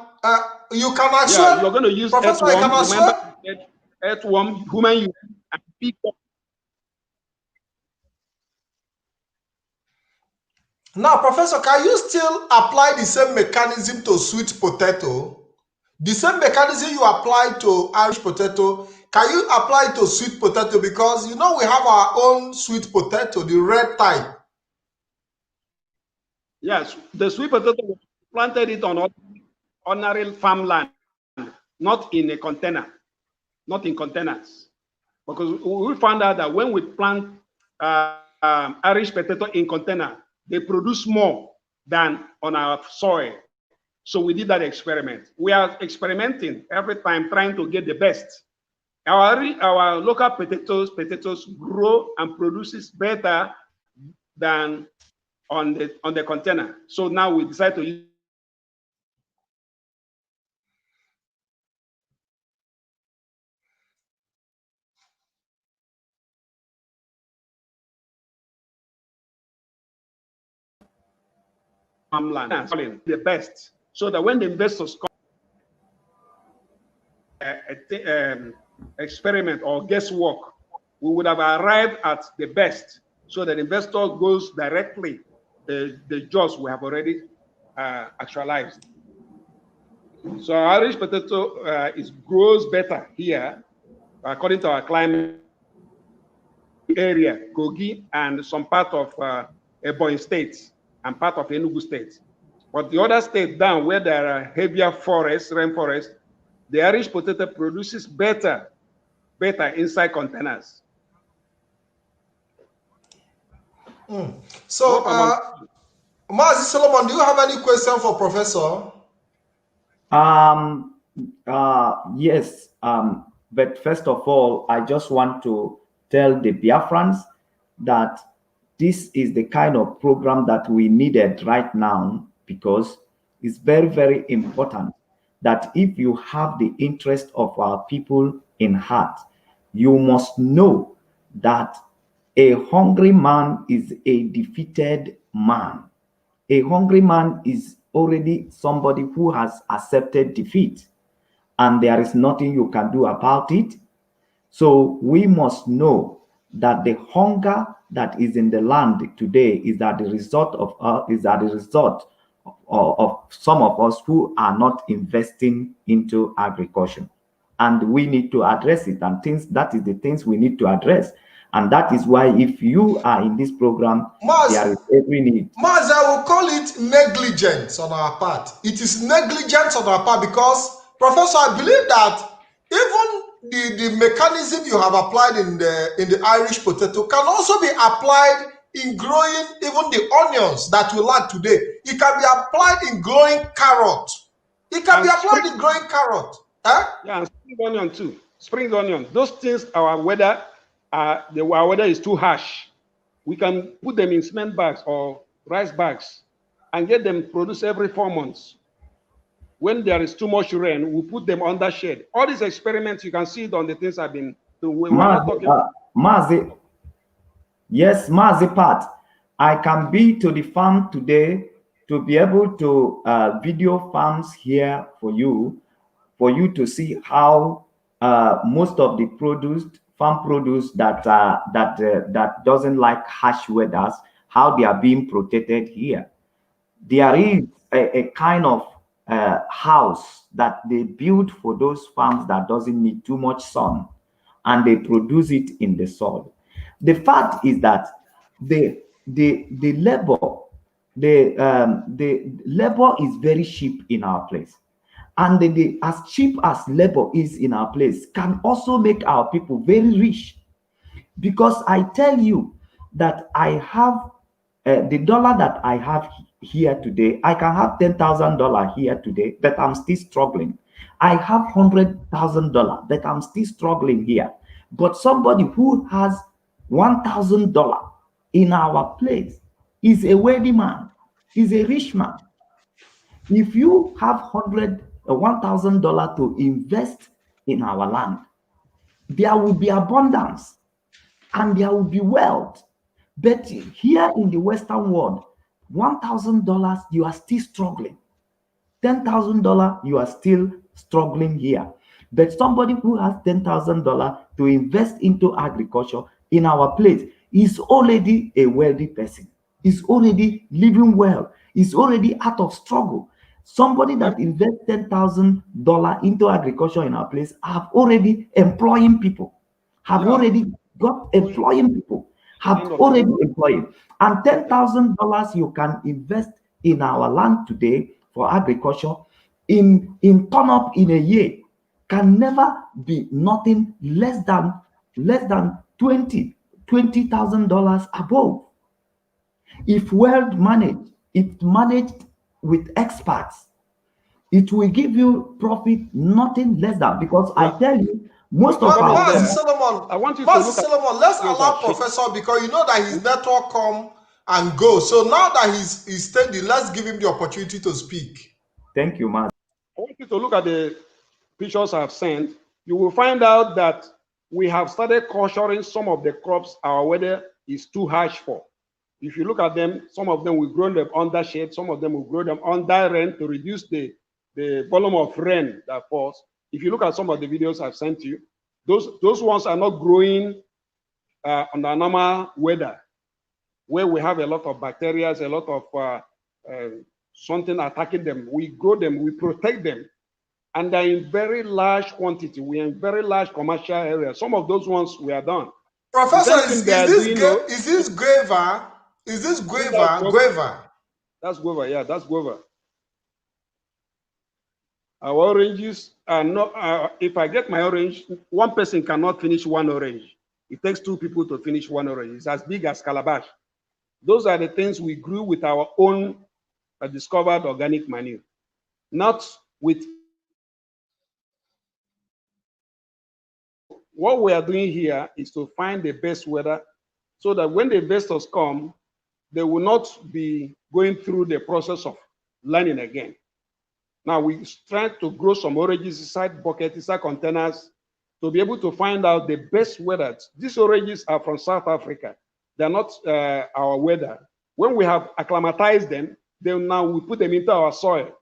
A: you can actually.
F: Yeah, you're going to use
A: Professor,
F: earthworm. Remember, earthworm, human urine, and pig.
A: Now, Professor, can you still apply the same mechanism to sweet potato? The same mechanism you apply to Irish potato, can you apply it to sweet potato? Because, you know, we have our own sweet potato, the red type.
F: Yes, the sweet potato, we planted it on ordinary farmland, not in a container, not in containers. Because we found out that when we plant Irish potato in container, they produce more than on our soil. So we did that experiment. We are experimenting every time, trying to get the best. Our local potatoes grow and produces better than on the container. So now we decide to use farmland, the best, so that when the investors come, experiment or guesswork, we would have arrived at the best, so that the investor goes directly the jobs we have already actualized. So Irish potato grows better here, according to our climate area, Kogi, and some part of Ebonyi State and part of Enugu State. But the other states down where there are heavier forests, rainforests, the Irish potato produces better inside containers.
A: So, Mazi Solomon, do you have any question for Professor?
G: Yes. But first of all, I just want to tell the Biafrans that this is the kind of program that we needed right now, because it's very, very important that if you have the interest of our people in heart, you must know that a hungry man is a defeated man. A hungry man is already somebody who has accepted defeat, and there is nothing you can do about it. So we must know that the hunger that is in the land today is that the result of some of us who are not investing into agriculture, and we need to address it. And that is the things we need to address. And that is why, if you are in this program, there is every need.
A: Maz, I will call it negligence on our part. It is negligence on our part because, Professor, I believe that even the mechanism you have applied in the Irish potato can also be applied in growing even the onions that we like today. It can be applied in growing carrot. It can be applied in growing carrot.
F: Yeah, and spring onion too. Spring onion. Those things, our weather is too harsh. We can put them in cement bags or rice bags and get them produced every 4 months. When there is too much rain, we put them under shade. All these experiments, you can see it on the things I've been doing.
G: Mazi Pat, I can be to the farm today to be able to video farms here for you to see how most of the farm produce that doesn't like harsh weathers, how they are being protected here. There is a kind of house that they build for those farms that doesn't need too much sun, and they produce it in the soil. The fact is that the labor is very cheap in our place, and as cheap as labor is in our place can also make our people very rich. Because I tell you that I have the dollar that I have here today, I can have $10,000 here today, but I'm still struggling. I have $100,000, but I'm still struggling here. But somebody who has $1,000 in our place is a wealthy man, is a rich man. If you have $1,000 to invest in our land, there will be abundance and there will be wealth. But here in the Western world, $1,000, you are still struggling. $10,000, you are still struggling here. But somebody who has $10,000 to invest into agriculture in our place is already a wealthy person, is already living well, is already out of struggle. Somebody that invests $10,000 into agriculture in our place have already employing people, already got employing people, have already employed. And $10,000 you can invest in our land today for agriculture in turn up in a year can never be nothing less than $20,000 above. If well managed, if managed with experts, it will give you profit nothing less than, because I tell you, most of our
A: Solomon, I want you to look Solomon, let's allow Professor, because you know that his network come and go. So now that he's steady, let's give him the opportunity to speak.
G: Thank you, man.
F: I want you to look at the pictures I've sent. You will find out that we have started culturing some of the crops our weather is too harsh for. If you look at them, some of them we grow them under shade, some of them we grow them under rain to reduce the volume of rain that falls. If you look at some of the videos I've sent you, those ones are not growing under normal weather, where we have a lot of bacteria, a lot of something attacking them. We grow them, we protect them, and they're in very large quantity. We're in very large commercial areas. Some of those ones we are done.
A: Professor, is this guava? Is this guava? Guava.
F: That's guava, yeah, that's guava. Our oranges are not, if I get my orange, one person cannot finish one orange. It takes two people to finish one orange. It's as big as Calabash. Those are the things we grew with our own discovered organic manure, not with. What we are doing here is to find the best weather so that when the investors come, they will not be going through the process of learning again. Now we try to grow some oranges inside buckets, inside containers, to be able to find out the best weather. These oranges are from South Africa. They're not our weather. When we have acclimatized them, then now we put them into our soil.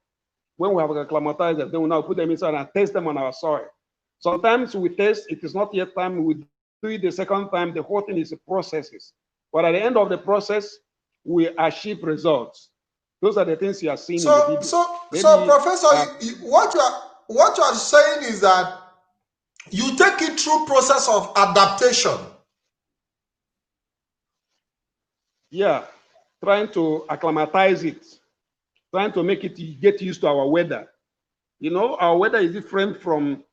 F: When we have acclimatized them, then we now put them inside and test them on our soil. Sometimes we test, it is not yet time, we do it the second time, the whole thing is processes. But at the end of the process, we achieve results. Those are the things you are seeing in the video.
A: So Professor, what you are saying is that you take it through process of adaptation.
F: Yeah, trying to acclimatize it, trying to make it get used to our weather. You know, our weather is different from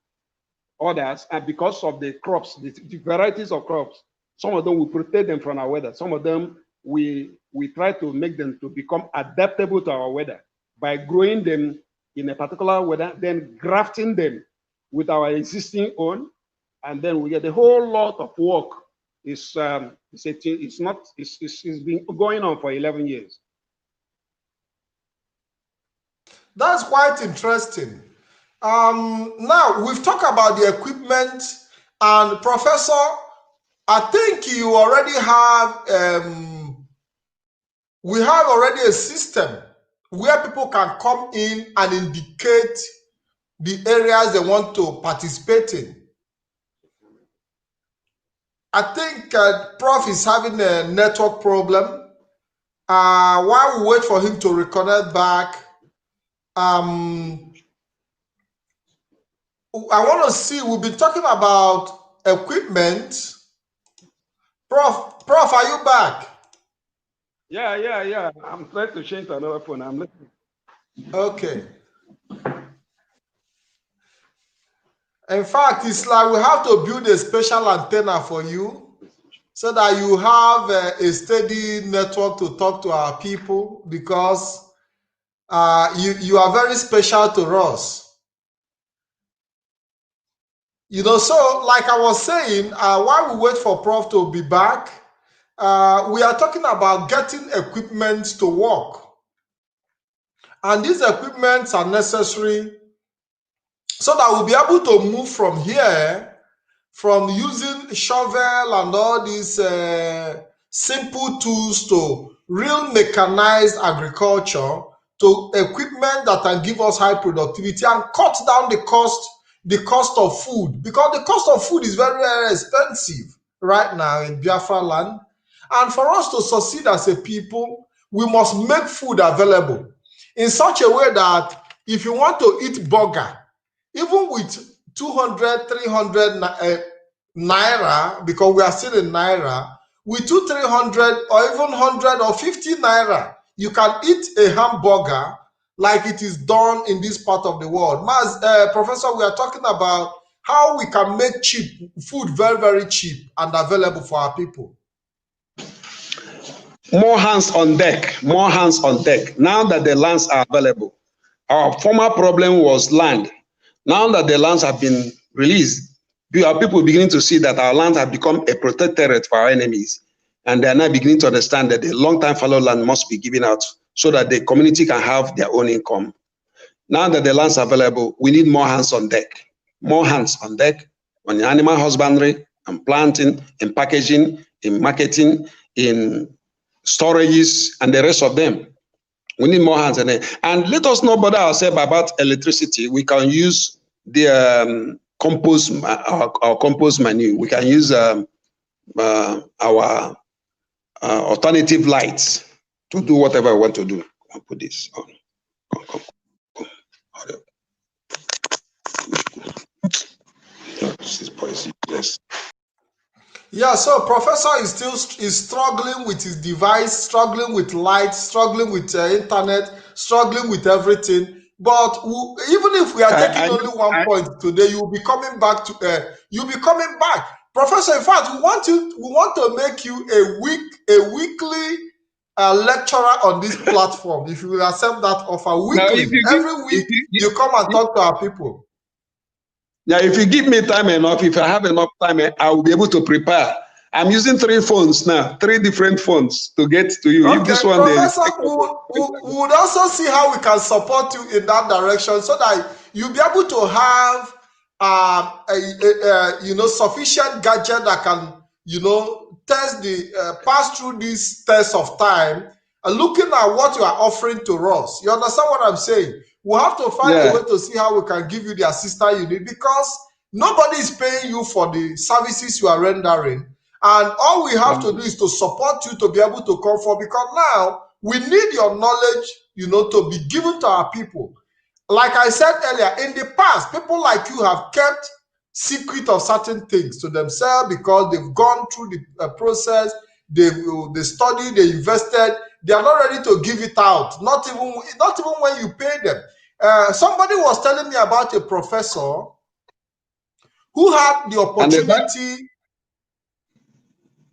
F: others, and because of the crops, the varieties of crops, some of them we protect them from our weather. Some of them we try to make them to become adaptable to our weather by growing them in a particular weather, then grafting them with our existing own, and then we get the whole lot of work. It's been going on for 11 years.
A: That's quite interesting. Now we've talked about the equipment, and Professor, I think you already have we have already a system where people can come in and indicate the areas they want to participate in. I think Prof is having a network problem. While we wait for him to reconnect back, I want to see, we've been talking about equipment. Prof, are you back?
F: Yeah. I'm trying to change to another phone. I'm listening.
A: Okay. In fact, it's like we have to build a special antenna for you so that you have a steady network to talk to our people, because you are very special to us. You know, so like I was saying, while we wait for Prof to be back, we are talking about getting equipment to work. And these equipments are necessary so that we'll be able to move from here, from using shovel and all these simple tools to real mechanized agriculture, to equipment that can give us high productivity and cut down the cost of food, because the cost of food is very, very expensive right now in Biafra land. And for us to succeed as a people, we must make food available in such a way that if you want to eat burger, even with 200, 300 naira, because we are still in naira, with 200, 300 or even 100 or 50 naira, you can eat a hamburger like it is done in this part of the world. Professor, we are talking about how we can make cheap food very, very cheap and available for our people.
F: More hands on deck, more hands on deck. Now that the lands are available, our former problem was land. Now that the lands have been released, our people beginning to see that our lands have become a protectorate for our enemies. And they are now beginning to understand that the long-time fallow land must be given out so that the community can have their own income. Now that the lands are available, we need more hands on deck. More hands on deck on the animal husbandry and planting, in packaging, in marketing, in storages, and the rest of them. We need more hands on it. And let us not bother ourselves about electricity. We can use the our compost manure. We can use our alternative lights to do whatever we want to do. I'll put this on. This is policy. Yes.
A: Yeah, so Professor is struggling with his device, struggling with lights, struggling with internet, struggling with everything. But even if we are taking only 1 point today, you'll be coming back to you'll be coming back, Professor. In fact, we want to make you a weekly lecturer on this platform if you will accept that offer weekly. Every week you come and talk to our people.
F: Yeah, if you give me time enough, if I have enough time, I will be able to prepare. I'm using 3 phones now, 3 different phones to get to you.
A: Okay,
F: if this one
A: Professor, we would also see how we can support you in that direction so that you'll be able to have sufficient gadget that can test the pass through this test of time and looking at what you are offering to us. You understand what I'm saying? We'll have to find a way to see how we can give you the assistance you need, because nobody is paying you for the services you are rendering. And all we have to do is to support you to be able to come forward, because now we need your knowledge, to be given to our people. Like I said earlier, in the past, people like you have kept secret of certain things to themselves because they've gone through the process, they studied, they invested. They are not ready to give it out, not even when you pay them. Somebody was telling me about a professor who had the opportunity.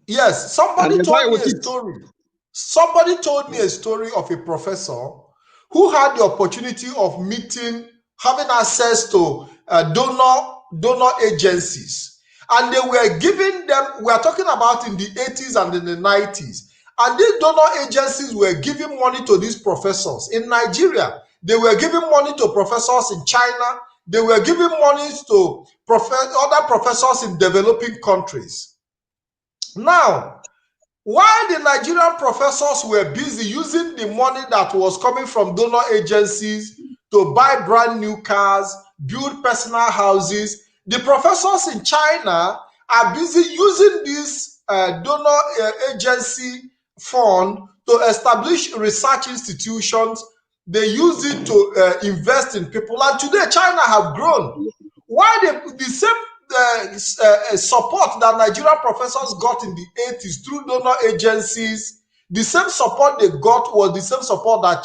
A: Yes, somebody told me a story. Somebody told me a story of a professor who had the opportunity of having access to donor agencies. And they were giving them, we are talking about in the 80s and in the 90s. And these donor agencies were giving money to these professors. In Nigeria, they were giving money to professors in China. They were giving money to other professors in developing countries. Now, while the Nigerian professors were busy using the money that was coming from donor agencies to buy brand new cars, build personal houses, the professors in China are busy using this donor agency fund to establish research institutions. They use it to invest in people. And today, China have grown. Why the same support that Nigerian professors got in the 80s through donor agencies, the same support they got was the same support that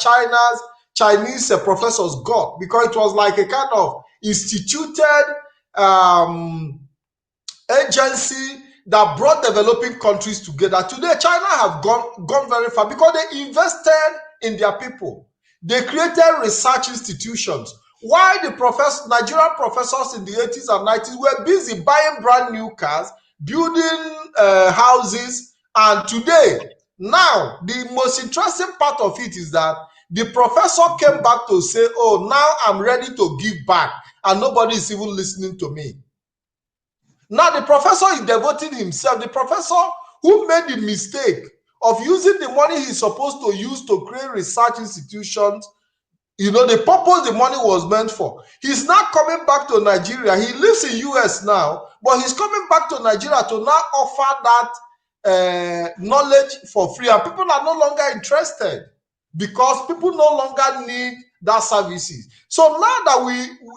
A: Chinese professors got, because it was like a kind of instituted agency that brought developing countries together. Today, China have gone very far because they invested in their people. They created research institutions. While the Nigerian professors in the 80s and 90s were busy buying brand new cars, building houses, and today, now, the most interesting part of it is that the professor came back to say, oh, now I'm ready to give back, and nobody is even listening to me. Now, the professor is devoting himself, the professor who made the mistake of using the money he's supposed to use to create research institutions, the purpose the money was meant for. He's now coming back to Nigeria. He lives in US now, but he's coming back to Nigeria to now offer that knowledge for free. And people are no longer interested because people no longer need that services. So now that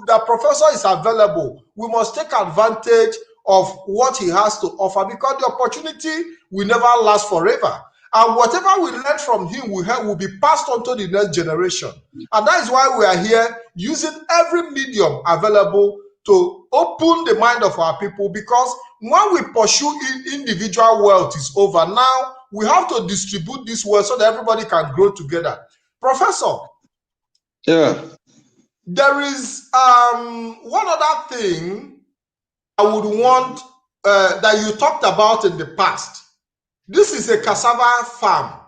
A: the professor is available, we must take advantage of what he has to offer, because the opportunity will never last forever. And whatever we learn from him will be passed on to the next generation. And that is why we are here using every medium available to open the mind of our people, because when we pursue individual wealth is over, now we have to distribute this wealth so that everybody can grow together. Professor, there is one other thing I would want that you talked about in the past. This is a cassava farm,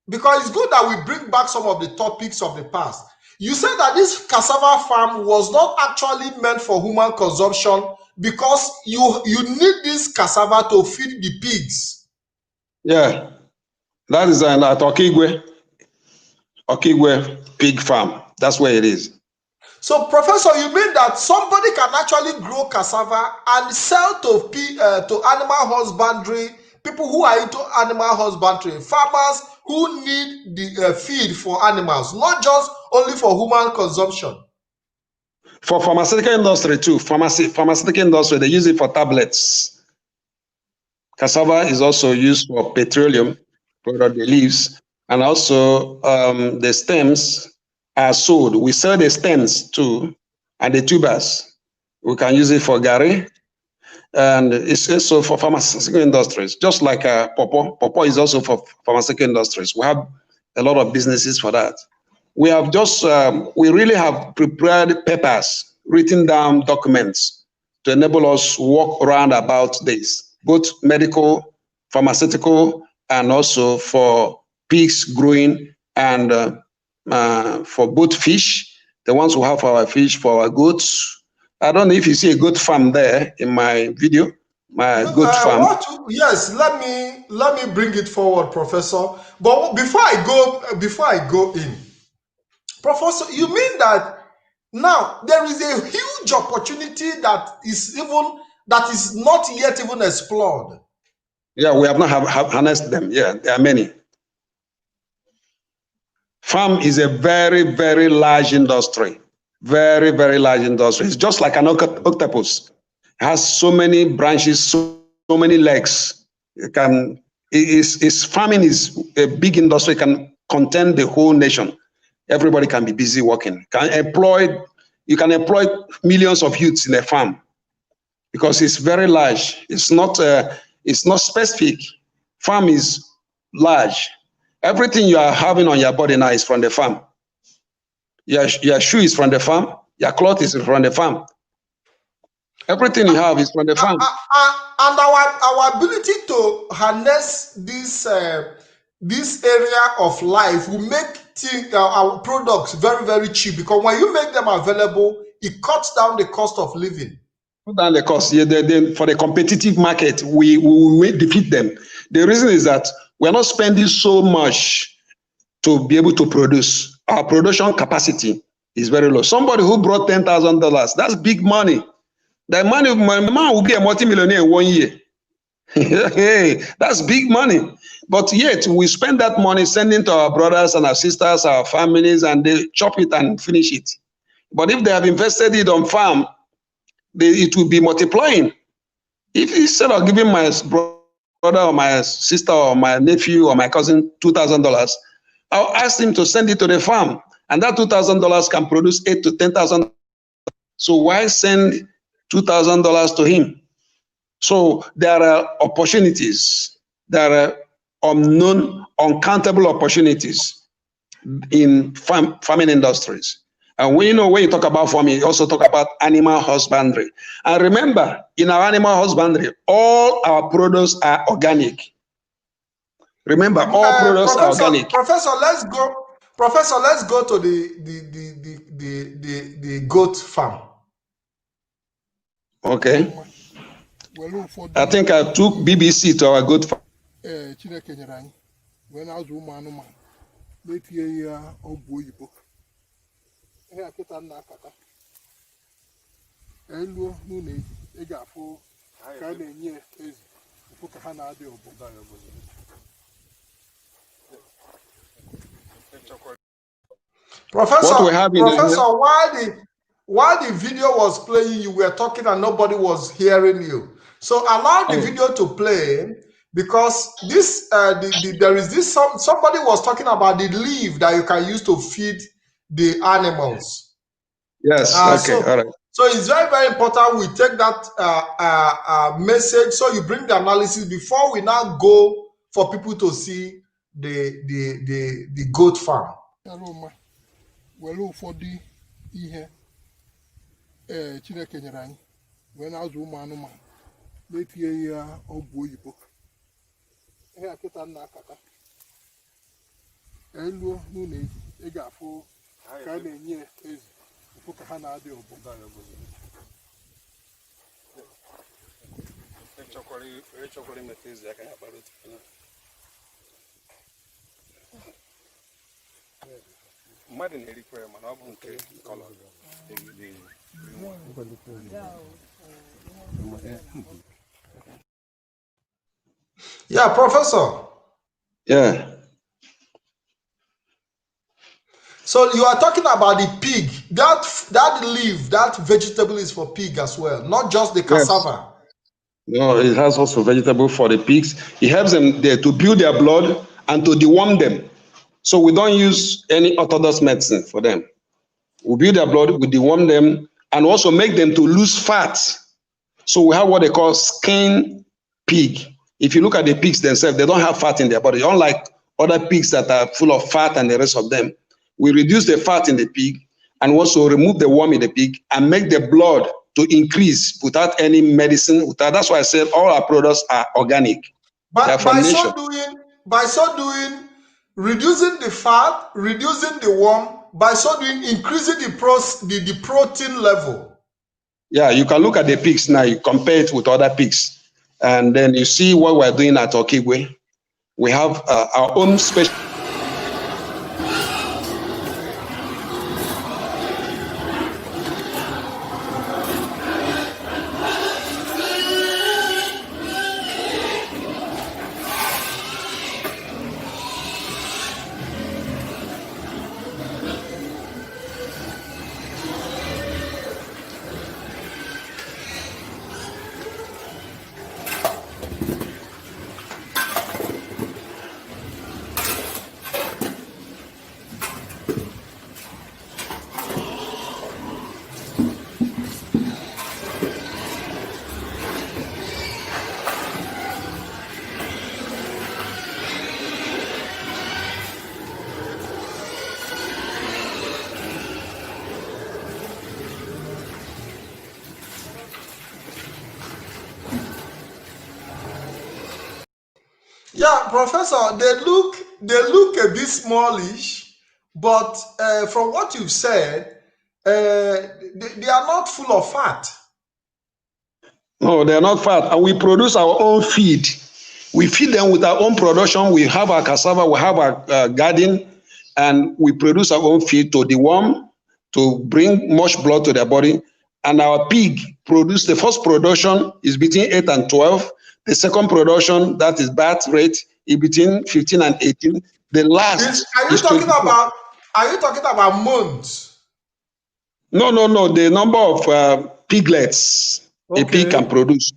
A: because it's good that we bring back some of the topics of the past. You said that this cassava farm was not actually meant for human consumption because you need this cassava to feed the pigs.
F: Yeah, that is at Okigwe pig farm. That's where it is.
A: So, Professor, you mean that somebody can actually grow cassava and sell to animal husbandry, people who are into animal husbandry, farmers who need the feed for animals, not just only for human consumption?
F: For pharmaceutical industry too. Pharmaceutical industry, they use it for tablets. Cassava is also used for petroleum, product, the leaves, and also the stems are sold. We sell the stems too, and the tubers. We can use it for gari. and it's also for pharmaceutical industries, just like pawpaw. Pawpaw is also for pharmaceutical industries. We have a lot of businesses for that. We have just, we really have prepared papers, written down documents to enable us walk around about this, both medical, pharmaceutical, and also for pigs growing, and for both fish, the ones who have our fish, for our goats. I don't know if you see a goat farm there in my video, my goat farm.
A: Yes, let me bring it forward, Professor. But before I go in, Professor, you mean that now there is a huge opportunity that is not yet even explored?
F: Yeah, we have not harnessed them. Yeah, there are many. Farm is a very, very large industry. Very, very large industry. It's just like an octopus. It has so many branches, so many legs. Farming is a big industry. It can contain the whole nation. Everybody can be busy working. You can employ millions of youths in a farm because it's very large. It's not specific. Farm is large. Everything you are having on your body now is from the farm. Your shoe is from the farm. Your cloth is from the farm. Everything you have is from the farm.
A: And our ability to harness this area of life will make our products very, very cheap, because when you make them available, it cuts down the cost of living.
F: Down the cost. Yeah, for the competitive market, we will defeat them. The reason is that we're not spending so much to be able to produce. Our production capacity is very low. Somebody who brought $10,000, that's big money. That money, my man will be a multimillionaire in 1 year. Hey, that's big money. But yet we spend that money sending to our brothers and our sisters, our families, and they chop it and finish it. But if they have invested it on farm, it will be multiplying. If instead of giving my brother or my sister or my nephew or my cousin $2,000, I'll ask him to send it to the farm, and that $2,000 can produce $8,000 to $10,000. So why send $2,000 to him? So there are opportunities. There are unknown, uncountable opportunities in farming industries. And when you talk about farming, you also talk about animal husbandry. And remember, in our animal husbandry, all our products are organic. Remember, all products are organic.
A: Professor, let's go to the goat farm.
F: Okay. I think I took BBC to our goat farm.
B: When I was woman, let you book. Here, get on that. Hello, Nune, Egafo, Kanye, Pukahana, the
A: Professor, while the video was playing, you were talking and nobody was hearing you. So allow the video to play, because this there is this somebody was talking about the leaf that you can use to feed the animals.
F: Yes. Okay. All right.
A: So it's very, very important we take that message. So you bring the analysis before we now go for people to see the goat farm.
B: Well, for the here, Chineke, when I was woman, let you book. Here, get on that. Hello, Nune, Egafo, Kanye, Pukahana, the
A: Yeah, Professor.
F: Yeah.
A: So you are talking about the pig. That leaf, that vegetable is for pig as well, not just the cassava.
F: Yes. No, it has also vegetable for the pigs. It helps them there to build their blood and to deworm them. So we don't use any orthodox medicine for them. We build their blood, we deworm them, and also make them to lose fat. So we have what they call skin pig. If you look at the pigs themselves, they don't have fat in their body, unlike other pigs that are full of fat and the rest of them. We reduce the fat in the pig and also remove the worm in the pig and make the blood to increase without any medicine. That's why I said all our products are organic. They are
A: But
F: from nature.
A: by so doing, reducing the fat, reducing the worm, by so doing, increasing the protein level.
F: Yeah, you can look at the pigs now, you compare it with other pigs, and then you see what we're doing at Okigwe. We have our own special.
A: Yeah, Professor, they look a bit smallish, but from what you've said, they are not full of fat.
F: No, they're not fat, and we produce our own feed. We feed them with our own production. We have our cassava, we have our garden, and we produce our own feed to deworm, to bring much blood to their body. And our pig produce, the first production is between 8 and 12. The second production, that is birth rate, is between 15 and 18. The last
A: Are you
F: is
A: talking
F: 24.
A: about months?
F: No, the number of piglets a pig can produce.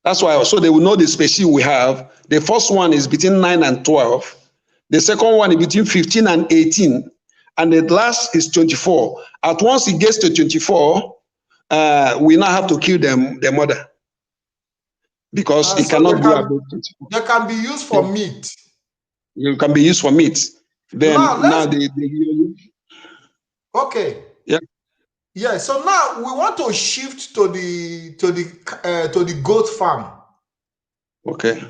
F: That's why also they will know the species we have. The first one is between 9 and 12. The second one is between 15 and 18. And the last is 24. At once it gets to 24, we now have to kill the mother, because it cannot go above 24.
A: They can be used for meat.
F: It can be used for meat. Then
A: okay.
F: Yeah.
A: Yeah. So now we want to shift to the goat farm.
F: Okay.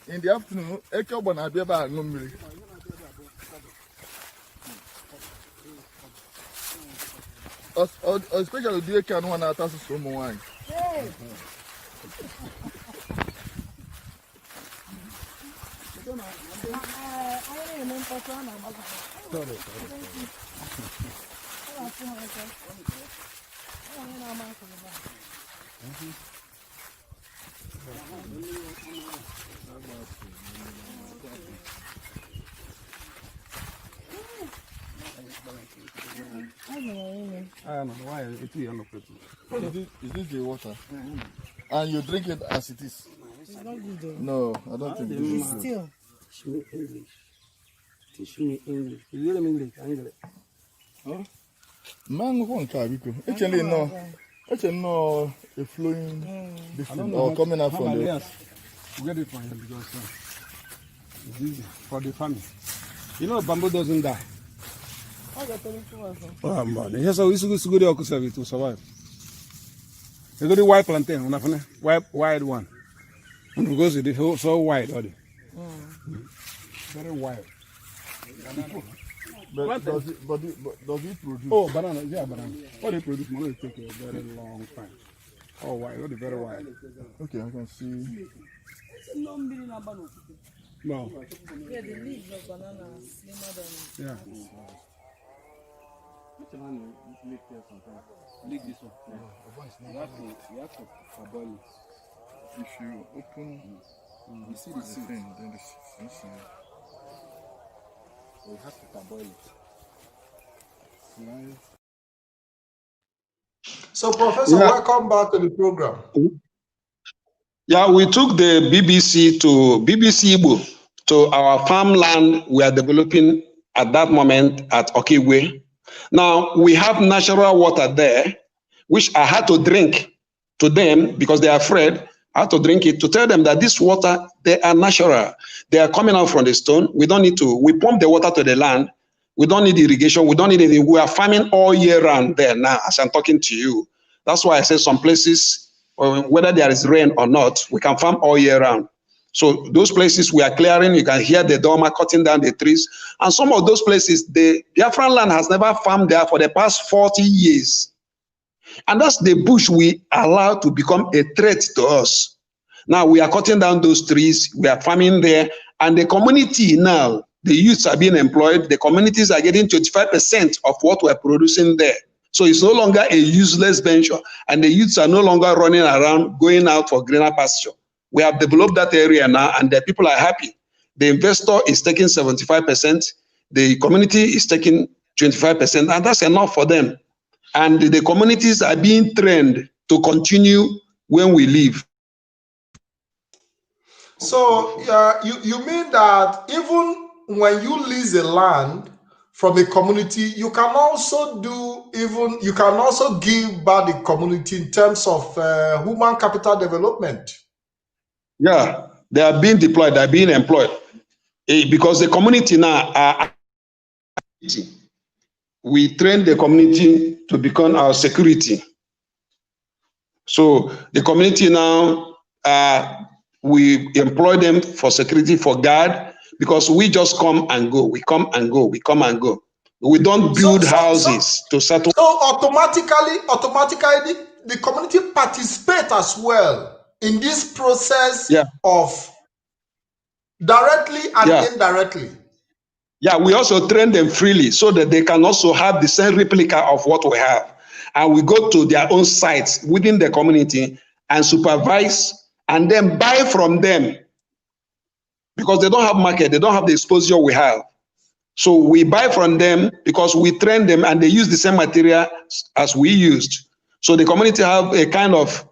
H: In the afternoon, especially the can one at us from wine. Is this the water? And you drink it as it is?
C: It's not good though.
H: No, I don't think this is good.
C: Still.
B: Teach me English. Teach me English. You hear me English?
H: Huh? Man, one car, because actually no a flowing different or coming out from the.
B: Yes, we get it for him because it's easy for the family. You know, bamboo doesn't die. Oh man, here's how it's good to survive. You got the white plantain, wide one. Because it is so wide, very wide.
H: But does it produce?
B: Oh, banana, yeah, banana. What they produce will take a very long time. Oh, wide, very wide.
H: Okay, I can see.
B: No.
C: Yeah, the leaves of banana are slimmer than.
B: Yeah.
D: Leave this one. You have to parboil it.
H: If you open,
D: You see the seed.
H: thing, then the inside.
D: We have to parboil it. Right.
A: So, Professor,
F: Yeah.
A: welcome back to the program.
F: Yeah, we took the BBC Igbo to our farmland we are developing at that moment at Okigwe. Now, we have natural water there, which I had to drink to them because they are afraid. I had to drink it to tell them that this water, they are natural. They are coming out from the stone. We don't need to, we pump the water to the land. We don't need irrigation. We don't need anything. We are farming all year round there now as I'm talking to you. That's why I say some places, whether there is rain or not, we can farm all year round. So those places we are clearing, you can hear the dormer cutting down the trees. And some of those places, the BIAFRA land has never farmed there for the past 40 years. And that's the bush we allow to become a threat to us. Now we are cutting down those trees, we are farming there, and the community now, the youths are being employed, the communities are getting 25% of what we're producing there. So it's no longer a useless venture, and the youths are no longer running around going out for greener pasture. We have developed that area now, and the people are happy. The investor is taking 75%, the community is taking 25%, and that's enough for them. And the communities are being trained to continue when we leave.
A: So, you mean that even when you lease a land from a community, you can also give back the community in terms of human capital development?
F: Yeah, they are being deployed, they are being employed. Because the community now are, we train the community to become our security. So the community now, we employ them for security, for guard, because we just come and go. We come and go. We come and go. We don't build houses to settle.
A: So automatically, the community participate as well in this process of directly and indirectly.
F: Yeah, we also train them freely so that they can also have the same replica of what we have. And we go to their own sites within the community and supervise and then buy from them, because they don't have market, they don't have the exposure we have. So we buy from them because we train them and they use the same material as we used. So the community have a kind of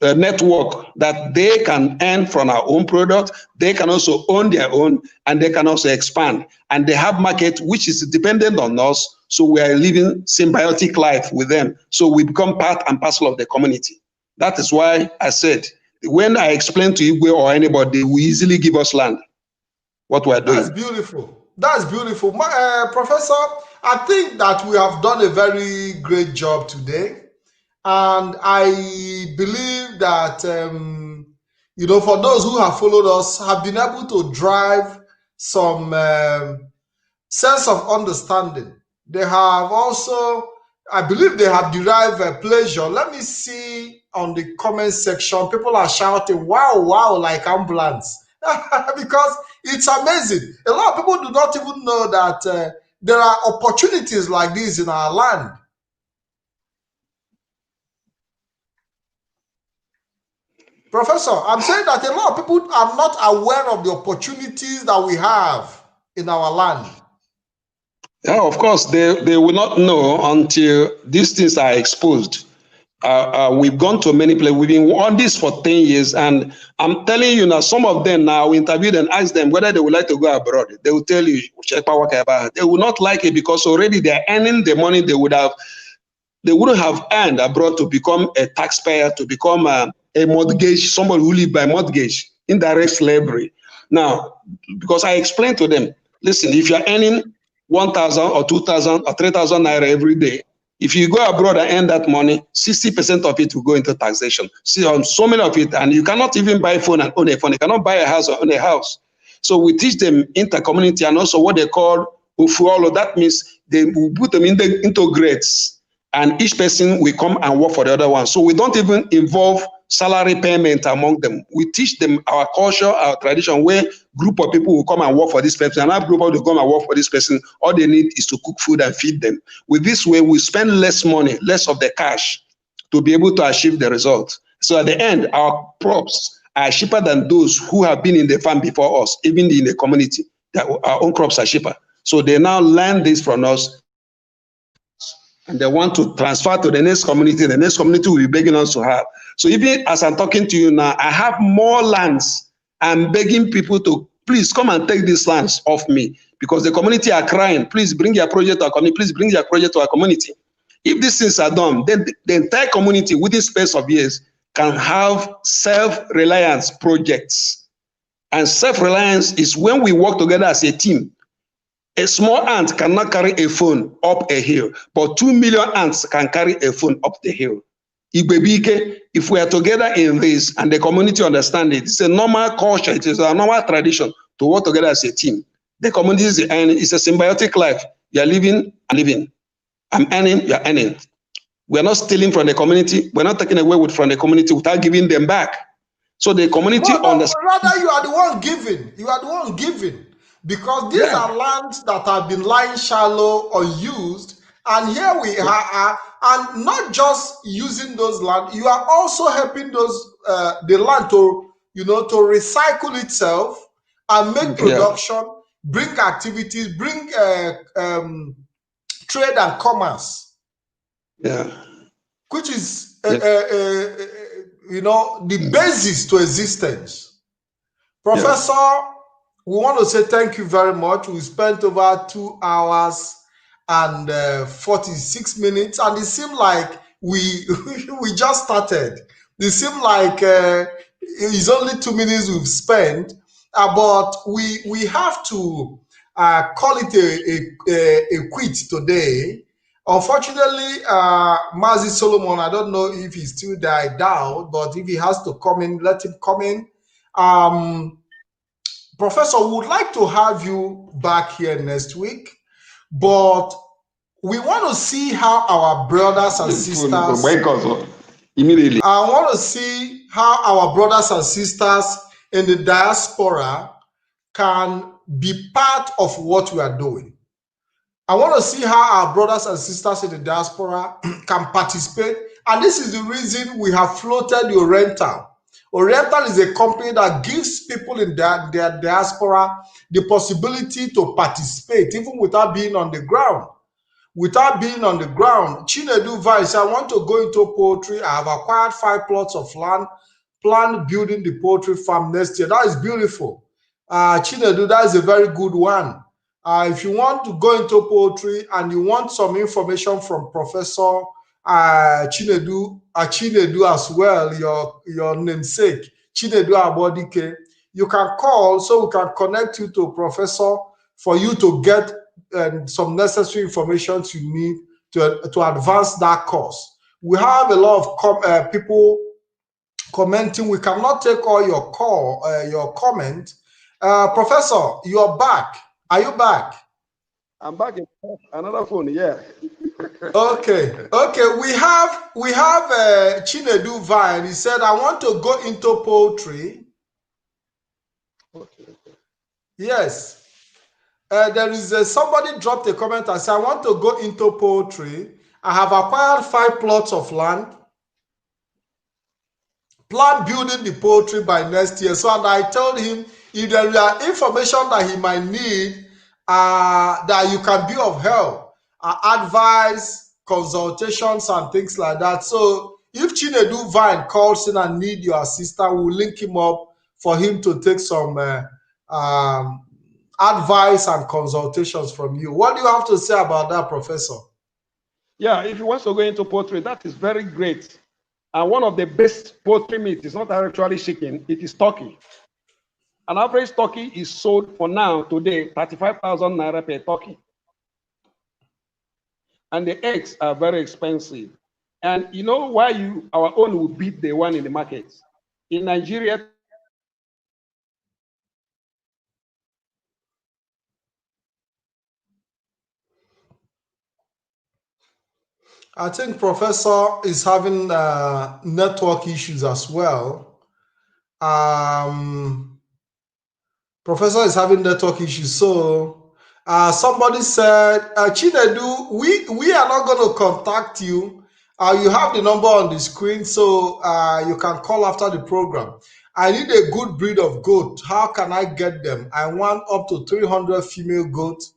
F: network that they can earn from our own product. They can also own their own, and they can also expand. And they have market which is dependent on us. So we are living symbiotic life with them. So we become part and parcel of the community. That is why I said, when I explain to Igwe or anybody, they will easily give us land, what we are doing.
A: That's beautiful. That's beautiful. Professor, I think that we have done a very great job today. And I believe that, for those who have followed us, have been able to drive some sense of understanding. They have also, I believe they have derived a pleasure. Let me see on the comment section, people are shouting, wow, wow, like ambulance. Because it's amazing. A lot of people do not even know that there are opportunities like this in our land. Professor, I'm saying that a lot of people are not aware of the opportunities that we have in our land.
F: Yeah, of course, they will not know until these things are exposed. We've gone to many places. We've been on this for 10 years, and I'm telling you now, some of them now, we interviewed and asked them whether they would like to go abroad. They will tell you, they will not like it because already they're earning the money they wouldn't have earned abroad to become a taxpayer, to become a mortgage, somebody who live by mortgage, indirect slavery. Now, because I explained to them, listen, if you're earning 1,000 or 2,000 or 3,000 naira every day, if you go abroad and earn that money, 60% of it will go into taxation. See, on so many of it, and you cannot even buy a phone and own a phone. You cannot buy a house or own a house. So we teach them inter-community and also what they call ufuolo. That means they will put them into grades, and each person will come and work for the other one. So we don't even involve salary payment among them. We teach them our culture, our tradition, where group of people will come and work for this person, another group will come and work for this person. All they need is to cook food and feed them. With this way, we spend less money, less of the cash to be able to achieve the result. So at the end, our crops are cheaper than those who have been in the farm before us, even in the community. Our own crops are cheaper. So they now learn this from us, and they want to transfer to the next community. The next community will be begging us to have. So even as I'm talking to you now, I have more lands. I'm begging people to please come and take these lands off me, because the community are crying. Please bring your project to our community. Please bring your project to our community. If these things are done, then the entire community within space of years can have self-reliance projects. And self-reliance is when we work together as a team. A small ant cannot carry a phone up a hill, but 2 million ants can carry a phone up the hill. If we are together in this and the community understands it, it's a normal culture, it is a normal tradition to work together as a team. The community is a symbiotic life. You are living and living. I'm earning, you are earning. We are not stealing from the community. We're not taking away from the community without giving them back. So the community understands.
A: Rather, you are the one giving. You are the one giving. Because these are lands that have been lying shallow, unused, and here we are, and not just using those land, you are also helping those the land to to recycle itself and make production, bring activities, bring trade and commerce. Which is the basis to existence. Professor. We want to say thank you very much. We spent over 2 hours and 46 minutes, and it seemed like we just started. It seemed like it's only 2 minutes we've spent, but we have to call it a quit today. Unfortunately, Mazi Solomon, I don't know if he's still there, I doubt, but if he has to come in, let him come in. Professor, we would like to have you back here next week, but we want to see how our brothers and sisters
F: immediately.
A: I want to see how our brothers and sisters in the diaspora can be part of what we are doing. I want to see how our brothers and sisters in the diaspora can participate, and this is the reason we have floated the Oriental. Oriental is a company that gives people in their diaspora the possibility to participate, even without being on the ground. Without being on the ground, Chinedu Vice, I want to go into poultry. I have acquired 5 plots of land, plan building the poultry farm next year. That is beautiful. Chinedu, that is a very good one. If you want to go into poultry and you want some information from Professor Chinedu as well, your namesake, Chinedu Abodike, you can call so we can connect you to Professor for you to get some necessary information you need to advance that course. We have a lot of people commenting. We cannot take all your comment. Professor, you're back. Are you back?
F: I'm back in another phone, yeah.
A: Okay. We have Chinedu Vine. He said, I want to go into poultry. Yes. There is somebody dropped a comment and said, I want to go into poultry. I have acquired 5 plots of land. Plan building the poultry by next year. So, and I told him if there are information that he might need, that you can be of help, advice, consultations, and things like that. So, if Chinedu Vine calls in and need your assistance, we'll link him up for him to take some advice and consultations from you. What do you have to say about that, Professor?
F: Yeah, if he wants to go into poultry, that is very great. And one of the best poultry meat is not actually chicken, it is turkey. An average turkey is sold for now, today, 35,000 naira per turkey. And the eggs are very expensive. And you know why our own will beat the one in the market? In Nigeria,
A: I think Professor is having network issues as well. Professor is having network issues. So somebody said, Chinedu, we are not going to contact you. You have the number on the screen, so you can call after the program. I need a good breed of goat. How can I get them? I want up to 300 female goats.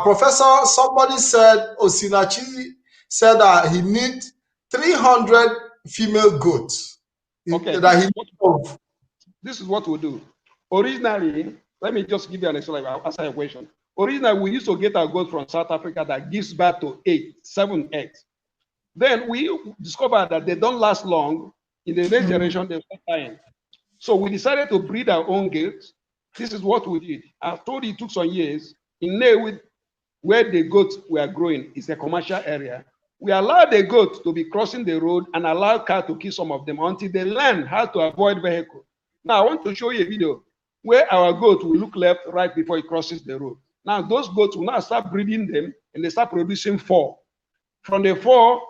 A: Professor, somebody said, Osinachi said that he needs 300 female goats.
F: Okay,
A: That
F: this is what we do. Originally, let me just give you an example. I'll answer your question. Originally, we used to get our goat from South Africa that gives birth to 7 eggs. Then we discovered that they don't last long. In the next generation, they start dying. So we decided to breed our own goats. This is what we did. I told you it took some years. In Newwood, where the goats were growing, is a commercial area. We allowed the goats to be crossing the road and allow cars to kill some of them until they learn how to avoid vehicles. Now, I want to show you a video where our goat will look left right before it crosses the road. Now, those goats will now start breeding them and they start producing 4. From the 4,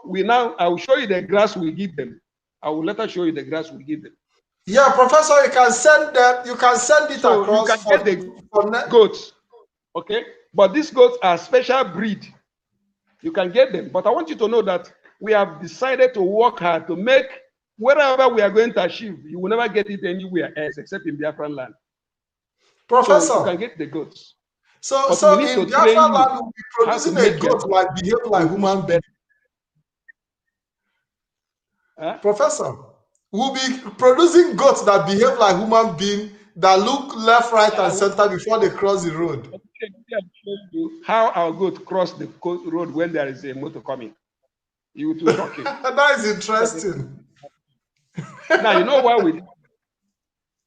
F: I will show you the grass we give them. I will later show you the grass we give them.
A: Yeah, Professor, you can send them. You can send it
F: so
A: across.
F: You can get the goats, okay? But these goats are special breed. You can get them, but I want you to know that we have decided to work hard to make wherever we are going to achieve. You will never get it anywhere else except in Biafran land.
A: Professor,
F: so you can get the goats.
A: So in Biafran land, we'll be producing a goat like behave like human being. Professor, we'll be producing goats that behave like human being, that look left, right, and center before they cross the road.
F: Okay, I'll show you how our goat cross the road when there is a motor coming. You will shock you.
A: That is interesting.
F: Now, you know why we did that?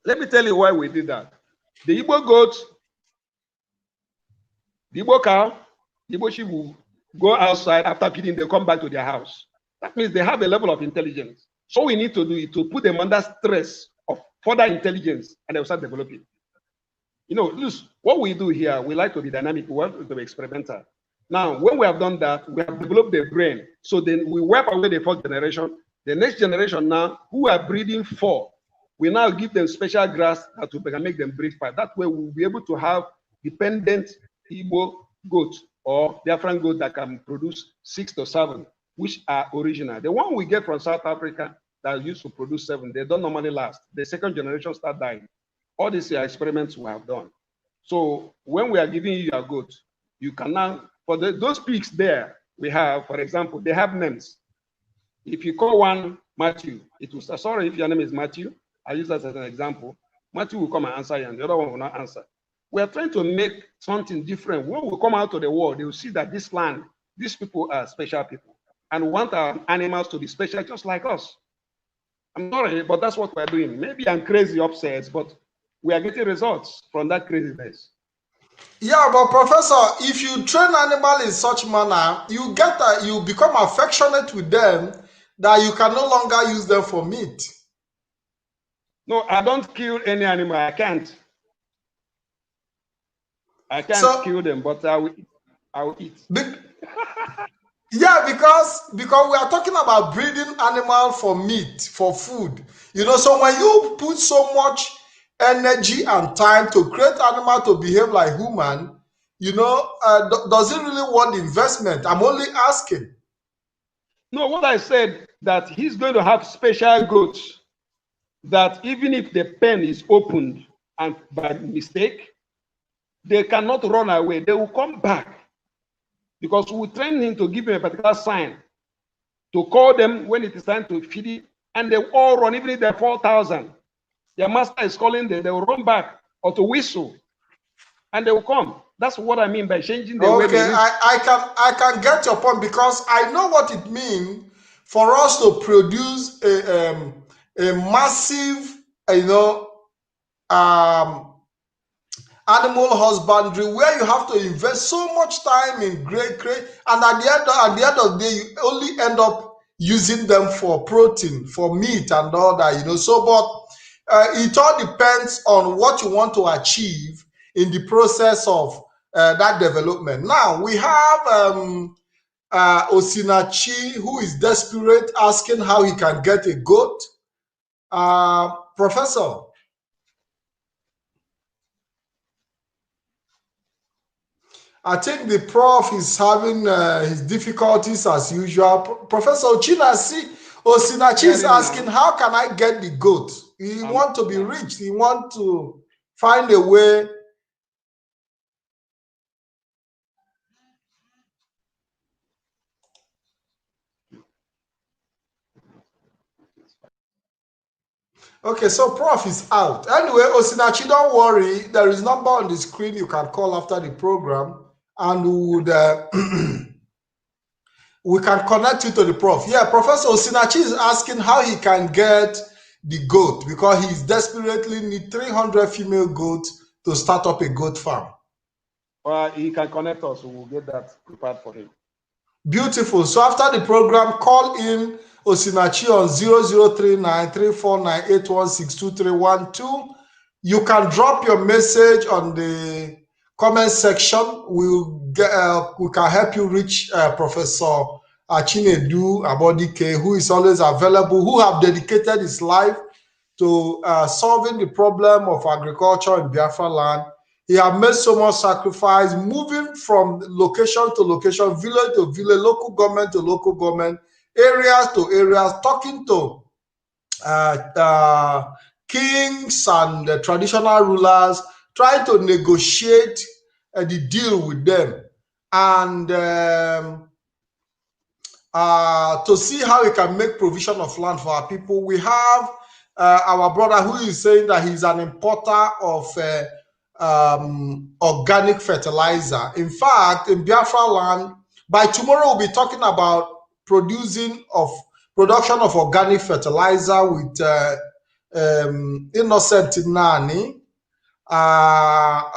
F: Let me tell you why we did that. The Igbo goat, the Igbo cow, the Igbo sheep will go outside after feeding, they come back to their house. That means they have a level of intelligence. So we need to do is to put them under stress of further intelligence, and they'll start developing. You know, look, what we do here, we like to be dynamic, we want to be experimental. Now, when we have done that, we have developed the brain. So then we wipe away the first generation. The next generation now, who are breeding 4, we now give them special grass that we can make them breed 5. That way we'll be able to have dependent Igbo goat or Biafran goat that can produce 6 to 7, which are original. The one we get from South Africa that used to produce 7, they don't normally last. The second generation start dying. All these are experiments we have done. So when we are giving you your goat, you can now, for those pigs there, we have, for example, they have names. If you call one Matthew, it will, sorry if your name is Matthew, I use that as an example. Matthew will come and answer you, and the other one will not answer. We are trying to make something different. When we come out to the world, they will see that this land, these people are special people, and we want our animals to be special just like us. I'm sorry, but that's what we're doing. Maybe I'm crazy upstairs, but we are getting results from that craziness.
A: Yeah, but Professor, if you train animals in such manner, you get that you become affectionate with them, that you can no longer use them for meat.
F: No, I don't kill any animal. I can't. I can't kill them, but I will eat.
A: Yeah, because we are talking about breeding animal for meat, for food. You know, so when you put so much energy and time to create animal to behave like human, you know, does it really want investment? I'm only asking.
F: No, what I said, that he's going to have special goats that even if the pen is opened and by mistake, they cannot run away. They will come back, because we train him to give him a particular sign to call them when it is time to feed it, and they all run. Even if they're 4,000, their master is calling them, they will run back, or to whistle, and they will come. That's what I mean by changing the way they live.
A: I can get your point, because I know what it means for us to produce a massive, you know, animal husbandry, where you have to invest so much time in great, and at the end of the day, you only end up using them for protein, for meat and all that, you know. So, but it all depends on what you want to achieve in the process of that development. Now we have Osinachi, who is desperate, asking how he can get a goat. Professor, I think the prof is having his difficulties as usual. Professor Osinachi is asking, how can I get the goat? He wants to be rich. He wants to find a way. Okay, so Prof is out. Anyway, Osinachi, don't worry. There is number on the screen you can call after the program, and we would we can connect you to the Prof. Yeah, Professor Osinachi is asking how he can get the goat because he desperately need 300 female goats to start up a goat farm.
F: He can connect us. We'll get that prepared for him.
A: Beautiful. So after the program, call in Osinachi on 0039-349-816-2312. You can drop your message on the comment section. We can help you reach Professor Chinedu Abodike, who is always available, who have dedicated his life to solving the problem of agriculture in Biafra land. He has made so much sacrifice, moving from location to location, village to village, local government to local government, areas to areas, talking to kings and traditional rulers, trying to negotiate the deal with them, and to see how we can make provision of land for our people. We have our brother who is saying that he's an importer of organic fertilizer. In fact, in Biafra land, by tomorrow we'll be talking about production of organic fertilizer with Innocent Nani.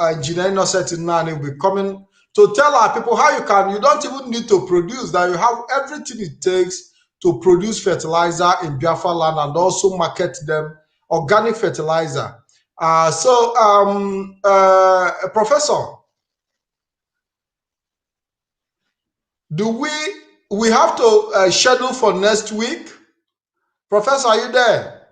A: Engineer Innocent Nani will be coming to tell our people how you don't even need to produce, that you have everything it takes to produce fertilizer in Biafra land and also market them, organic fertilizer. Professor, do we have to schedule for next week? Professor, are you there?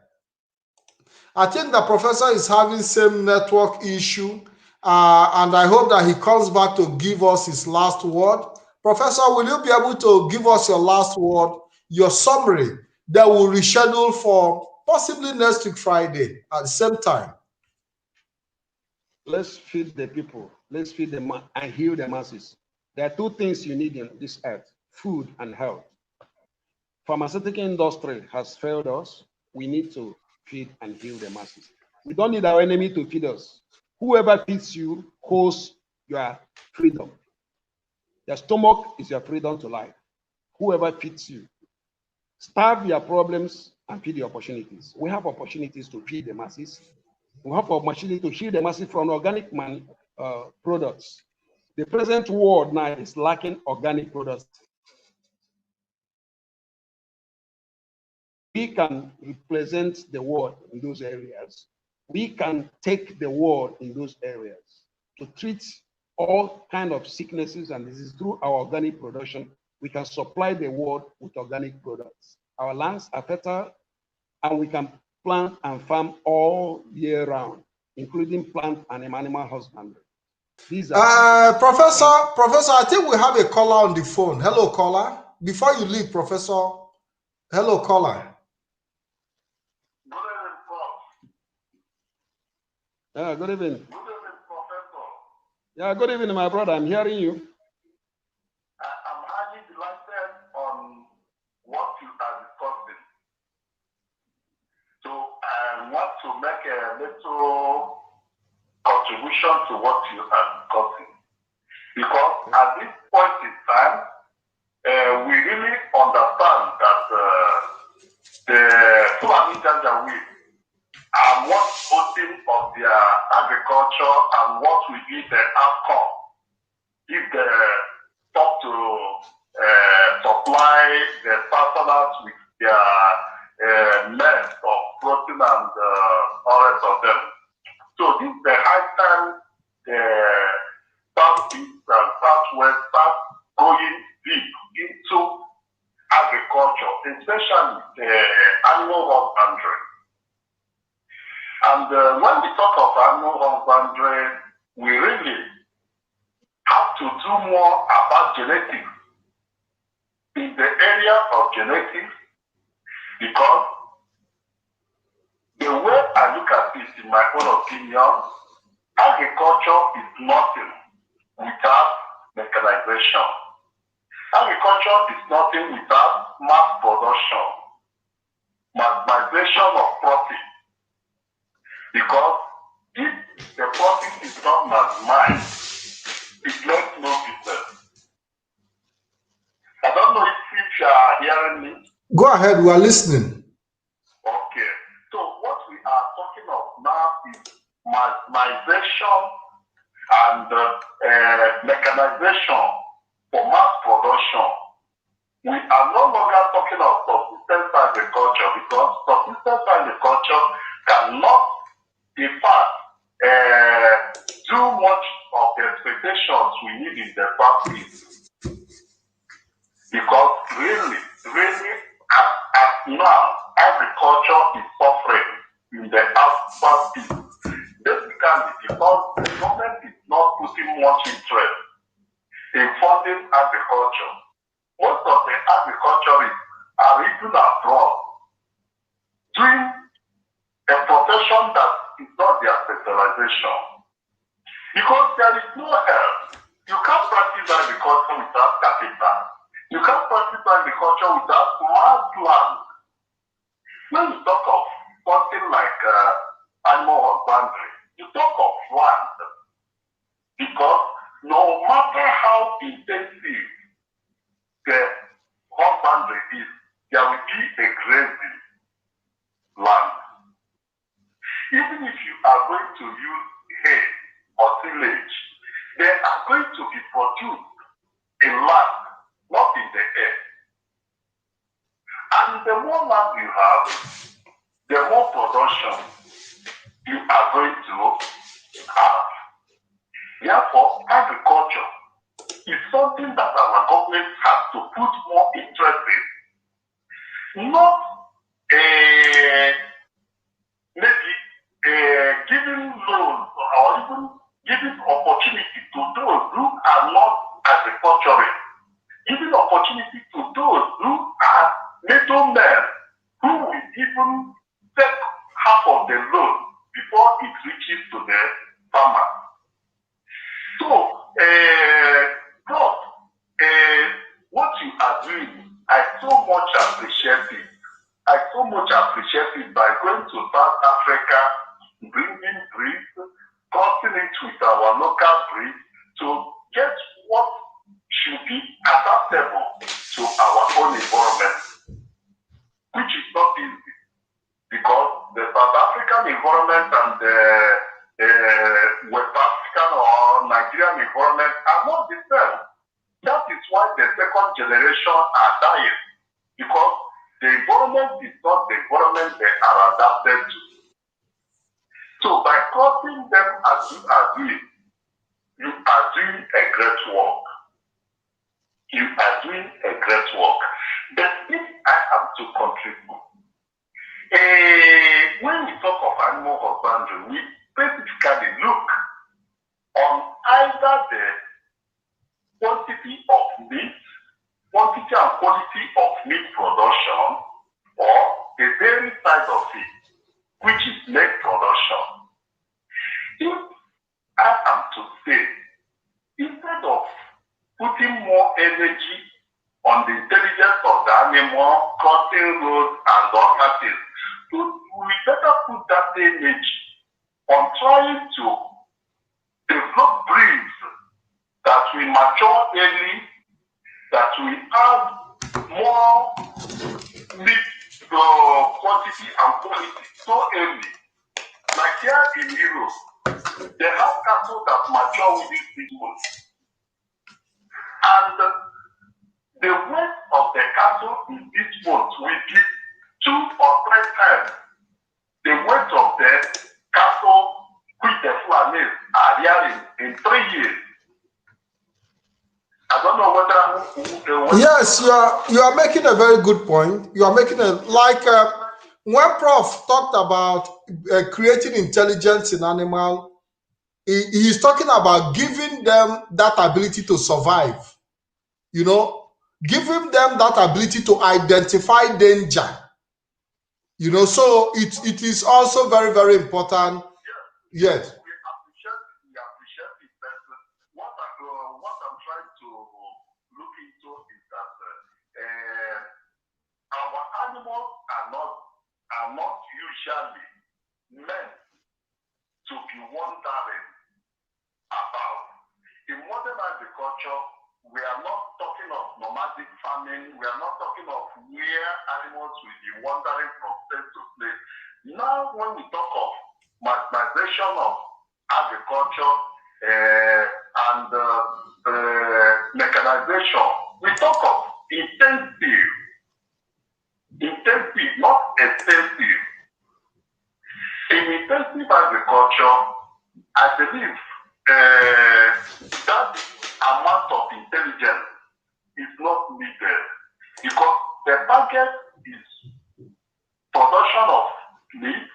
A: I think the professor is having same network issue, and I hope that he comes back to give us his last word. Professor, will you be able to give us your last word, your summary that will reschedule for possibly next week Friday at the same time?
F: Let's feed the people. Let's feed them and heal the masses. There are two things you need in this earth: food and health. Pharmaceutical industry has failed us. We need to feed and heal the masses. We don't need our enemy to feed us. Whoever feeds you holds your freedom. Your stomach is your freedom to life. Whoever feeds you. Starve your problems and feed the opportunities. We have opportunities to feed the masses. We have opportunity to heal the masses from organic products. The present world now is lacking organic products. We can represent the world in those areas. We can take the world in those areas to treat all kinds of sicknesses and diseases through our organic production. We can supply the world with organic products. Our lands are fertile, and we can plant and farm all year round, including plant and animal husbandry. These are
A: Professor, I think we have a caller on the phone. Hello, caller. Before you leave, Professor. Hello, caller.
F: Good evening. Good evening, Professor. Yeah, good evening, my brother. I'm hearing you.
I: I'm highly delighted on what you are discussing. So I want to make a little contribution to what you are discussing. Because at this point in time, we really understand that the Fulani Janjaweed are what voting of their agriculture and what will be the outcome if they stop to supply the farmers with their length of protein and all rest of them. So this is the high time the Southeast and Southwest start going deep into agriculture, especially the animal husbandry. And when we talk of animal husbandry, we really have to do more about genetics in the area of genetics, because the way I look at this, in my own opinion, agriculture is nothing without mechanization. Agriculture is nothing without mass production, maximization of profit, Because if the profit is not maximized, it makes no difference. I don't know if you are hearing me.
A: Go ahead, we are listening.
I: Okay. So what we are talking of now is maximization and mechanization for mass production. We are no longer talking of subsistence agriculture because subsistence agriculture cannot, in fact, do much of the expectations we need in the practice. Because really, as now, agriculture is suffering in the output. Basically, because the government is not putting much interest in funding agriculture. Most of the agriculturists are even abroad doing a profession that is not their specialization. Because there is no help. You can't practice agriculture without capital. You can't practice agriculture without mass land. When you talk of something like animal husbandry, you talk of land. Because no matter how intensive the husbandry is, there will be a grazing land. Even if you are going to use hay or silage, they are going to be produced in land, not in the air. And the more land you have, the more production you are going to have. Therefore, agriculture is something that our government has to put more interest in. Not maybe giving loans or even giving opportunity to those who are not agriculturists, giving opportunity to those who are middlemen who will even take half of the loan before it reaches to the farmer. So, Prof, what you are doing, I so much appreciate it. I so much appreciate it by going to South Africa, bringing breeds, crossing it with our local breeds to get what should be adaptable to our own environment, which is not easy because the South African environment and the West African or Nigerian environment are not the same. That is why the second generation are dying, because the environment is not the environment they are adapted to. So by crossing them as you are doing a great work. You are doing a great work. But if I am to contribute, when we talk of animal husbandry, we specifically look on either the quantity of meat, quantity and quality of meat production, or the dairy side of it, which is milk production. If I am to say, instead of putting more energy on the intelligence of the animal, crossing roads and other things, we better put that energy on trying to develop breeds that will mature early, that will have more meat quantity and quality so early. Like here in Europe, they have cattle that mature within 6 months. And the weight of the cattle in 6 months will be 2 or 3 times the weight of the cattle which the Fulanis are rearing in 3 years. I don't know whether.
A: Yes, you are making a very good point. You are making when Prof talked about creating intelligence in animal, he's talking about giving them that ability to survive. You know, giving them that ability to identify danger. You know, so it is also very, very important. Yes.
I: We appreciate it, but what I'm trying to look into is that our animals are not usually meant wondering about. In modern agriculture, we are not talking of nomadic farming. We are not talking of where animals will be wandering from place to place. Now, when we talk of migration of agriculture and mechanization, we talk of intensive, not extensive. In intensive agriculture, I believe that amount of intelligence is not needed because the target is production of meat,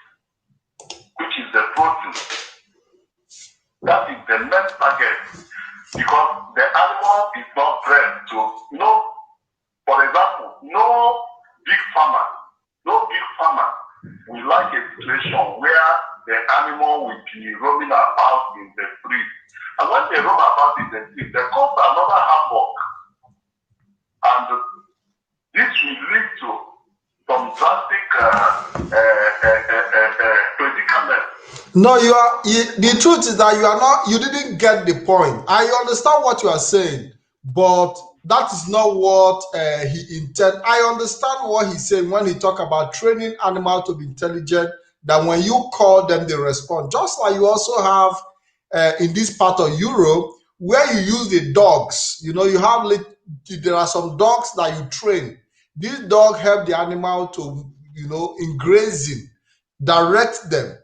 I: which is the protein. That is the main target because the animal is not bred to no, for example, no big farmer will like a situation where the animal will be roaming about in the street. And when they roam about in the street, they cause another havoc. And this will lead to some drastic predicaments.
A: No, the truth is that you didn't get the point. I understand what you are saying, but that is not what he intended. I understand what he's saying when he talk about training animals to be intelligent, that when you call them, they respond. Just like you also have in this part of Europe, where you use the dogs. You know, there are some dogs that you train. These dogs help the animal to, in grazing, direct them.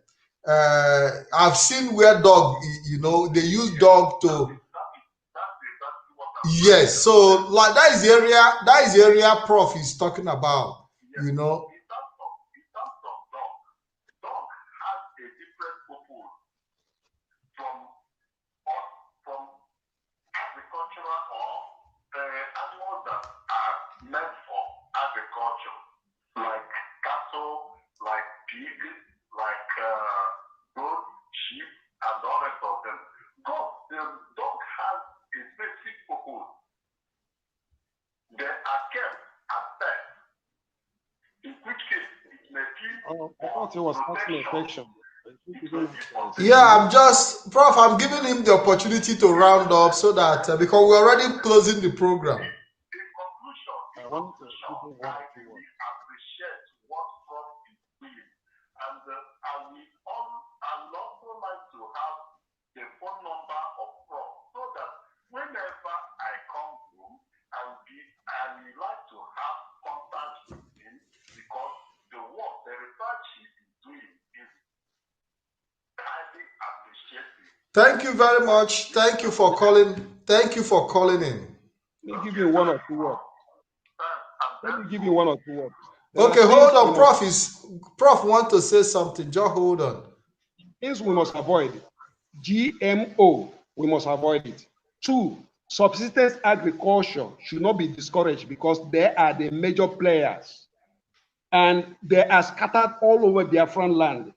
A: I've seen where they use dog to. Yes, so like that is the area Prof is talking about,
I: In terms of dog has a different purpose from agricultural or animals that are meant for agriculture, like cattle, like pig, like goat, sheep, and the rest of them. The dog has a basic purpose. They are kept as pets, in which case it may be.
F: I thought he was asking a question.
A: Yeah, Prof, I'm giving him the opportunity to round up so that, because we're already closing the program.
I: In conclusion, I really appreciate what Prof is doing, and I would also like to have the phone number of Prof so that whenever I come home, I would like to have contact with him because the research he is doing is highly appreciated.
A: Thank you very much. Thank you for calling. Thank you for calling in.
F: Let me give you one or two words.
A: Okay, hold on. Prof want to say something. Just hold on.
F: Things we must avoid. GMO, we must avoid it. 2, subsistence agriculture should not be discouraged because they are the major players. And they are scattered all over Biafran land.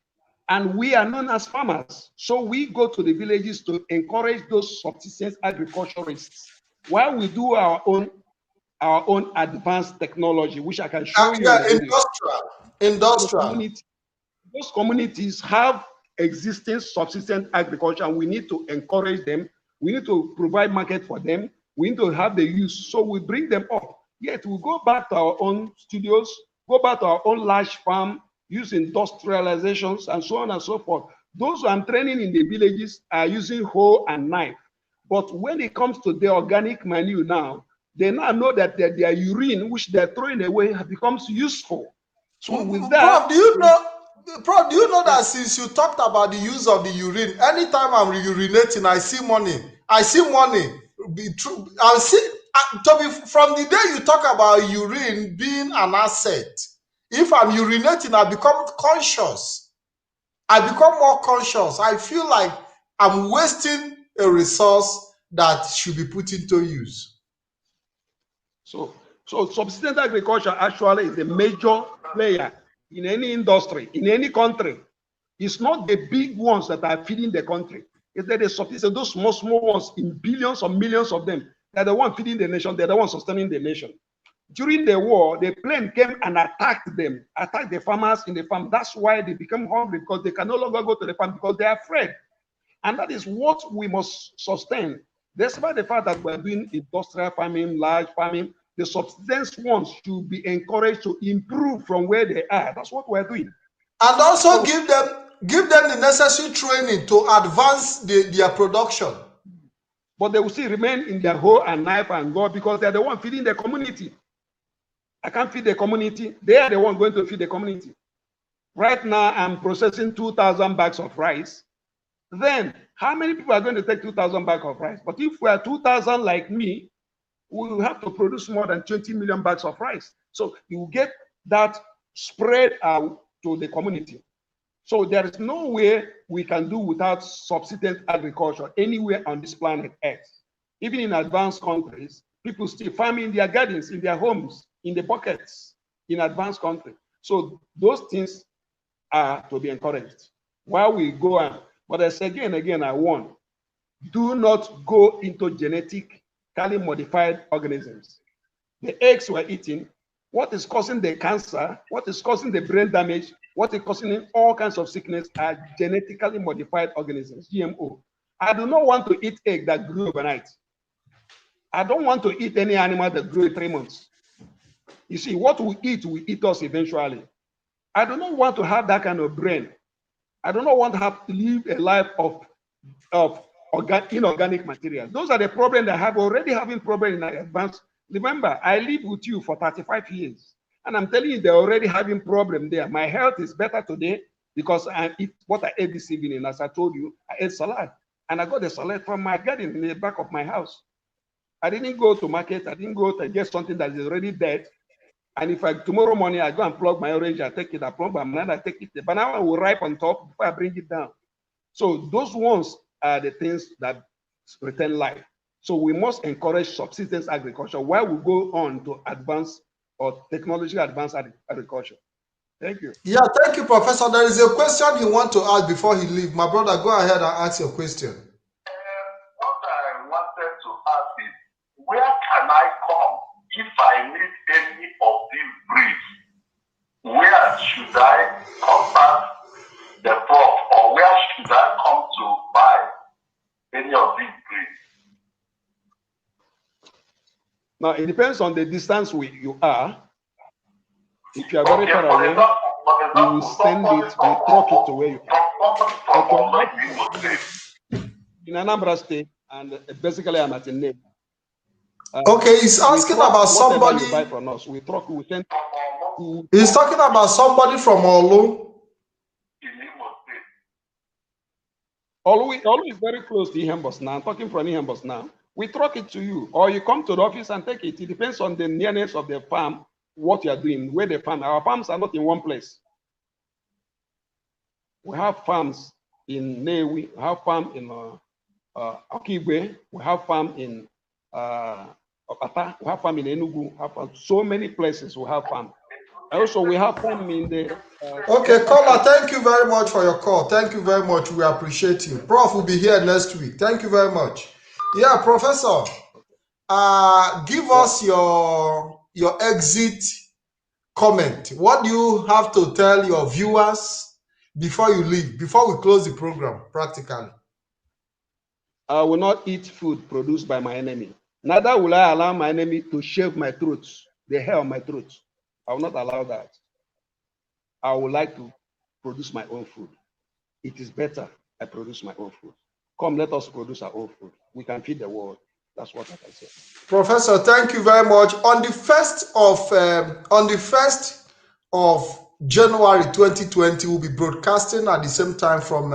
F: And we are known as farmers. So we go to the villages to encourage those subsistence agriculturists while we do our own advanced technology, which I can show you.
A: Yeah, industrial.
F: Those communities have existing subsistence agriculture, and we need to encourage them. We need to provide market for them. We need to have the use. So we bring them up. Yet we go back to our own studios, go back to our own large farm, use industrializations, and so on and so forth. Those who I'm training in the villages are using hoe and knife. But when it comes to the organic manure now, they now know that their urine, which they're throwing away, becomes useful. So with that,
A: Prof, do you know that since you talked about the use of the urine, anytime I'm urinating, I see money. Be true. From the day you talk about urine being an asset, if I'm urinating, I become conscious. I become more conscious. I feel like I'm wasting a resource that should be put into use.
F: So subsistence agriculture actually is a major player in any industry, in any country. It's not the big ones that are feeding the country. It's that the subsistence, those small ones in billions or millions of them, they're the one feeding the nation, they're the one sustaining the nation. During the war, the plane came and attacked the farmers in the farm. That's why they become hungry, because they can no longer go to the farm because they're afraid. And that is what we must sustain. Despite the fact that we're doing industrial farming, large farming, the subsistence ones should be encouraged to improve from where they are. That's what we're doing.
A: And also give them the necessary training to advance their production.
F: But they will still remain in their hoe and knife and God because they're the one feeding the community. I can't feed the community. They are the one going to feed the community. Right now, I'm processing 2,000 bags of rice. Then, how many people are going to take 2,000 bags of rice? But if we are 2,000 like me, we will have to produce more than 20 million bags of rice. So you will get that spread out to the community. So there is no way we can do without subsistence agriculture anywhere on this planet Earth. Even in advanced countries, people still farm in their gardens, in their homes, in the buckets, in advanced countries. So those things are to be encouraged. While we go on, but I say again, I warn, do not go into genetically modified organisms. The eggs we're eating, what is causing the cancer, what is causing the brain damage, what is causing all kinds of sickness are genetically modified organisms, GMO. I do not want to eat egg that grew overnight. I don't want to eat any animal that grew in 3 months. You see, what we eat us eventually. I do not want to have that kind of brain. I do not want to have to live a life of inorganic material. Those are the problems that have already having problems in advance. Remember, I live with you for 35 years, and I'm telling you, they're already having problem there. My health is better today because I eat what I ate this evening. As I told you, I ate salad, and I got the salad from my garden in the back of my house. I didn't go to market. I didn't go to get something that is already dead. And if tomorrow morning I go and plug my orange, I take it, I plug my banana, I take it. The banana will ripe on top before I bring it down. So those ones are the things that return life. So we must encourage subsistence agriculture while we go on to advance or technologically advanced agriculture. Thank you.
A: Yeah, thank you, Professor. There is a question you want to ask before he leaves. My brother, go ahead and ask your question.
I: What I wanted to ask is, where can I come if I need any of these breeds? Where should I contact the prof, or where should I come to buy any of these breeds?
F: Now, it depends on the distance you are. If you are very far away, we will send it, we truck it to where you are. In Anambra State, and basically I'm at a name.
A: Okay, he's asking about somebody.
F: You buy from us. We truck, we send.
A: He's talking about somebody from Olu.
F: Olu is very close to Ihembos now. I'm talking from Ihembos now. We truck it to you, or you come to the office and take it. It depends on the nearness of the farm, what you are doing, where they farm. Our farms are not in one place. We have farms in Newi, we have farm in Okigwe, we have farm in Okata, we have farm in Enugu, we have farm, so many places we have farm. Also, we have farm in the...
A: Okay, caller, thank you very much for your call. Thank you very much. We appreciate you. Prof will be here next week. Thank you very much. Yeah, Professor, give us your exit comment. What do you have to tell your viewers before you leave, before we close the program, practically?
F: I will not eat food produced by my enemy. Neither will I allow my enemy to shave my throat, the hair on my throat. I will not allow that. I would like to produce my own food. It is better I produce my own food. Come, let us produce our own food. We can feed the world. That's what I can say.
A: Professor, thank you very much. On the 1st of January 2020, we'll be broadcasting at the same time from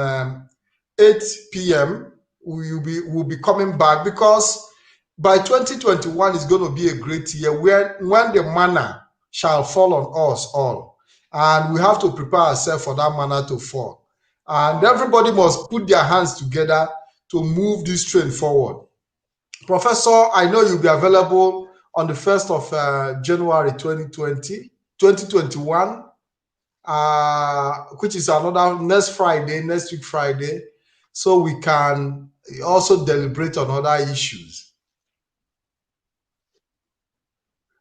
A: 8 p.m. We'll be coming back because by 2021 is going to be a great year when the manna shall fall on us all. And we have to prepare ourselves for that manna to fall. And everybody must put their hands together to move this train forward. Professor, I know you'll be available on the 1st of January 2021, which is next week Friday, so we can also deliberate on other issues.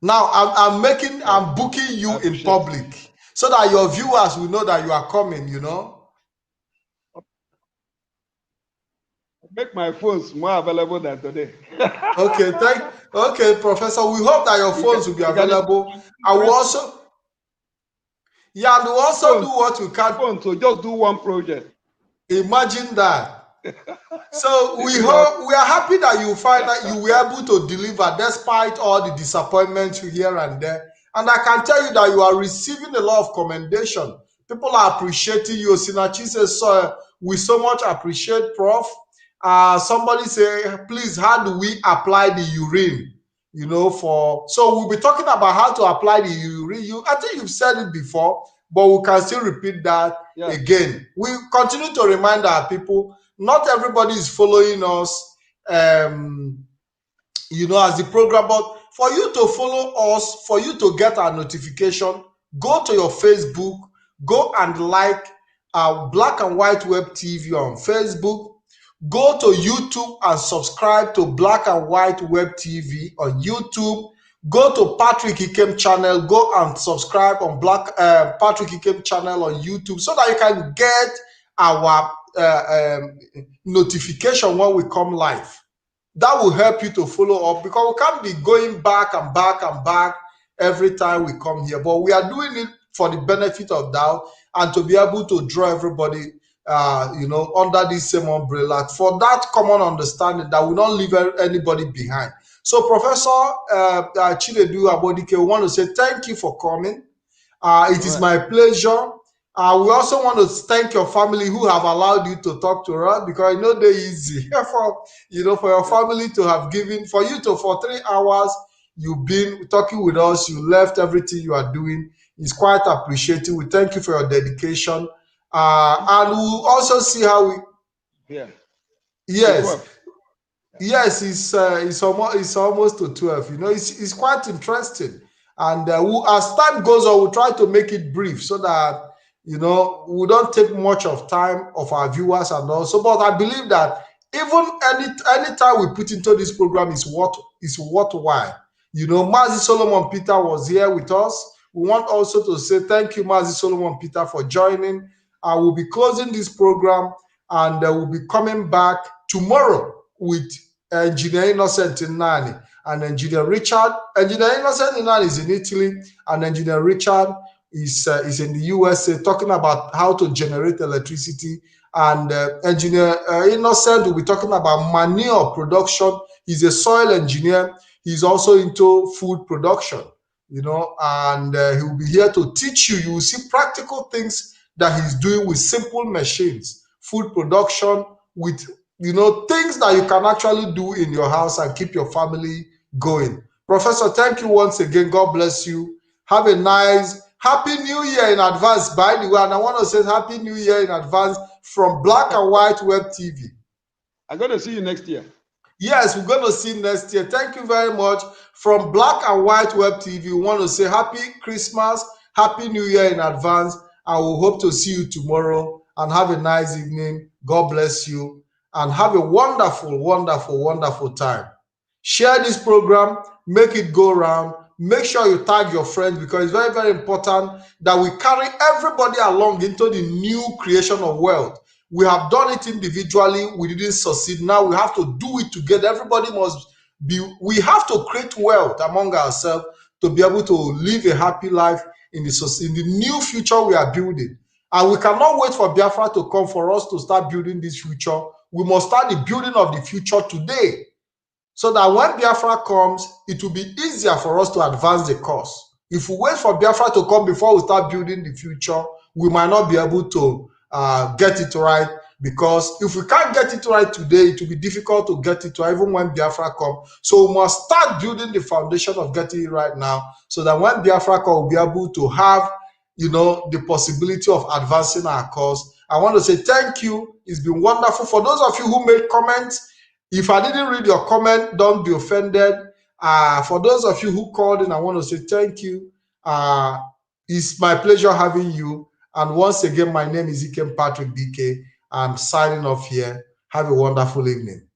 A: Now, I'm booking you in public so that your viewers will know that you are coming, you know.
F: make my phones more available than today.
A: Okay, okay, Professor. We hope that your phones will be available. I will also, yeah, and we also do what we can.
F: Phone, so just do one project.
A: Imagine that. So we hope, we are happy that you find that you were able to deliver despite all the disappointments here and there. And I can tell you that you are receiving a lot of commendation. People are appreciating you. Sinachi says, so we so much appreciate Prof. Somebody say, please, how do we apply the urine? You know, so we'll be talking about how to apply the urine. I think you've said it before, but we can still repeat that again. We continue to remind our people, not everybody is following us, you know, as the program, but for you to follow us, for you to get our notification, go to your Facebook, go and like our Black and White Web TV on Facebook. Go to YouTube and subscribe to Black and White Web TV on YouTube. Go to Patrick Ikem channel, go and subscribe on Patrick Ikem channel on YouTube so that you can get our notification when we come live. That will help you to follow up, because we can't be going back and back and back every time we come here. But we are doing it for the benefit of doubt and to be able to draw everybody you know, under this same umbrella, for that common understanding that we don't leave anybody behind. So, Professor Chinedu Abodike, we want to say thank you for coming. It is my pleasure. We also want to thank your family who have allowed you to talk to us, because I know they're easy for, you know, for your family to have given, for you to, for 3 hours, you've been talking with us, you left everything you are doing. It's quite appreciated. We thank you for your dedication. And we'll also see how we.
F: Yeah.
A: Yes. Yes, it's almost to 12. You know, it's quite interesting. And as time goes on, we'll try to make it brief so that, you know, we don't take much of time of our viewers and also. But I believe that even any time we put into this program is worthwhile. You know, Mazi Solomon Peter was here with us. We want also to say thank you, Mazi Solomon Peter, for joining. I will be closing this program, and we'll be coming back tomorrow with Engineer Innocent Inani and Engineer Richard. Engineer Innocent Inani is in Italy, and Engineer Richard is in the USA, talking about how to generate electricity. And Engineer Innocent will be talking about manure production. He's a soil engineer. He's also into food production, you know, and he will be here to teach you. You will see practical things that he's doing with simple machines, food production, with, you know, things that you can actually do in your house and keep your family going. Professor, thank you once again. God bless you. Have a nice, Happy New Year in advance, by the way. And I want to say Happy New Year in advance from Black and White Web TV.
F: I'm going to see you next year.
A: Yes, we're going to see you next year. Thank you very much. From Black and White Web TV, we want to say Happy Christmas, Happy New Year in advance. I will hope to see you tomorrow, and have a nice evening. God bless you, and have a wonderful, wonderful, wonderful time. Share this program, make it go around. Make sure you tag your friends, because it's very, very important that we carry everybody along into the new creation of wealth. We have done it individually. We didn't succeed. Now we have to do it together. Everybody must be, we have to create wealth among ourselves to be able to live a happy life in the new future we are building. And we cannot wait for Biafra to come for us to start building this future. We must start the building of the future today, so that when Biafra comes, it will be easier for us to advance the cause. If we wait for Biafra to come before we start building the future, we might not be able to get it right, because if we can't get it right today, it will be difficult to get it right even when Biafra comes. So we must start building the foundation of getting it right now, so that when Biafra comes, we'll be able to have, you know, the possibility of advancing our cause. I want to say thank you. It's been wonderful. For those of you who made comments, if I didn't read your comment, don't be offended. For those of you who called in, I want to say thank you. It's my pleasure having you. And once again, my name is Ikem Patrick DK. I'm signing off here. Have a wonderful evening.